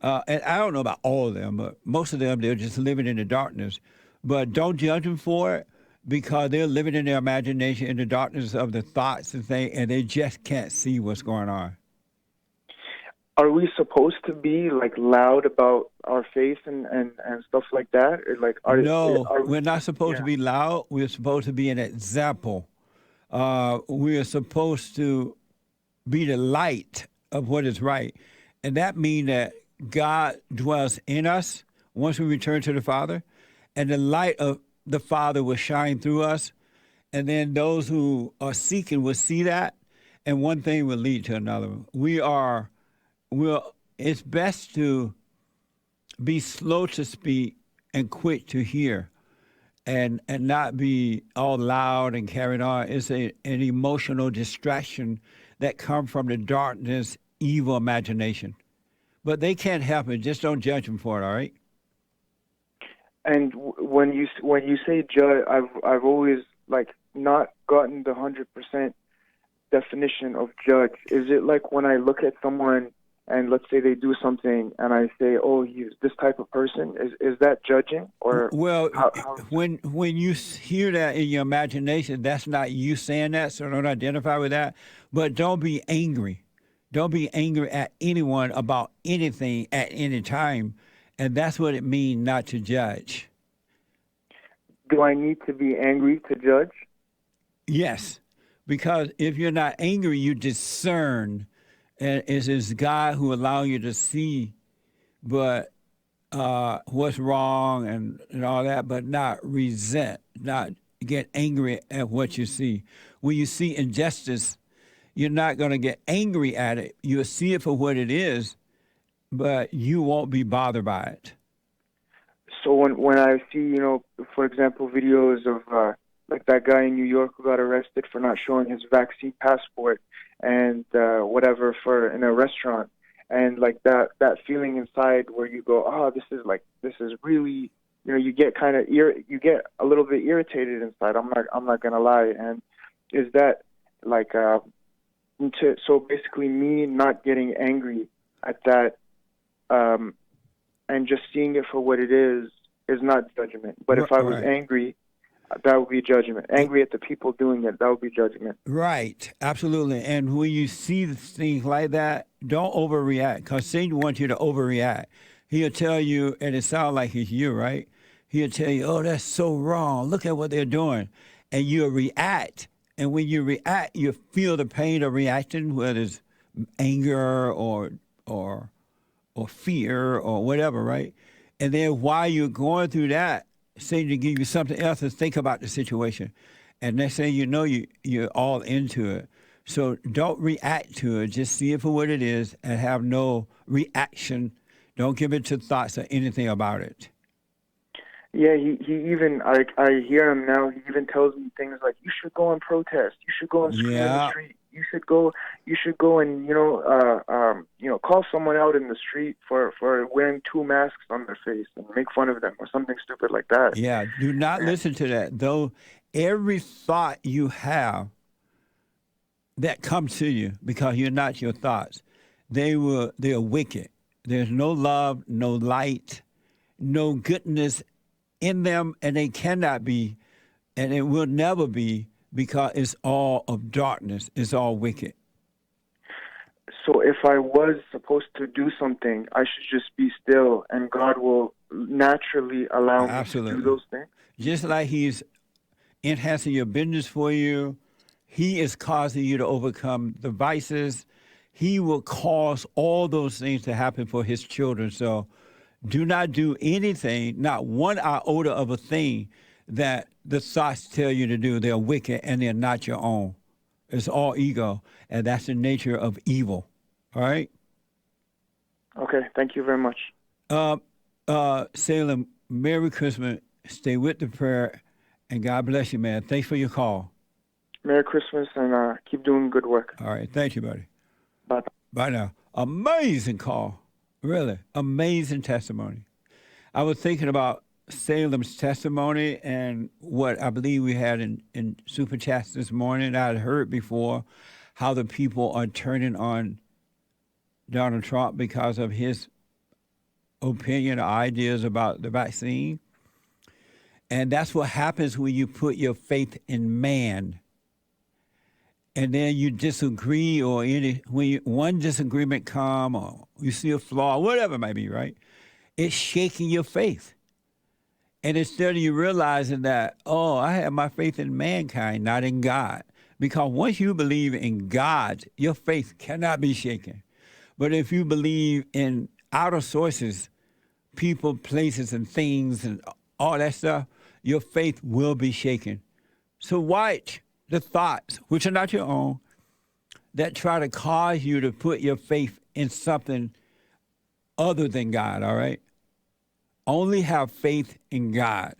And I don't know about all of them, but most of them, they're just living in the darkness. But don't judge them for it, because they're living in their imagination in the darkness of the thoughts and things, and they just can't see what's going on. Are we supposed to be like loud about our faith and stuff like that? Or, like, No, we're not supposed to be loud. We're supposed to be an example. We are supposed to be the light of what is right. And that means that God dwells in us once we return to the Father, and the light of the Father will shine through us. And then those who are seeking will see that, and one thing will lead to another. It's best to be slow to speak and quick to hear, and not be all loud and carried on. It's an emotional distraction that comes from the darkness, evil imagination. But they can't help it. Just don't judge them for it, all right? And when you say judge, I've always like not gotten the 100% definition of judge. Is it like when I look at someone and let's say they do something and I say, oh, he's this type of person? Is that judging? Or well, when you hear that in your imagination, that's not you saying that, so don't identify with that. But don't be angry. Don't be angry at anyone about anything at any time. And that's what it means not to judge. Do I need to be angry to judge? Yes, because if you're not angry, you discern. And it's this God who allows you to see but what's wrong and all that, but not resent, not get angry at what you see. When you see injustice, you're not going to get angry at it. You'll see it for what it is, but you won't be bothered by it. So when I see, for example, videos of like that guy in New York who got arrested for not showing his vaccine passport and whatever in a restaurant, and like that feeling inside where you go, oh, this is really, you get kind of you get a little bit irritated inside. I'm not gonna lie. And is that like so basically me not getting angry at that and just seeing it for what it is not judgment. But if I was angry, that would be judgment. Angry at the people doing it, that would be judgment. Right, absolutely. And when you see things like that, don't overreact, because Satan wants you to overreact. He'll tell you, and it sounds like it's you, right? He'll tell you, oh, that's so wrong. Look at what they're doing. And you'll react. And when you react, you feel the pain of reacting, whether it's anger or fear or whatever, right? And then while you're going through that, Satan to give you something else to think about the situation. And next thing you know, you're all into it. So don't react to it. Just see it for what it is and have no reaction. Don't give it to thoughts or anything about it. Yeah, he even, I hear him now, he even tells me things like, you should go and protest. You should go and scream in the street. You should go and, call someone out in the street for wearing 2 masks on their face and make fun of them or something stupid like that. Yeah, do not listen to that. Though every thought you have that comes to you, because you're not your thoughts, they are wicked. There's no love, no light, no goodness in them, and they cannot be, and it will never be, because it's all of darkness. It's all wicked. So if I was supposed to do something, I should just be still, and God will naturally allow me to do those things? Just like he's enhancing your business for you. He is causing you to overcome the vices. He will cause all those things to happen for his children. So do not do anything, not one iota of a thing that the thoughts tell you to do. They're wicked and they're not your own. It's all ego, and that's the nature of evil. All right? Okay, thank you very much. Salem, Merry Christmas. Stay with the prayer, and God bless you, man. Thanks for your call. Merry Christmas, and keep doing good work. All right. Thank you, buddy. Bye. Bye now. Amazing call. Really. Amazing testimony. I was thinking about Salem's testimony and what I believe we had in Super Chats this morning. I had heard before how the people are turning on Donald Trump because of his opinion or ideas about the vaccine. And that's what happens when you put your faith in man. And then you disagree, or when one disagreement come, or you see a flaw, whatever it might be, right? It's shaking your faith. And instead of you realizing that, oh, I have my faith in mankind, not in God. Because once you believe in God, your faith cannot be shaken. But if you believe in outer sources, people, places, and things, and all that stuff, your faith will be shaken. So watch the thoughts, which are not your own, that try to cause you to put your faith in something other than God, all right? Only have faith in God.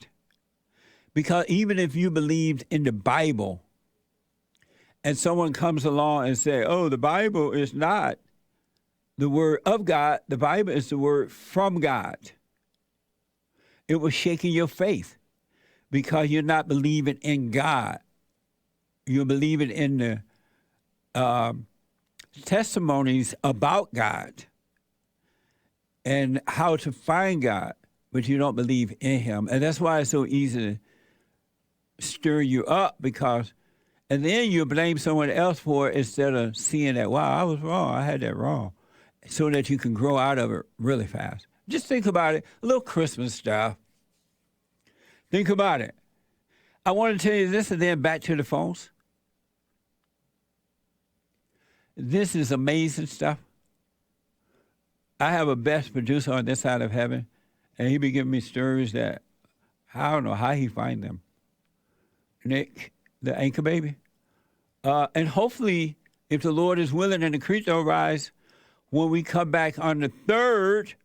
Because even if you believed in the Bible and someone comes along and say, oh, the Bible is not the word of God, the Bible is the word from God. It was shaking your faith because you're not believing in God. You're believing in the testimonies about God and how to find God, but you don't believe in him. And that's why it's so easy to stir you up, because, and then you blame someone else for it instead of seeing that, wow, I was wrong, I had that wrong, so that you can grow out of it really fast. Just think about it, a little Christmas stuff. Think about it. I want to tell you this, and then back to the phones. This is amazing stuff. I have a best producer on this side of heaven, and he be giving me stories that I don't know how he find them. Nick, the anchor baby. And hopefully, if the Lord is willing and the creek don't rise, when we come back on the 3rd,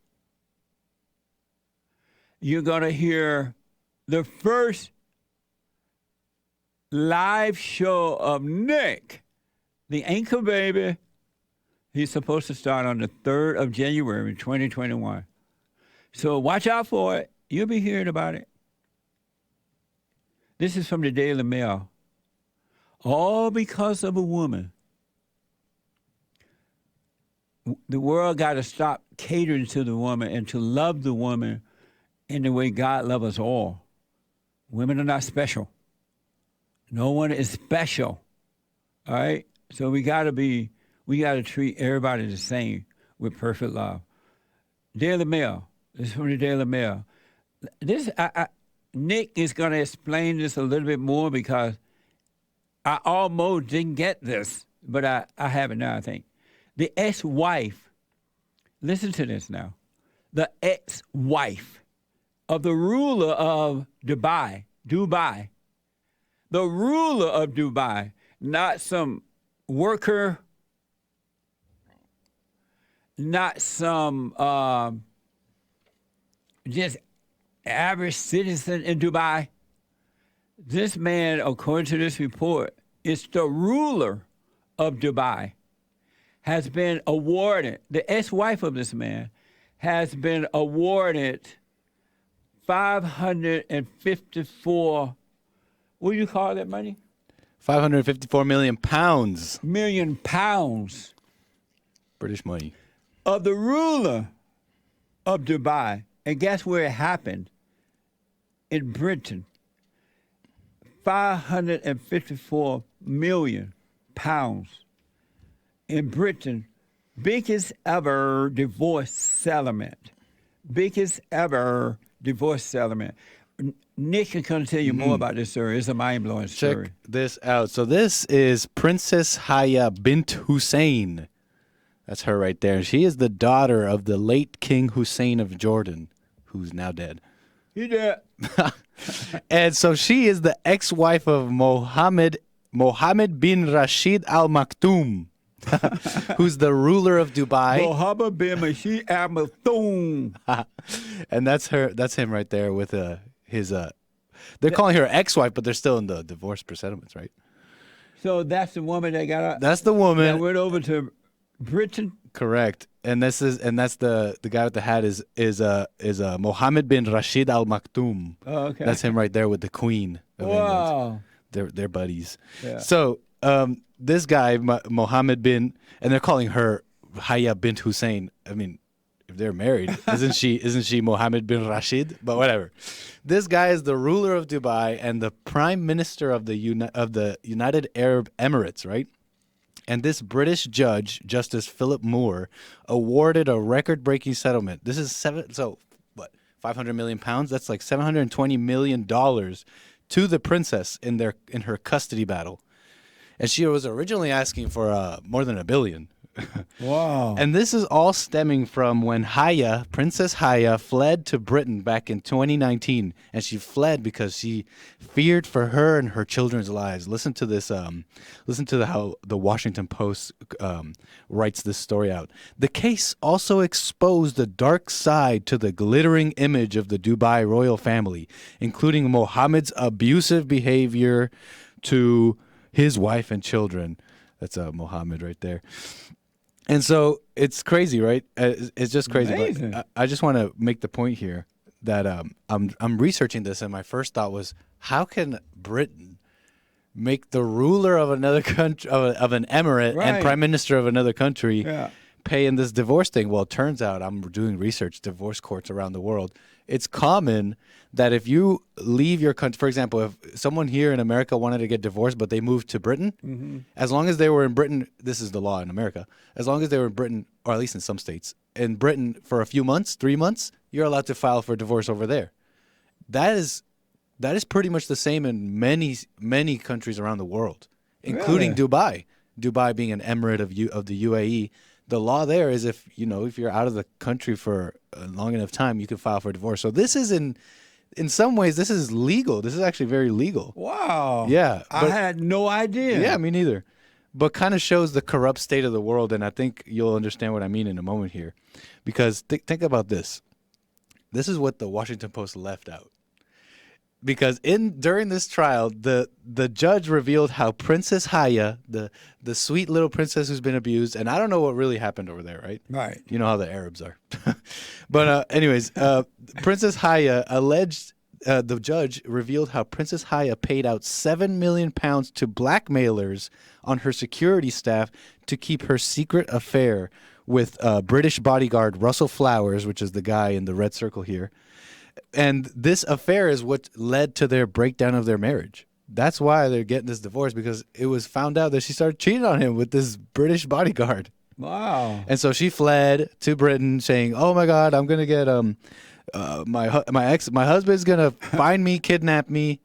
you're going to hear the first live show of Nick, the anchor baby. He's supposed to start on the 3rd of January, 2021. So watch out for it. You'll be hearing about it. This is from the Daily Mail. All because of a woman. The world got to stop catering to the woman and to love the woman in the way God loves us all. Women are not special. No one is special. All right? So we got to treat everybody the same with perfect love. Daily Mail. This is from the Daily Mail. Nick is going to explain this a little bit more because I almost didn't get this, but I have it now, I think. The ex-wife, listen to this now. The ex-wife of the ruler of Dubai, the ruler of Dubai, not some worker, not some just average citizen in Dubai. This man, according to this report, is the ruler of Dubai, has been awarded, the ex-wife of this man, has been awarded 554, what do you call that money? 554 million pounds. Million pounds. British money. Of the ruler of Dubai. And guess where it happened? In Britain. 554 million pounds. In Britain, biggest ever divorce settlement. Biggest ever divorce settlement. Nick is going to tell you more about this story. It's a mind-blowing story. Check this out. So this is Princess Haya bint Hussein. That's her right there. She is the daughter of the late King Hussein of Jordan, who's now dead. He dead. And so she is the ex-wife of Mohammed bin Rashid Al Maktoum, who's the ruler of Dubai. Mohammed bin Rashid Al Maktoum. And that's her. That's him right there with his. They're calling her ex-wife, but they're still in the divorce settlements, right? So that's the woman that got out. That's the woman that went over to Britain. Correct. And that's the guy with the hat is Mohammed bin Rashid Al Maktoum. Oh, okay. That's him right there with the Queen of Wow. England. They're buddies. Yeah. So this guy Mohammed bin, and they're calling her Haya bint Hussein. I mean, if they're married, isn't she Mohammed bin Rashid? But whatever. This guy is the ruler of Dubai and the prime minister of the United Arab Emirates, right? And this British judge, Justice Philip Moore, awarded a record-breaking settlement. This is 500 million pounds. That's like $720 million to the princess in her custody battle. And she was originally asking for more than $1 billion. Wow. And this is all stemming from when Princess Haya, fled to Britain back in 2019. And she fled because she feared for her and her children's lives. Listen to this. Listen to how the Washington Post writes this story out. The case also exposed the dark side to the glittering image of the Dubai royal family, including Mohammed's abusive behavior to his wife and children. That's Mohammed right there. And so it's crazy, right? It's just crazy. Amazing. But I just want to make the point here that I'm researching this, and my first thought was, how can Britain make the ruler of another country, of an emirate, Right. and prime minister of another country Yeah. pay in this divorce thing? Well, it turns out, I'm doing research, divorce courts around the world. It's common that if you leave your country, for example, if someone here in America wanted to get divorced, but they moved to Britain, Mhm. as long as they were in Britain, this is the law in America, as long as they were in Britain, or at least in some states, in Britain for a few months, 3 months, you're allowed to file for divorce over there. That is pretty much the same in many countries around the world, including Really? Dubai. Dubai being an emirate of the UAE. The law there is if you're out of the country for a long enough time, you can file for divorce. So this is in some ways, this is legal. This is actually very legal. Wow. Yeah. I but- had no idea. Yeah, me neither. But kind of shows the corrupt state of the world, and I think you'll understand what I mean in a moment here. Because think about this. This is what the Washington Post left out. Because during this trial, the judge revealed how Princess Haya, the sweet little princess who's been abused, and I don't know what really happened over there, right? Right. You know how the Arabs are. But anyways, Princess Haya alleged, the judge revealed how Princess Haya paid out £7 million to blackmailers on her security staff to keep her secret affair with British bodyguard Russell Flowers, which is the guy in the red circle here. And this affair is what led to their breakdown of their marriage. That's why they're getting this divorce, because it was found out that she started cheating on him with this British bodyguard. Wow. And so she fled to Britain saying, "Oh my God, I'm going to get my husband's going to find me, kidnap me."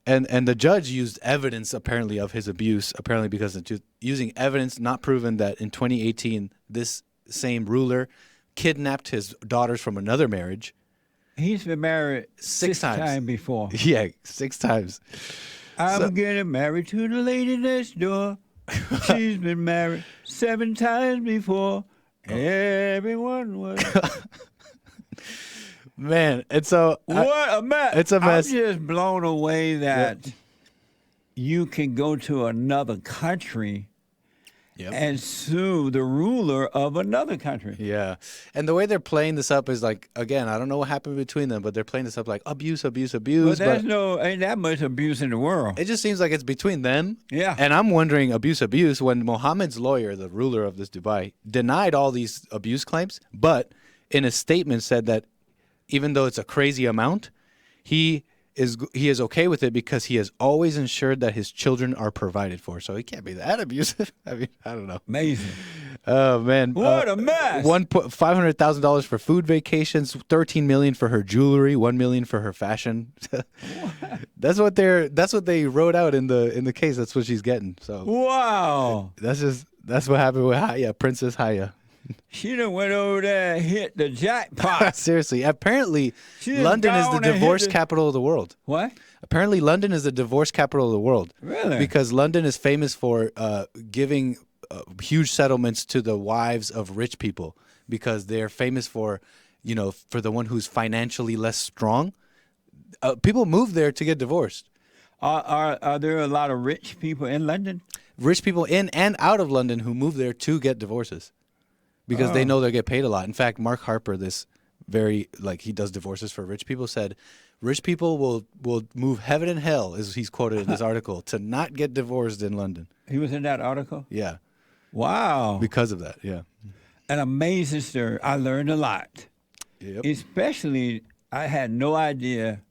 And the judge used evidence apparently of his abuse, apparently because of using evidence not proven that in 2018 this same ruler kidnapped his daughters from another marriage. He's been married six times before. Yeah, 6 times. I'm getting married to the lady next door. She's been married 7 times before. Everyone was. Man, and so What a mess. It's a mess. I'm just blown away that you can go to another country and sue the ruler of another country. Yeah. And the way they're playing this up is like, again, I don't know what happened between them, but they're playing this up like abuse. But there's ain't that much abuse in the world. It just seems like it's between them. Yeah. And I'm wondering, abuse, when Mohammed's lawyer, the ruler of this Dubai, denied all these abuse claims, but in a statement said that even though it's a crazy amount, he is okay with it because he has always ensured that his children are provided for. So he can't be that abusive. I mean, I don't know. Amazing. Oh man! What a mess! $500,000 for food vacations, $13 million for her jewelry, $1 million for her fashion. That's what they wrote out in the case. That's what she's getting. So wow, that's what happened with Haya, Princess Haya. She done went over there and hit the jackpot. Seriously, apparently She done London is the gone and hit divorce the- capital of the world. What? Apparently London is the divorce capital of the world. Really? Because London is famous for giving huge settlements to the wives of rich people, because they're famous for, for the one who's financially less strong. People move there to get divorced. Are there a lot of rich people in London? Rich people in and out of London who move there to get divorces because they know they'll get paid a lot. In fact, Mark Harper, this he does divorces for rich people, said rich people will move heaven and hell, as he's quoted in this article, to not get divorced in London. He was in that article? Yeah. Wow. Because of that, yeah. An amazing story. I learned a lot. Yep. Especially, I had no idea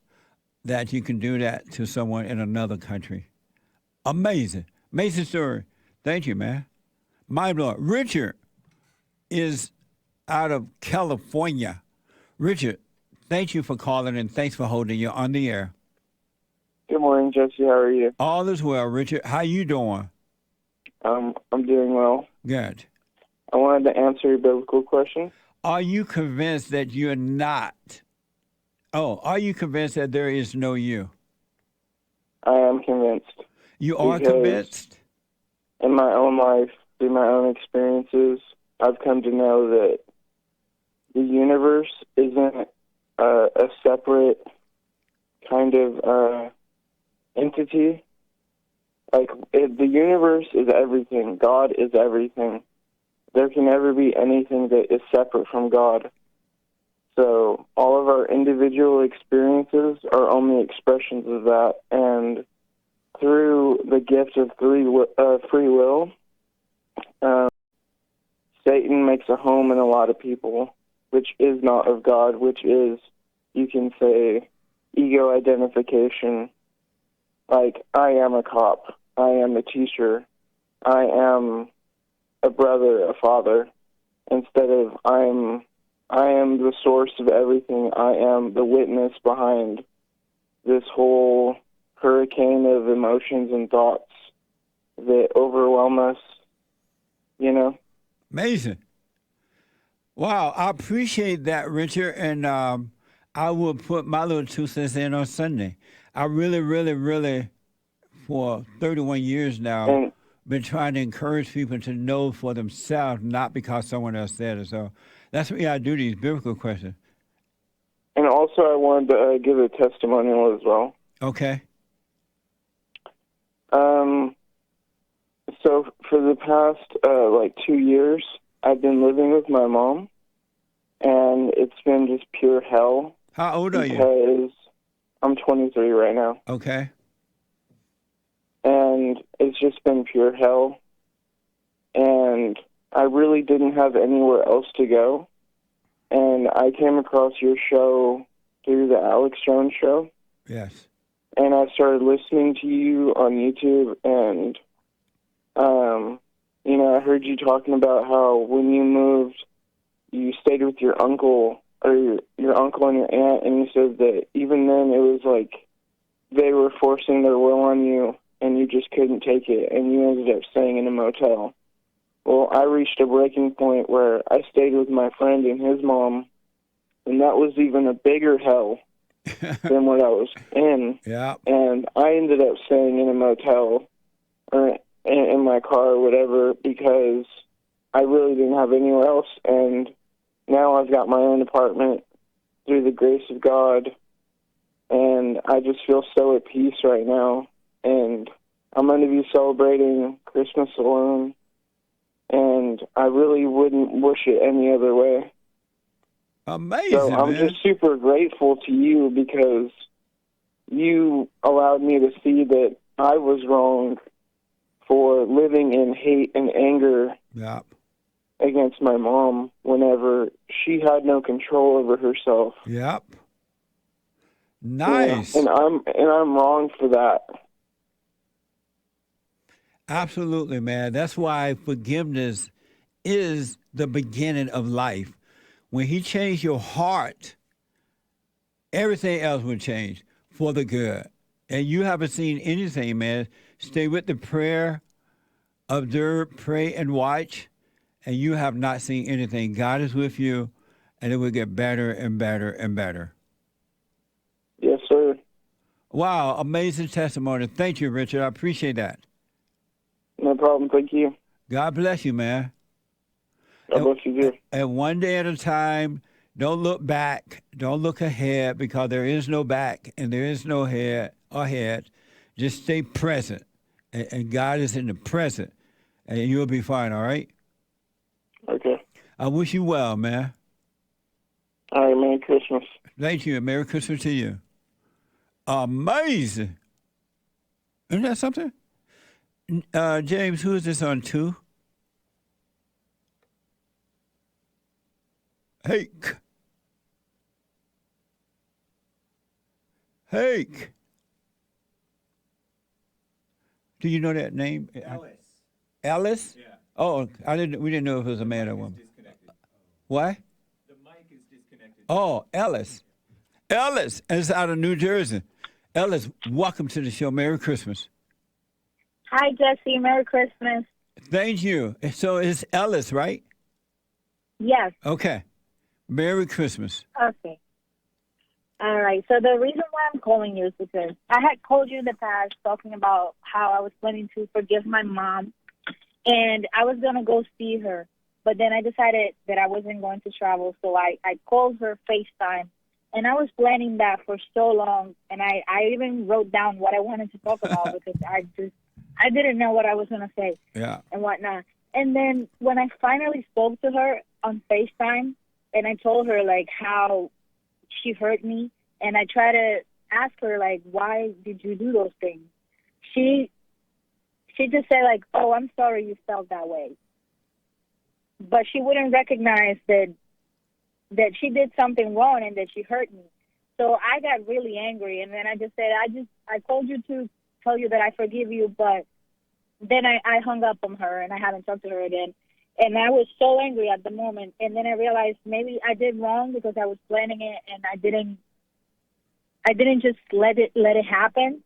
that you can do that to someone in another country. Amazing. Amazing story. Thank you, man. Mind blowing. Richard is out of California. Richard, thank you for calling and thanks for holding you on the air. Good morning, Jesse. How are you? All is well, Richard. How you doing? I'm doing well. Good. I wanted to answer your biblical question. Are you convinced that you're not? Are you convinced that there is no you? I am convinced. You are Because convinced? In my own life, through my own experiences, I've come to know that the universe isn't a separate kind of entity. The universe is everything. God is everything. There can never be anything that is separate from God. So all of our individual experiences are only expressions of that. And through the gift of free will, Satan makes a home in a lot of people, which is not of God, which is, you can say, ego identification. Like, I am a cop. I am a teacher. I am a brother, a father. Instead of I am the source of everything. I am the witness behind this whole hurricane of emotions and thoughts that overwhelm us, Amazing. Wow, I appreciate that, Richard, and I will put my little 2 cents in on Sunday. I really, really, really, for 31 years now, been trying to encourage people to know for themselves, not because someone else said it. So that's what I do these biblical questions. And also I wanted to give a testimonial as well. Okay. So for the past 2 years, I've been living with my mom, and it's been just pure hell. How old are you? Because I'm 23 right now. Okay. And it's just been pure hell. And I really didn't have anywhere else to go. And I came across your show through the Alex Jones show. Yes. And I started listening to you on YouTube, and I heard you talking about how when you moved, you stayed with your uncle, or your uncle and your aunt, and you said that even then it was like they were forcing their will on you, and you just couldn't take it, and you ended up staying in a motel. Well, I reached a breaking point where I stayed with my friend and his mom, and that was even a bigger hell than what I was in. Yeah. And I ended up staying in a motel or in my car or whatever because I really didn't have anywhere else. And now I've got my own apartment through the grace of God, and I just feel so at peace right now. And I'm going to be celebrating Christmas alone, and I really wouldn't wish it any other way. Amazing, So I'm man. just super grateful to you because you allowed me to see that I was wrong for living in hate and anger Yep. against my mom whenever she had no control over herself. Yep. Nice. Yeah, and I'm wrong for that. Absolutely, man. That's why forgiveness is the beginning of life. When he changed your heart, everything else will change for the good. And you haven't seen anything, man. Stay with the prayer, observe, pray, and watch, and you have not seen anything. God is with you, and it will get better and better and better. Yes, sir. Wow, amazing testimony. Thank you, Richard. I appreciate that. No problem. Thank you. God bless you, man. God bless you, too. And one day at a time, don't look back. Don't look ahead, because there is no back and there is no head ahead. Just stay present. And God is in the present. And you'll be fine, all right? Okay. I wish you well, man. All right, Merry Christmas. Thank you. Merry Christmas to you. Amazing. Isn't that something? James, who is this on 2? Hake. Hake. Do you know that name? Ellis. Ellis? Yeah. Oh, we didn't know if it was a man or woman. What? The mic is disconnected. Oh, Ellis. Ellis is out of New Jersey. Ellis, welcome to the show. Merry Christmas. Hi, Jesse. Merry Christmas. Thank you. So it's Ellis, right? Yes. Okay. Merry Christmas. Okay. All right. So the reason why I'm calling you is because I had called you in the past talking about how I was planning to forgive my mom, and I was going to go see her. But then I decided that I wasn't going to travel, so I called her FaceTime. And I was planning that for so long, and I even wrote down what I wanted to talk about because I didn't know what I was going to say and whatnot. And then when I finally spoke to her on FaceTime, and I told her, like, how she hurt me, and I tried to ask her, like, why did you do those things? She just said, like, oh, I'm sorry you felt that way. But she wouldn't recognize that she did something wrong and that she hurt me. So I got really angry, and then I just said, I called you to tell you that I forgive you, but then I hung up on her, and I haven't talked to her again. And I was so angry at the moment, and then I realized maybe I did wrong because I was planning it, and I didn't just let it happen.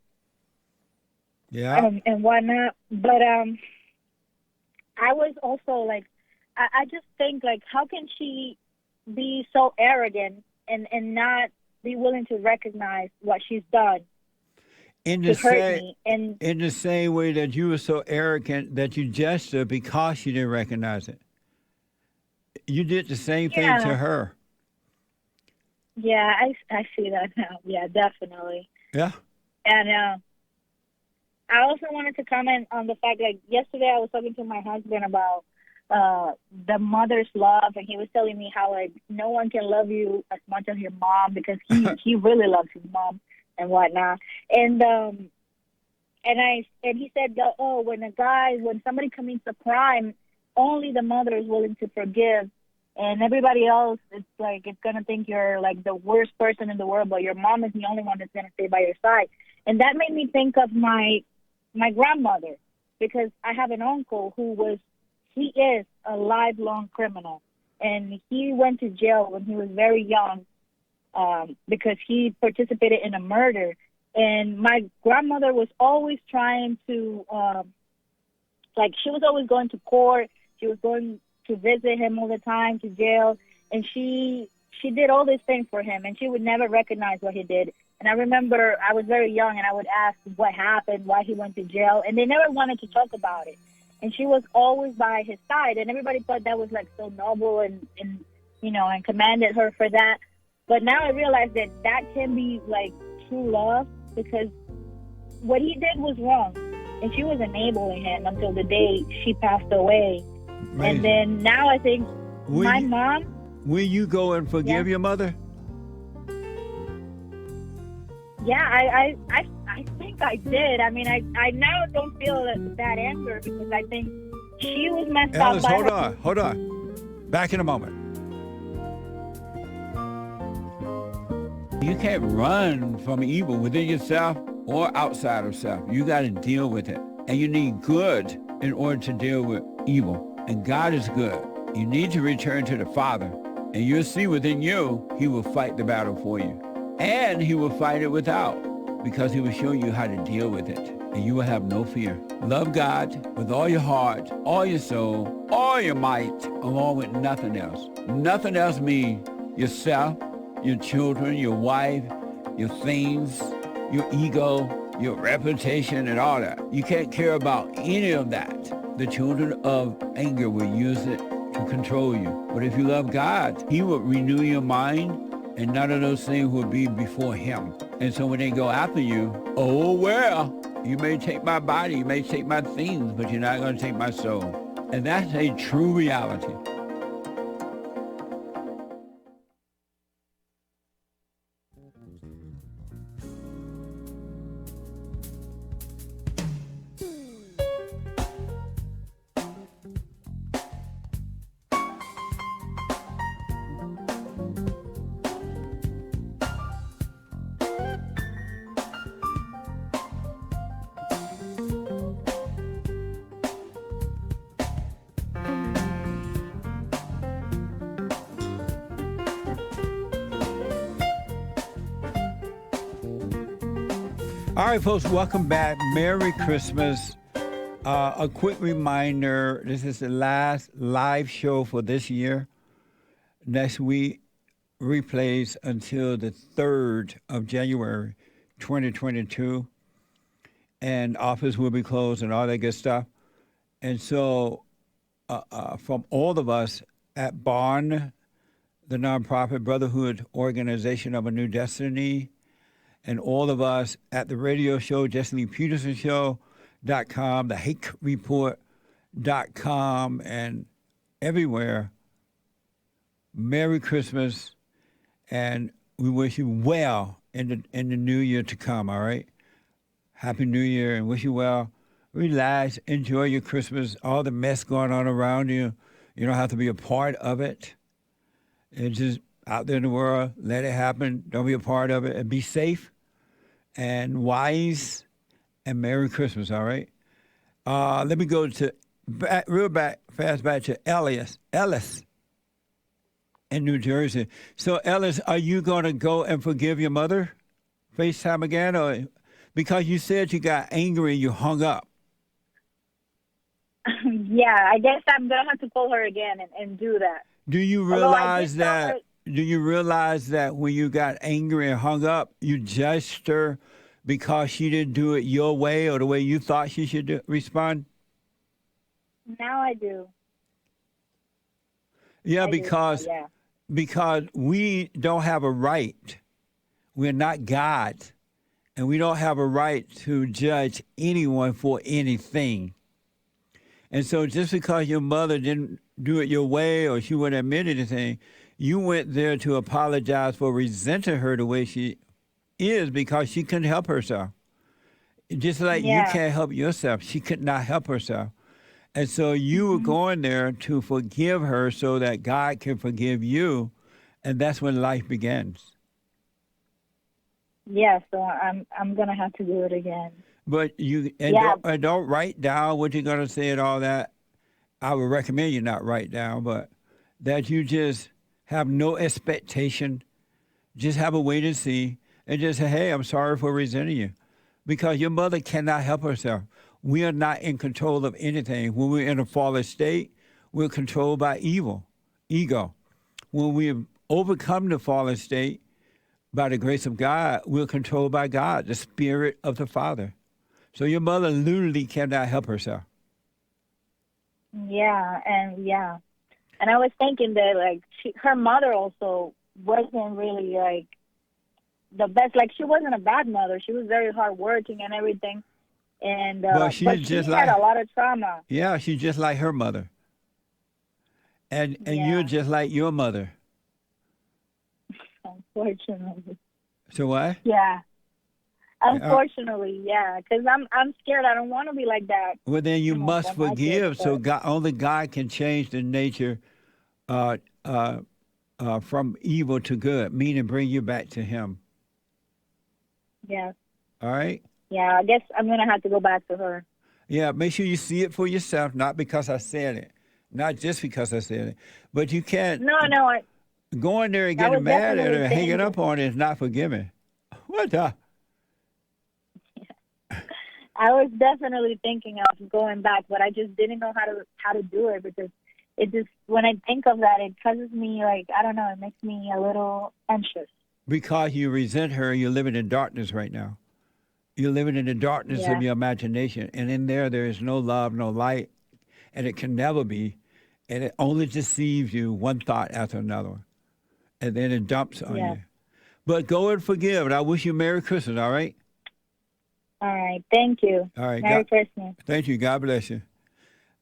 Yeah. And whatnot. But I was also like, I just think, like, how can she be so arrogant and not be willing to recognize what she's done In to the hurt same, me? And in the same way that you were so arrogant that you gestured because you didn't recognize it. You did the same thing Yeah. to her. yeah, I see that now. Yeah, definitely. Yeah. And I also wanted to comment on the fact, like, yesterday I was talking to my husband about the mother's love, and he was telling me how, like, no one can love you as much as your mom because he really loves his mom and whatnot. And he said that, oh, when somebody commits a crime, only the mother is willing to forgive, and everybody else, it's gonna think you're like the worst person in the world, but your mom is the only one that's gonna stay by your side. And that made me think of my grandmother, because I have an uncle he is a lifelong criminal, and he went to jail when he was very young because he participated in a murder. And my grandmother was always trying to, she was always going to court. She was going to visit him all the time, to jail, and she did all these things for him, and she would never recognize what he did. And I remember I was very young, and I would ask what happened, why he went to jail, and they never wanted to talk about it. And she was always by his side, and everybody thought that was, like, so noble and commended her for that. But now I realize that can be, like, true love, because what he did was wrong, and she was enabling him until the day she passed away. Amazing. And then now I think mom... Will you go and forgive your mother? Yeah, I think I did. I mean, I now don't feel that anger because I think she was messed Ellis, up by hold on. Back in a moment. You can't run from evil within yourself or outside of self. You got to deal with it. And you need good in order to deal with evil. and God is good. You need to return to the Father, and you'll see within you, he will fight the battle for you. And he will fight it without, because he will show you how to deal with it, and you will have no fear. Love God with all your heart, all your soul, all your might, along with nothing else. Nothing else means yourself, your children, your wife, your things, your ego, your reputation, and all that. You can't care about any of that. The children of anger will use it to control you. But if you love God, he will renew your mind, and none of those things will be before him. And so when they go after you, oh, well, you may take my body, you may take my things, but you're not going to take my soul. And that's a true reality. All right, folks, welcome back. Merry Christmas. A quick reminder, this is the last live show for this year. Next week, replays until the 3rd of January, 2022. And office will be closed and all that good stuff. And so from all of us at Bond, the nonprofit Brotherhood Organization of a New Destiny, and all of us at the radio show, JesseLeePetersonShow.com, thehakereport.com, and everywhere, Merry Christmas, and we wish you well in the new year to come, all right? Happy New Year, and wish you well. Relax, enjoy your Christmas, all the mess going on around you. You don't have to be a part of it. It's just out there in the world, let it happen. Don't be a part of it, and be safe and wise, and Merry Christmas, all right? Let me go to fast back to Ellis in New Jersey. So, Ellis, are you going to go and forgive your mother FaceTime again? Or because you said you got angry and you hung up? Yeah, I guess I'm going to have to call her again and do that. Do you realize that? Do you realize that when you got angry and hung up, you judged her because she didn't do it your way or the way you thought she should respond? Now I do. Yeah, because we don't have a right. We're not God, and we don't have a right to judge anyone for anything. And so just because your mother didn't do it your way or she wouldn't admit anything, you went there to apologize for resenting her the way she is because she couldn't help herself. Just like you can't help yourself, she could not help herself. And so you were going there to forgive her so that God can forgive you, and that's when life begins. Yeah, so I'm going to have to do it again. But don't write down what you're going to say and all that. I would recommend you not write down, but that you just have no expectation, just have a wait and see, and just say, hey, I'm sorry for resenting you. Because your mother cannot help herself. We are not in control of anything. When we're in a fallen state, we're controlled by ego. When we have overcome the fallen state, by the grace of God, we're controlled by God, the Spirit of the Father. So your mother literally cannot help herself. Yeah. And I was thinking that, like, her mother also wasn't really, like, the best. Like, she wasn't a bad mother. She was very hardworking and everything. And but she had a lot of trauma. Yeah, she's just like her mother. And you're just like your mother. Unfortunately. So what? Yeah. Unfortunately, yeah, because I'm scared. I don't want to be like that. Well, then you must forgive. So only God can change the nature from evil to good, meaning bring you back to Him. Yeah. All right? Yeah, I guess I'm going to have to go back to her. Yeah, make sure you see it for yourself, not because I said it. Not just because I said it, but you can't No, go in there and I getting was mad at definitely her and hanging thinking. up on it is not forgiving. What the? I was definitely thinking of going back, but I just didn't know how to do it because it just when I think of that, it causes me like I don't know, it makes me a little anxious. Because you resent her, you're living in darkness right now. You're living in the darkness Yeah. of your imagination. And in there is no love, no light, and it can never be. And it only deceives you one thought after another. And then it dumps on Yeah. you. But go and forgive. And I wish you Merry Christmas, all right? All right, thank you. All right. Merry Christmas. Thank you. God bless you.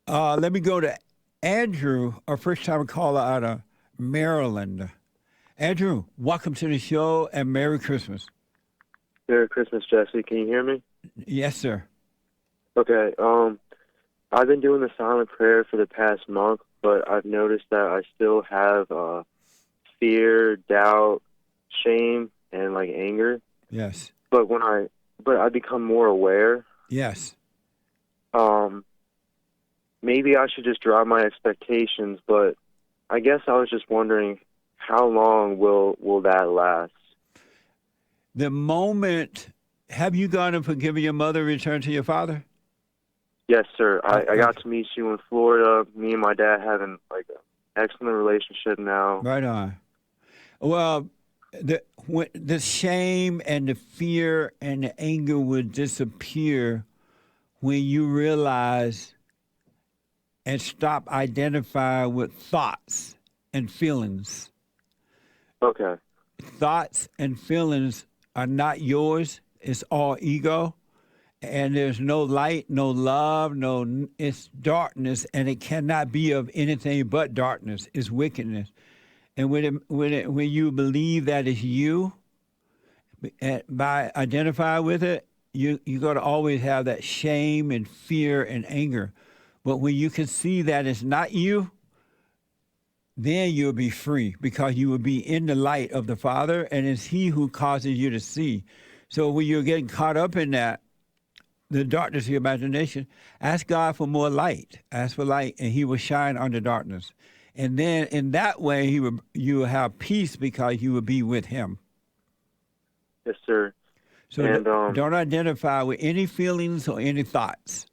Let me go to Andrew, our first-time caller out of Maryland. Andrew, welcome to the show and Merry Christmas. Merry Christmas, Jesse. Can you hear me? Yes, sir. Okay. I've been doing the silent prayer for the past month, but I've noticed that I still have fear, doubt, shame, and like anger. Yes. But I become more aware. Yes. Maybe I should just drop my expectations, but I guess I was just wondering how long will that last? The moment, have you gone and forgiven your mother and returned to your father? Yes, sir. I got to meet you in Florida. Me and my dad having like an excellent relationship now. Right on. Well, the shame and the fear and the anger would disappear when you realize and stop identifying with thoughts and feelings. Okay. Thoughts and feelings are not yours. It's all ego. And there's no light, no love, it's darkness, and it cannot be of anything but darkness. It's wickedness. And when you believe that it's you, by identifying with it, you're going to always have that shame and fear and anger. But when you can see that it's not you, then you'll be free because you will be in the light of the Father, and it's He who causes you to see. So when you're getting caught up in that, the darkness of your imagination, ask God for more light. Ask for light, and He will shine on the darkness. And then in that way, you will have peace because you will be with Him. Yes, sir. So And, don't identify with any feelings or any thoughts.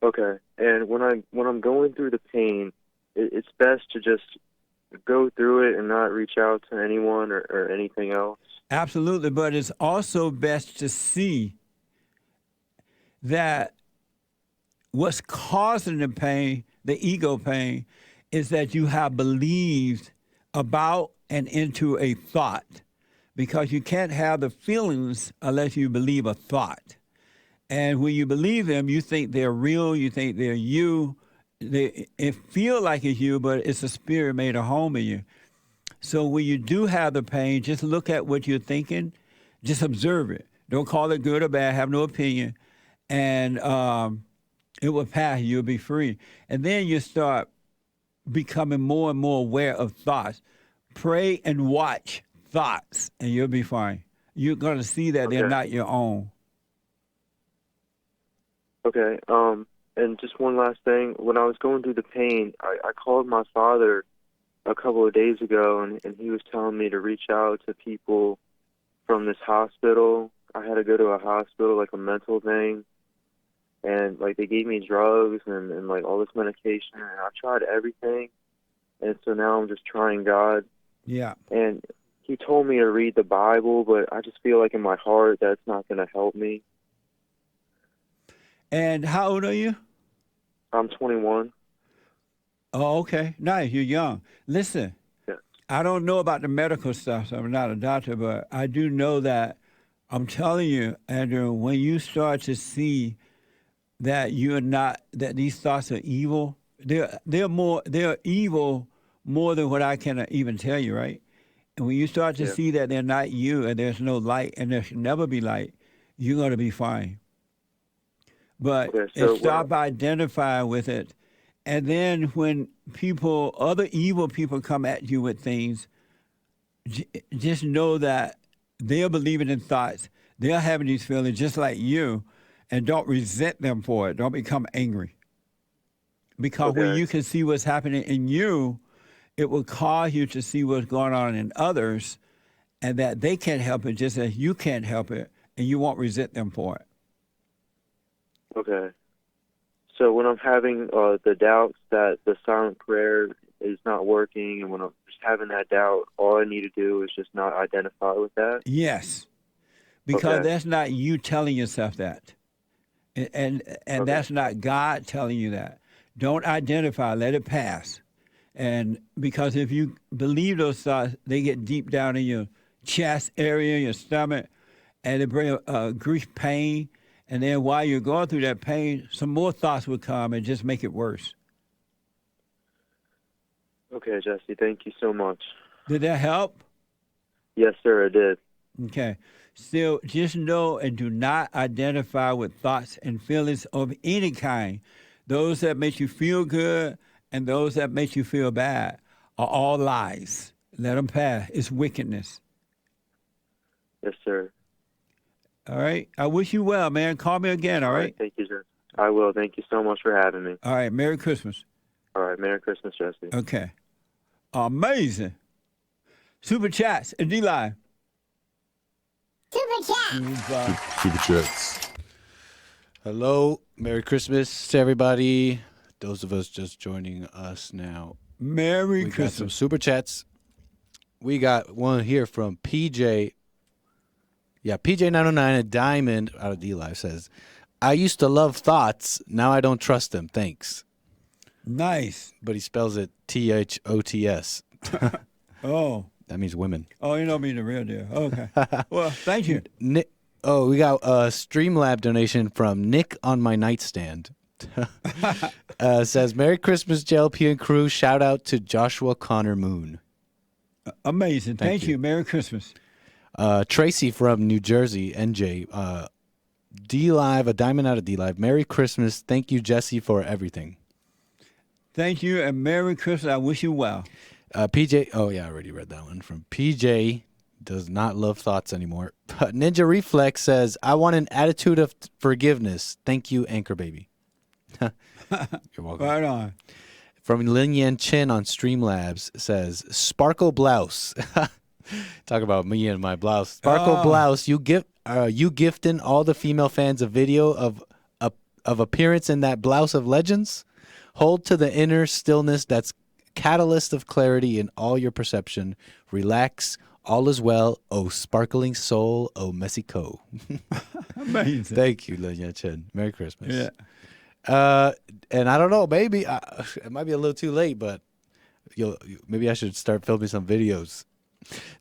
Okay. And when I'm going through the pain, it's best to just go through it and not reach out to anyone or anything else. Absolutely, but it's also best to see that what's causing the pain, the ego pain, is that you have believed about and into a thought, because you can't have the feelings unless you believe a thought. And when you believe them, you think they're real, you think they're you. It feel like it's you, but it's a spirit made a home in you. So when you do have the pain, just look at what you're thinking, just observe it. Don't call it good or bad, have no opinion, and it will pass, you'll be free. And then you start becoming more and more aware of thoughts. Pray and watch thoughts, and you'll be fine. You're going to see that they're not your own. Okay. And just one last thing. When I was going through the pain, I called my father a couple of days ago, and he was telling me to reach out to people from this hospital. I had to go to a hospital, like a mental thing, and like they gave me drugs and like all this medication, and I tried everything, and so now I'm just trying God. Yeah. And he told me to read the Bible, but I just feel like in my heart that's not going to help me. And how old are you? I'm 21. Oh, okay. Nice. You're young. Listen, I don't know about the medical stuff, so I'm not a doctor, but I do know that I'm telling you, Andrew, when you start to see that you're not, that these thoughts are evil, they're evil more than what I can even tell you, right? And when you start to see that they're not you and there's no light and there should never be light, you're going to be fine. But stop identifying with it. And then when other evil people come at you with things, just know that they're believing in thoughts. They're having these feelings just like you, and don't resent them for it. Don't become angry. Because when Okay. you can see what's happening in you, it will cause you to see what's going on in others, and that they can't help it just as you can't help it, and you won't resent them for it. Okay. So when I'm having the doubts that the silent prayer is not working, and when I'm just having that doubt, all I need to do is just not identify with that. Yes, because Okay. that's not you telling yourself that, and that's not God telling you that. Don't identify. Let it pass. And because if you believe those thoughts, they get deep down in your chest area, your stomach, and they bring grief pain. And then while you're going through that pain, some more thoughts will come and just make it worse. Okay, Jesse. Thank you so much. Did that help? Yes, sir. It did. Okay. Still, just know and do not identify with thoughts and feelings of any kind. Those that make you feel good and those that make you feel bad are all lies. Let them pass. It's wickedness. Yes, sir. All right. I wish you well, man. Call me again, all right? Thank you, sir. I will. Thank you so much for having me. All right. Merry Christmas. All right. Merry Christmas, Jesse. Okay. Amazing. Super chats and D-Live. Super chat. Super chats. Hello. Merry Christmas to everybody. Those of us just joining us now. Merry We got Christmas. some super chats. We got one here from PJ. Yeah, PJ909, a diamond out of D-Live says, I used to love thoughts. Now I don't trust them. Thanks. Nice. But he spells it THOTS. Oh. That means women. Oh, you don't mean the real deal. Okay. Well, thank you. Nick, we got a Streamlab donation from Nick on my nightstand. Says, Merry Christmas, JLP and crew. Shout out to Joshua Connor Moon. Amazing. Thank you. Merry Christmas. Tracy from New Jersey, NJ. D-Live, a diamond out of D-Live. Merry Christmas. Thank you, Jesse, for everything. Thank you, and Merry Christmas. I wish you well. PJ, oh yeah, I already read that one. From PJ, does not love thoughts anymore. Ninja Reflex says, I want an attitude of forgiveness. Thank you, Anchor Baby. You're welcome. Right on. From Lin Yan Chin on Streamlabs says, Sparkle Blouse. Talk about me and my blouse. Sparkle Blouse, you gifting all the female fans a video of appearance in that blouse of legends? Hold to the inner stillness that's catalyst of clarity in all your perception. Relax. All is well. Oh, sparkling soul. Oh, Mexico. Amazing. Thank you, Lin Yan Chen. Merry Christmas. Yeah. And I don't know, maybe it might be a little too late, but maybe I should start filming some videos.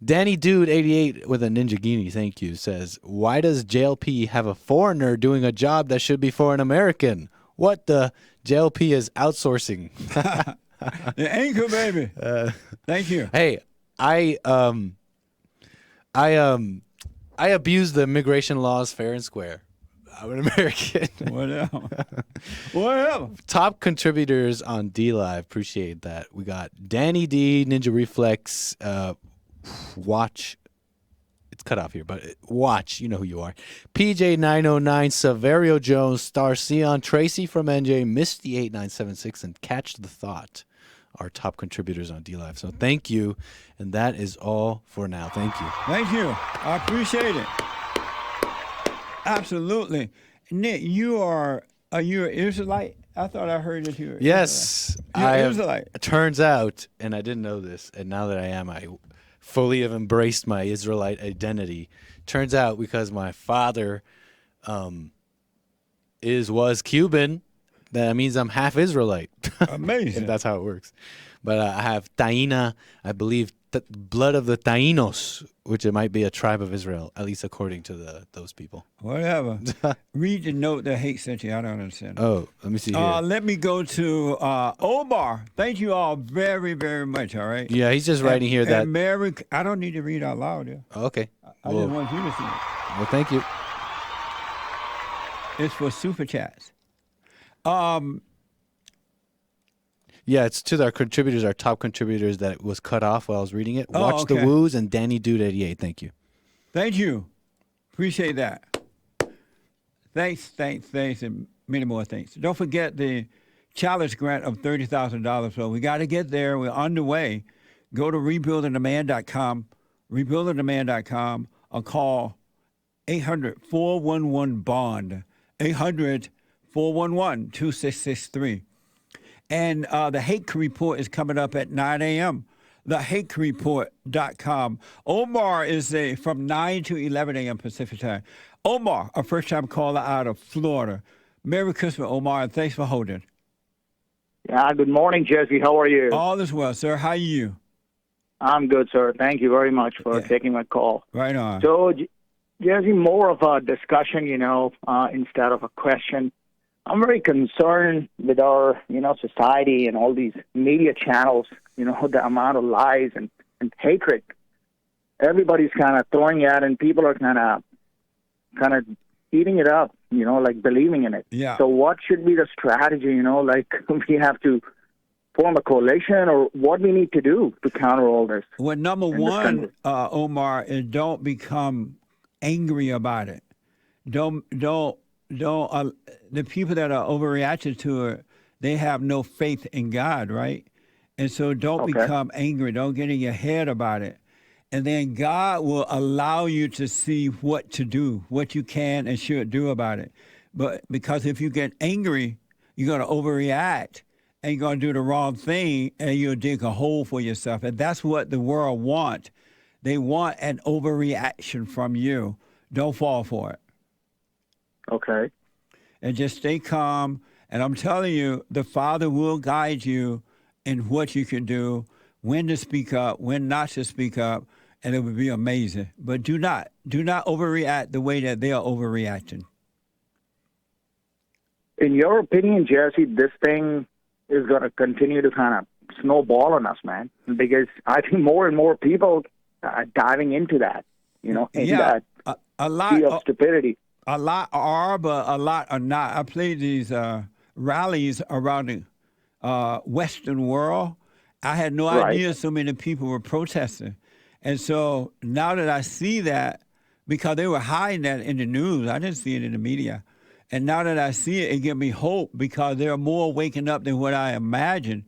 Danny Dude 88 with a Ninja Guinea, thank you, says, why does JLP have a foreigner doing a job that should be for an American? What the JLP is outsourcing? The Anchor Baby. Thank you. Hey, I abuse the immigration laws fair and square. I'm an American. Whatever. Top contributors on D-Live. Appreciate that. We got Danny D, Ninja Reflex, Watch. It's cut off here, but Watch. You know who you are. PJ909, Severio Jones, Star Sion, Tracy from NJ, Misty8976, and Catch the Thought. Our top contributors on D-Live. So thank you. And that is all for now. Thank you. Thank you. I appreciate it. Absolutely. Nick, are you an Israelite? I thought I heard that you were Yes. You're I an am. Israelite. It turns out, and I didn't know this, and now that I am, I fully have embraced my Israelite identity. Turns out because my father was Cuban, that means I'm half Israelite. Amazing. If that's how it works. But I have Taína, I believe, blood of the Taínos, which it might be a tribe of Israel, at least according to those people. Whatever. Read the note that Hate sent you. I don't understand. Oh, let me see here. Let me go to Omar. Thank you all very, very much, all right? Yeah, he's just writing here that... I don't need to read out loud. Yeah. Okay. I just want you to see it. Well, thank you. It's for Super Chats. Yeah, it's to our contributors, our top contributors that was cut off while I was reading it. Oh, Watch the okay. Woos and Danny Dude 88. Thank you. Thank you. Appreciate that. Thanks, and many more thanks. Don't forget the challenge grant of $30,000. So we got to get there. We're on the way. Go to rebuildingtheman.com, rebuildingtheman.com, or call 800-411-BOND, 800-411-2663. And the Hake Report is coming up at 9 a.m., thehakereport.com. Omar is from 9 to 11 a.m. Pacific time. Omar, a first-time caller out of Florida. Merry Christmas, Omar, and thanks for holding. Yeah, good morning, Jesse. How are you? All is well, sir. How are you? I'm good, sir. Thank you very much for taking my call. Right on. So, Jesse, more of a discussion, instead of a question. I'm very concerned with our, society and all these media channels, the amount of lies and hatred. Everybody's kind of throwing at, and people are kind of eating it up, like believing in it. Yeah. So what should be the strategy, like we have to form a coalition, or what we need to do to counter all this? Well, number one, Omar, is don't become angry about it. Don't. The people that are overreacting to it, they have no faith in God, right? And so don't become angry. Don't get in your head about it. And then God will allow you to see what to do, what you can and should do about it. But because if you get angry, you're going to overreact and you're going to do the wrong thing and you'll dig a hole for yourself. And that's what the world wants. They want an overreaction from you. Don't fall for it. Okay. And just stay calm. And I'm telling you, the Father will guide you in what you can do, when to speak up, when not to speak up, and it would be amazing. But do not overreact the way that they are overreacting. In your opinion, Jesse, this thing is going to continue to kind of snowball on us, man, because I think more and more people are diving into that, in that a lot sea of stupidity. A lot are, but a lot are not. I played these rallies around the Western world. I had no idea so many people were protesting. And so now that I see that, because they were hiding that in the news, I didn't see it in the media. And now that I see it, it gives me hope because there are more waking up than what I imagined.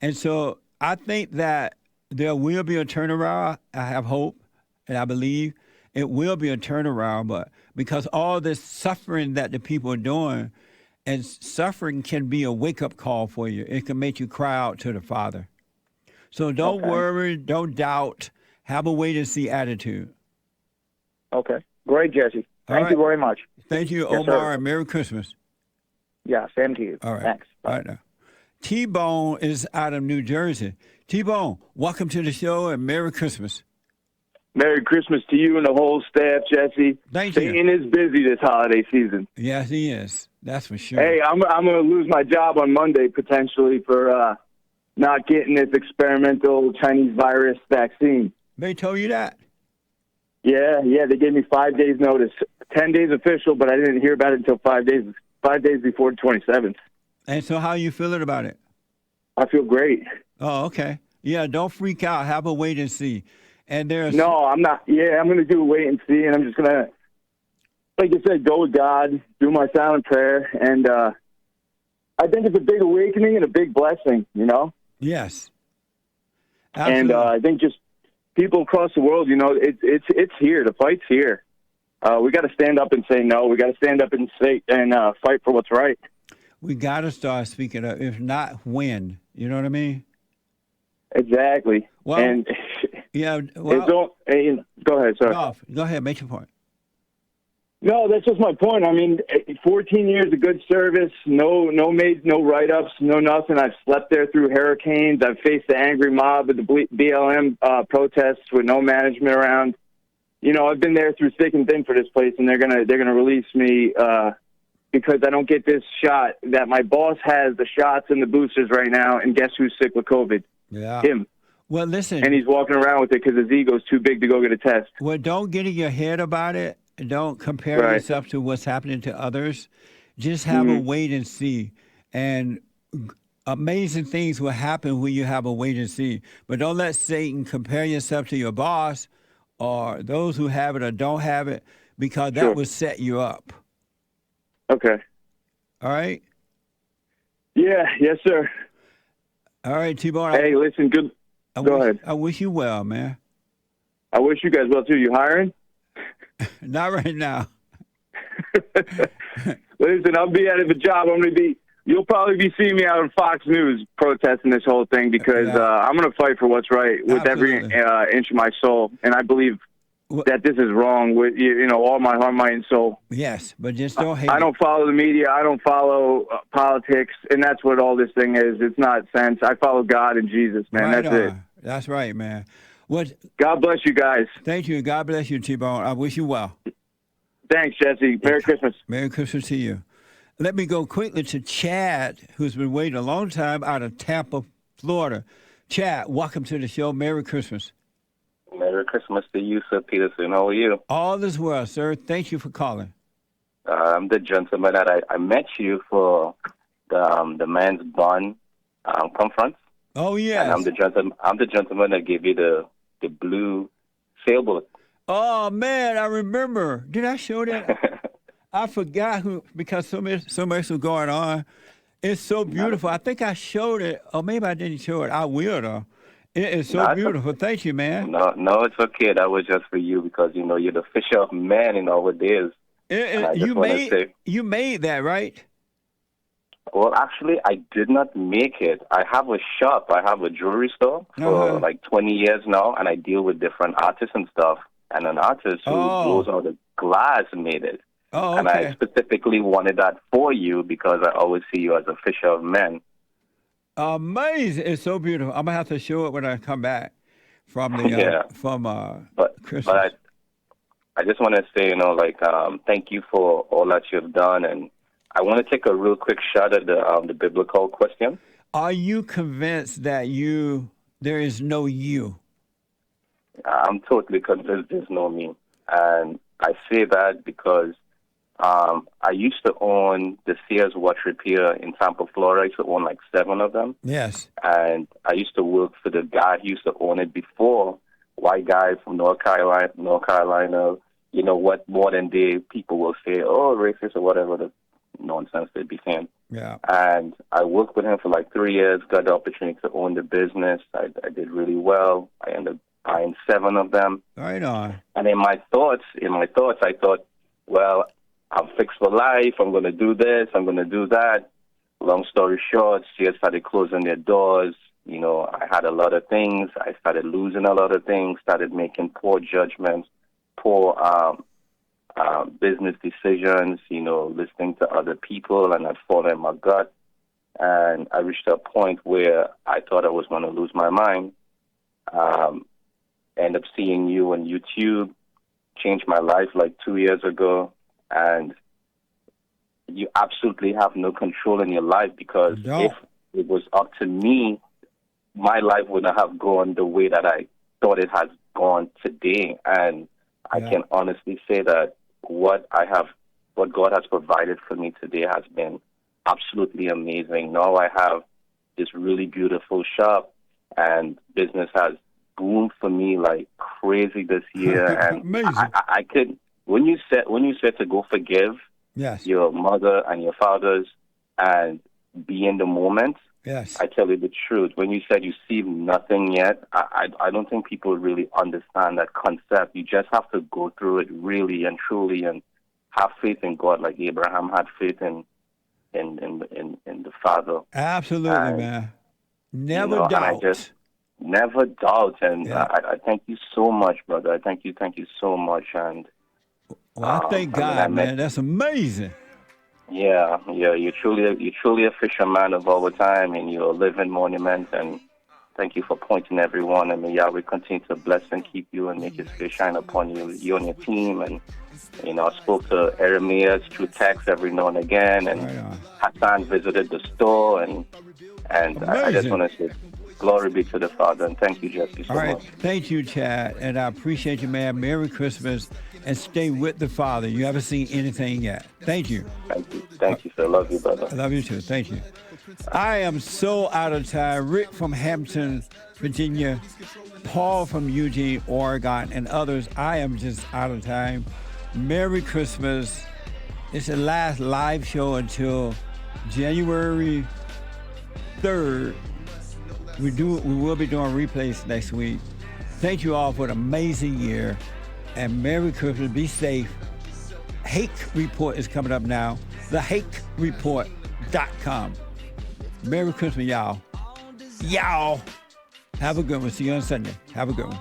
And so I think that there will be a turnaround. I have hope, and I believe it will be a turnaround. But because all this suffering that the people are doing, and suffering can be a wake-up call for you. It can make you cry out to the Father. So don't worry, don't doubt. Have a wait-and-see attitude. Okay. Great, Jesse. Thank you very much. Thank you, Yes, Omar, sir. and Merry Christmas. Yeah, same to you. All right. Thanks. All right now. T-Bone is out of New Jersey. T-Bone, welcome to the show and Merry Christmas. Merry Christmas to you and the whole staff, Jesse. Thank you. Satan is busy this holiday season. Yes, he is. That's for sure. Hey, I'm going to lose my job on Monday potentially for not getting this experimental Chinese virus vaccine. They told you that? Yeah. They gave me 5 days notice. 10 days official, but I didn't hear about it until 5 days before the 27th. And so how are you feeling about it? I feel great. Oh, okay. Yeah, don't freak out. Have a wait and see. And there's No, I'm not. Yeah, I'm going to do a wait and see, and I'm just going to, like I said, go with God, do my silent prayer, and I think it's a big awakening and a big blessing, Yes. And I think just people across the world, it's here. The fight's here. We got to stand up and say no. We got to stand up and say and fight for what's right. We got to start speaking up. If not, when? You know what I mean? Exactly. Well, and yeah. go ahead, sir. Go ahead. Make your point. No, that's just my point. I mean, 14 years of good service, no write-ups, no nothing. I've slept there through hurricanes. I've faced the angry mob at the BLM protests with no management around. I've been there through thick and thin for this place, and they're gonna release me because I don't get this shot. That my boss has the shots and the boosters right now, and guess who's sick with COVID? Yeah. Him. Well, listen. And he's walking around with it because his ego's too big to go get a test. Well, don't get in your head about it. Don't compare yourself to what's happening to others. Just have a wait and see. And amazing things will happen when you have a wait and see. But don't let Satan compare yourself to your boss or those who have it or don't have it, because that will set you up. Okay. All right? Yeah, yes, sir. All right, T-Bone. Hey, listen, good. Go ahead. I wish you well, man. I wish you guys well, too. You hiring? Not right now. Listen, I'll be out of a job. You'll probably be seeing me out on Fox News protesting this whole thing because I'm going to fight for what's right with every inch of my soul. And I believe that this is wrong with, all my heart, mind, and soul. Yes, but just don't hate I don't follow the media. I don't follow politics. And that's what all this thing is. It's not sense. I follow God and Jesus, man. Right That's on. it. That's right, man. What? God bless you guys. Thank you. God bless you, T-Bone. I wish you well. Thanks, Jesse. Merry Christmas. Merry Christmas to you. Let me go quickly to Chad, who's been waiting a long time out of Tampa, Florida. Chad, welcome to the show. Merry Christmas. Merry Christmas to you, Sir Peterson. How are you? All is well, sir. Thank you for calling. I'm the gentleman that I met you for the men's bond conference. Oh, yes. And I'm the gentleman that gave you the blue sailboat. Oh, man, I remember. Did I show that? I forgot because so much was going on. It's so beautiful. I think I showed it, or maybe I didn't show it. I will, though. It is so beautiful. Thank you, man. No, it's okay. That was just for you because, you're the fisher of men in our days. You made that, right? Well, actually, I did not make it. I have a shop. I have a jewelry store for like 20 years now, and I deal with different artists and stuff. And an artist who blows out the glass made it. Oh, okay. And I specifically wanted that for you because I always see you as a fisher of men. Amazing! It's so beautiful. I'm gonna have to show it when I come back from the Christmas. But I just want to say, thank you for all that you've done, and I want to take a real quick shot at the biblical question. Are you convinced that there is no you? I'm totally convinced there's no me, and I say that because I used to own the Sears watch repair in Tampa, Florida. I used to own like 7 of them. Yes. And I used to work for the guy who used to own it before, white guy from North Carolina. What modern day people will say, oh, racist or whatever the nonsense they'd be saying. Yeah. And I worked with him for like 3 years, got the opportunity to own the business. I did really well. I ended up buying 7 of them. Right on. And in my thoughts, I thought, well, I'm fixed for life. I'm going to do this. I'm going to do that. Long story short, Sears started closing their doors. I had a lot of things. I started losing a lot of things, started making poor judgments, poor business decisions, listening to other people, and I'd fall in my gut. And I reached a point where I thought I was going to lose my mind. End up seeing you on YouTube, changed my life like 2 years ago. And you absolutely have no control in your life because if it was up to me, my life wouldn't have gone the way that I thought it has gone today. And I can honestly say that what God has provided for me today has been absolutely amazing. Now I have this really beautiful shop, and business has boomed for me like crazy this year. And I could. When you said to go forgive your mother and your fathers and be in the moment, I tell you the truth. When you said you see nothing yet, I don't think people really understand that concept. You just have to go through it really and truly and have faith in God like Abraham had faith in the Father. Absolutely, man. Never doubt. And I just never doubt. And I thank you so much, brother. I thank you so much. And well, I thank God, man. That's amazing. Yeah. You're truly a fisherman of our time, and you're a living monument. And thank you for pointing everyone. And may Yahweh continue to bless and keep you and make His face shine upon you and your team. And I spoke to Eremias through text every now and again, and Hassan visited the store, and I just want to say, glory be to the Father, and thank you, Jesse, so much. Thank you, Chad, and I appreciate you, man. Merry Christmas, and stay with the Father. You haven't seen anything yet. Thank you. Thank you, sir. Love you, brother. I love you, too. Thank you. I am so out of time. Rick from Hampton, Virginia, Paul from Eugene, Oregon, and others. I am just out of time. Merry Christmas. It's the last live show until January 3rd. We will be doing replays next week. Thank you all for an amazing year, and Merry Christmas. Be safe. Hake Report is coming up now. TheHakeReport.com. Merry Christmas, y'all. Y'all. Have a good one. See you on Sunday. Have a good one.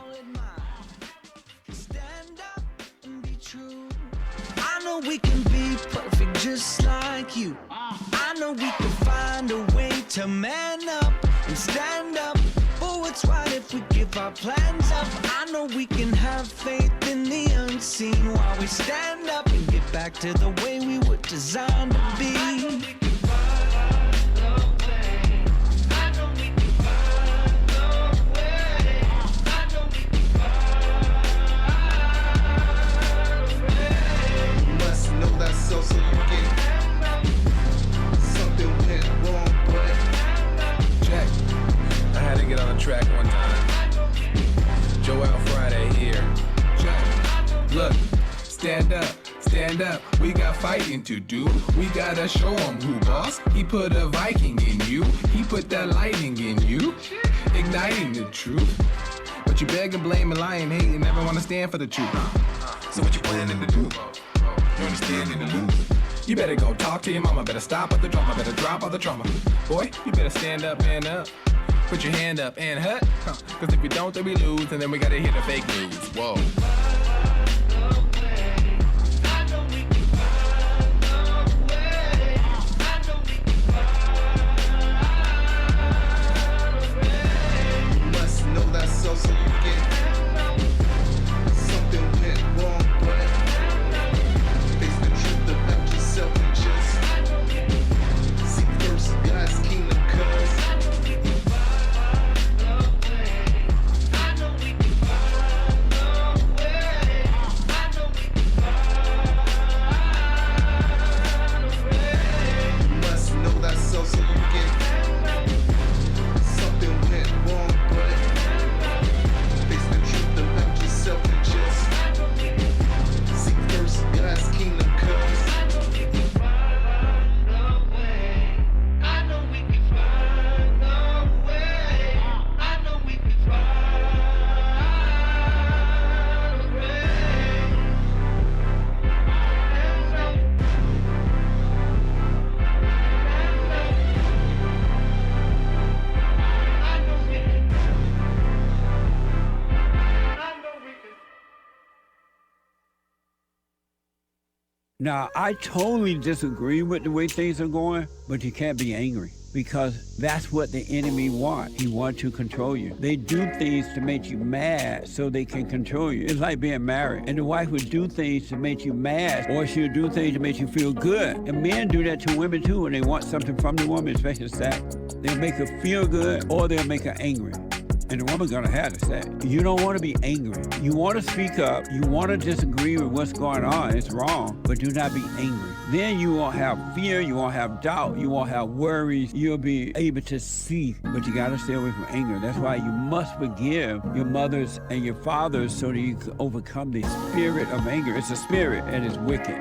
I know we can be perfect just like you. I know we can find a way to man up and stand up for what's right if we give our plans up. I know we can have faith in the unseen while we stand up and get back to the way we were designed to be. So you get something went wrong, but check. I had to get on the track one time. Joel Friday here. Check. Look, stand up. Stand up, we got fighting to do. We gotta show him who boss. He put a Viking in you. He put that lightning in you. Igniting the truth. But you beg and blame and lie and hate and never wanna stand for the truth. So what you planning to do? You understand in the loop. You better go talk to your mama. Better stop at the drama. Better drop all the trauma. Boy, you better stand up, man up. Put your hand up and hut. Cause if we don't, then we lose. And then we gotta hear the fake news. Whoa. You must know that so you get something went wrong, but seek first God's kingdom, cause you must know that so you get something went wrong, but face the truth about yourself and just seek first God's kingdom, cause Now, I totally disagree with the way things are going, but you can't be angry because that's what the enemy wants. He wants to control you. They do things to make you mad so they can control you. It's like being married, and the wife would do things to make you mad, or she'll do things to make you feel good. And men do that to women too when they want something from the woman, especially sex. They'll make her feel good, or they'll make her angry. And the woman's gonna have to say, you don't want to be angry. You want to speak up. You want to disagree with what's going on. It's wrong, but do not be angry. Then you won't have fear. You won't have doubt. You won't have worries. You'll be able to see, but you got to stay away from anger. That's why you must forgive your mothers and your fathers so that you can overcome the spirit of anger. It's a spirit and it's wicked.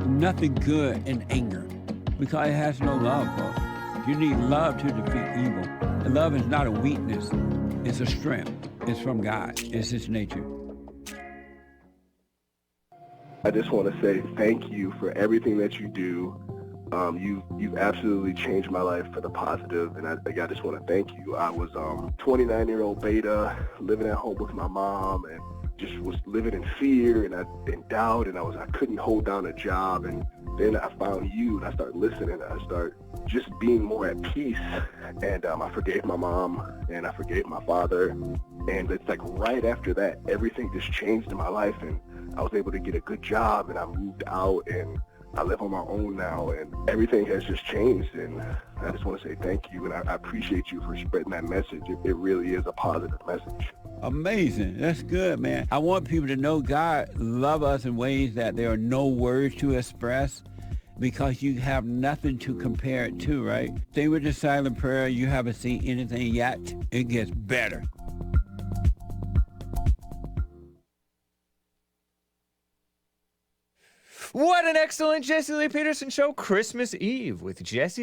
Nothing good in anger because it has no love, folks. You need love to defeat evil. And love is not a weakness. It's a strength. It's from God. It's His nature. I just want to say thank you for everything that you do. You've absolutely changed my life for the positive, and I just want to thank you. I was 29-year-old beta, living at home with my mom, and just was living in fear and in doubt, and I couldn't hold down a job. And then I found you, and I started listening. I started just being more at peace, and I forgave my mom, and I forgave my father. And it's like right after that, everything just changed in my life, and I was able to get a good job, and I moved out, and I live on my own now, and everything has just changed. And I just want to say thank you, and I appreciate you for spreading that message. It really is a positive message. Amazing. That's good, man. I want people to know God loves us in ways that there are no words to express because you have nothing to compare it to, right? Stay with the silent prayer. You haven't seen anything yet. It gets better. What an excellent Jesse Lee Peterson show, Christmas Eve with Jesse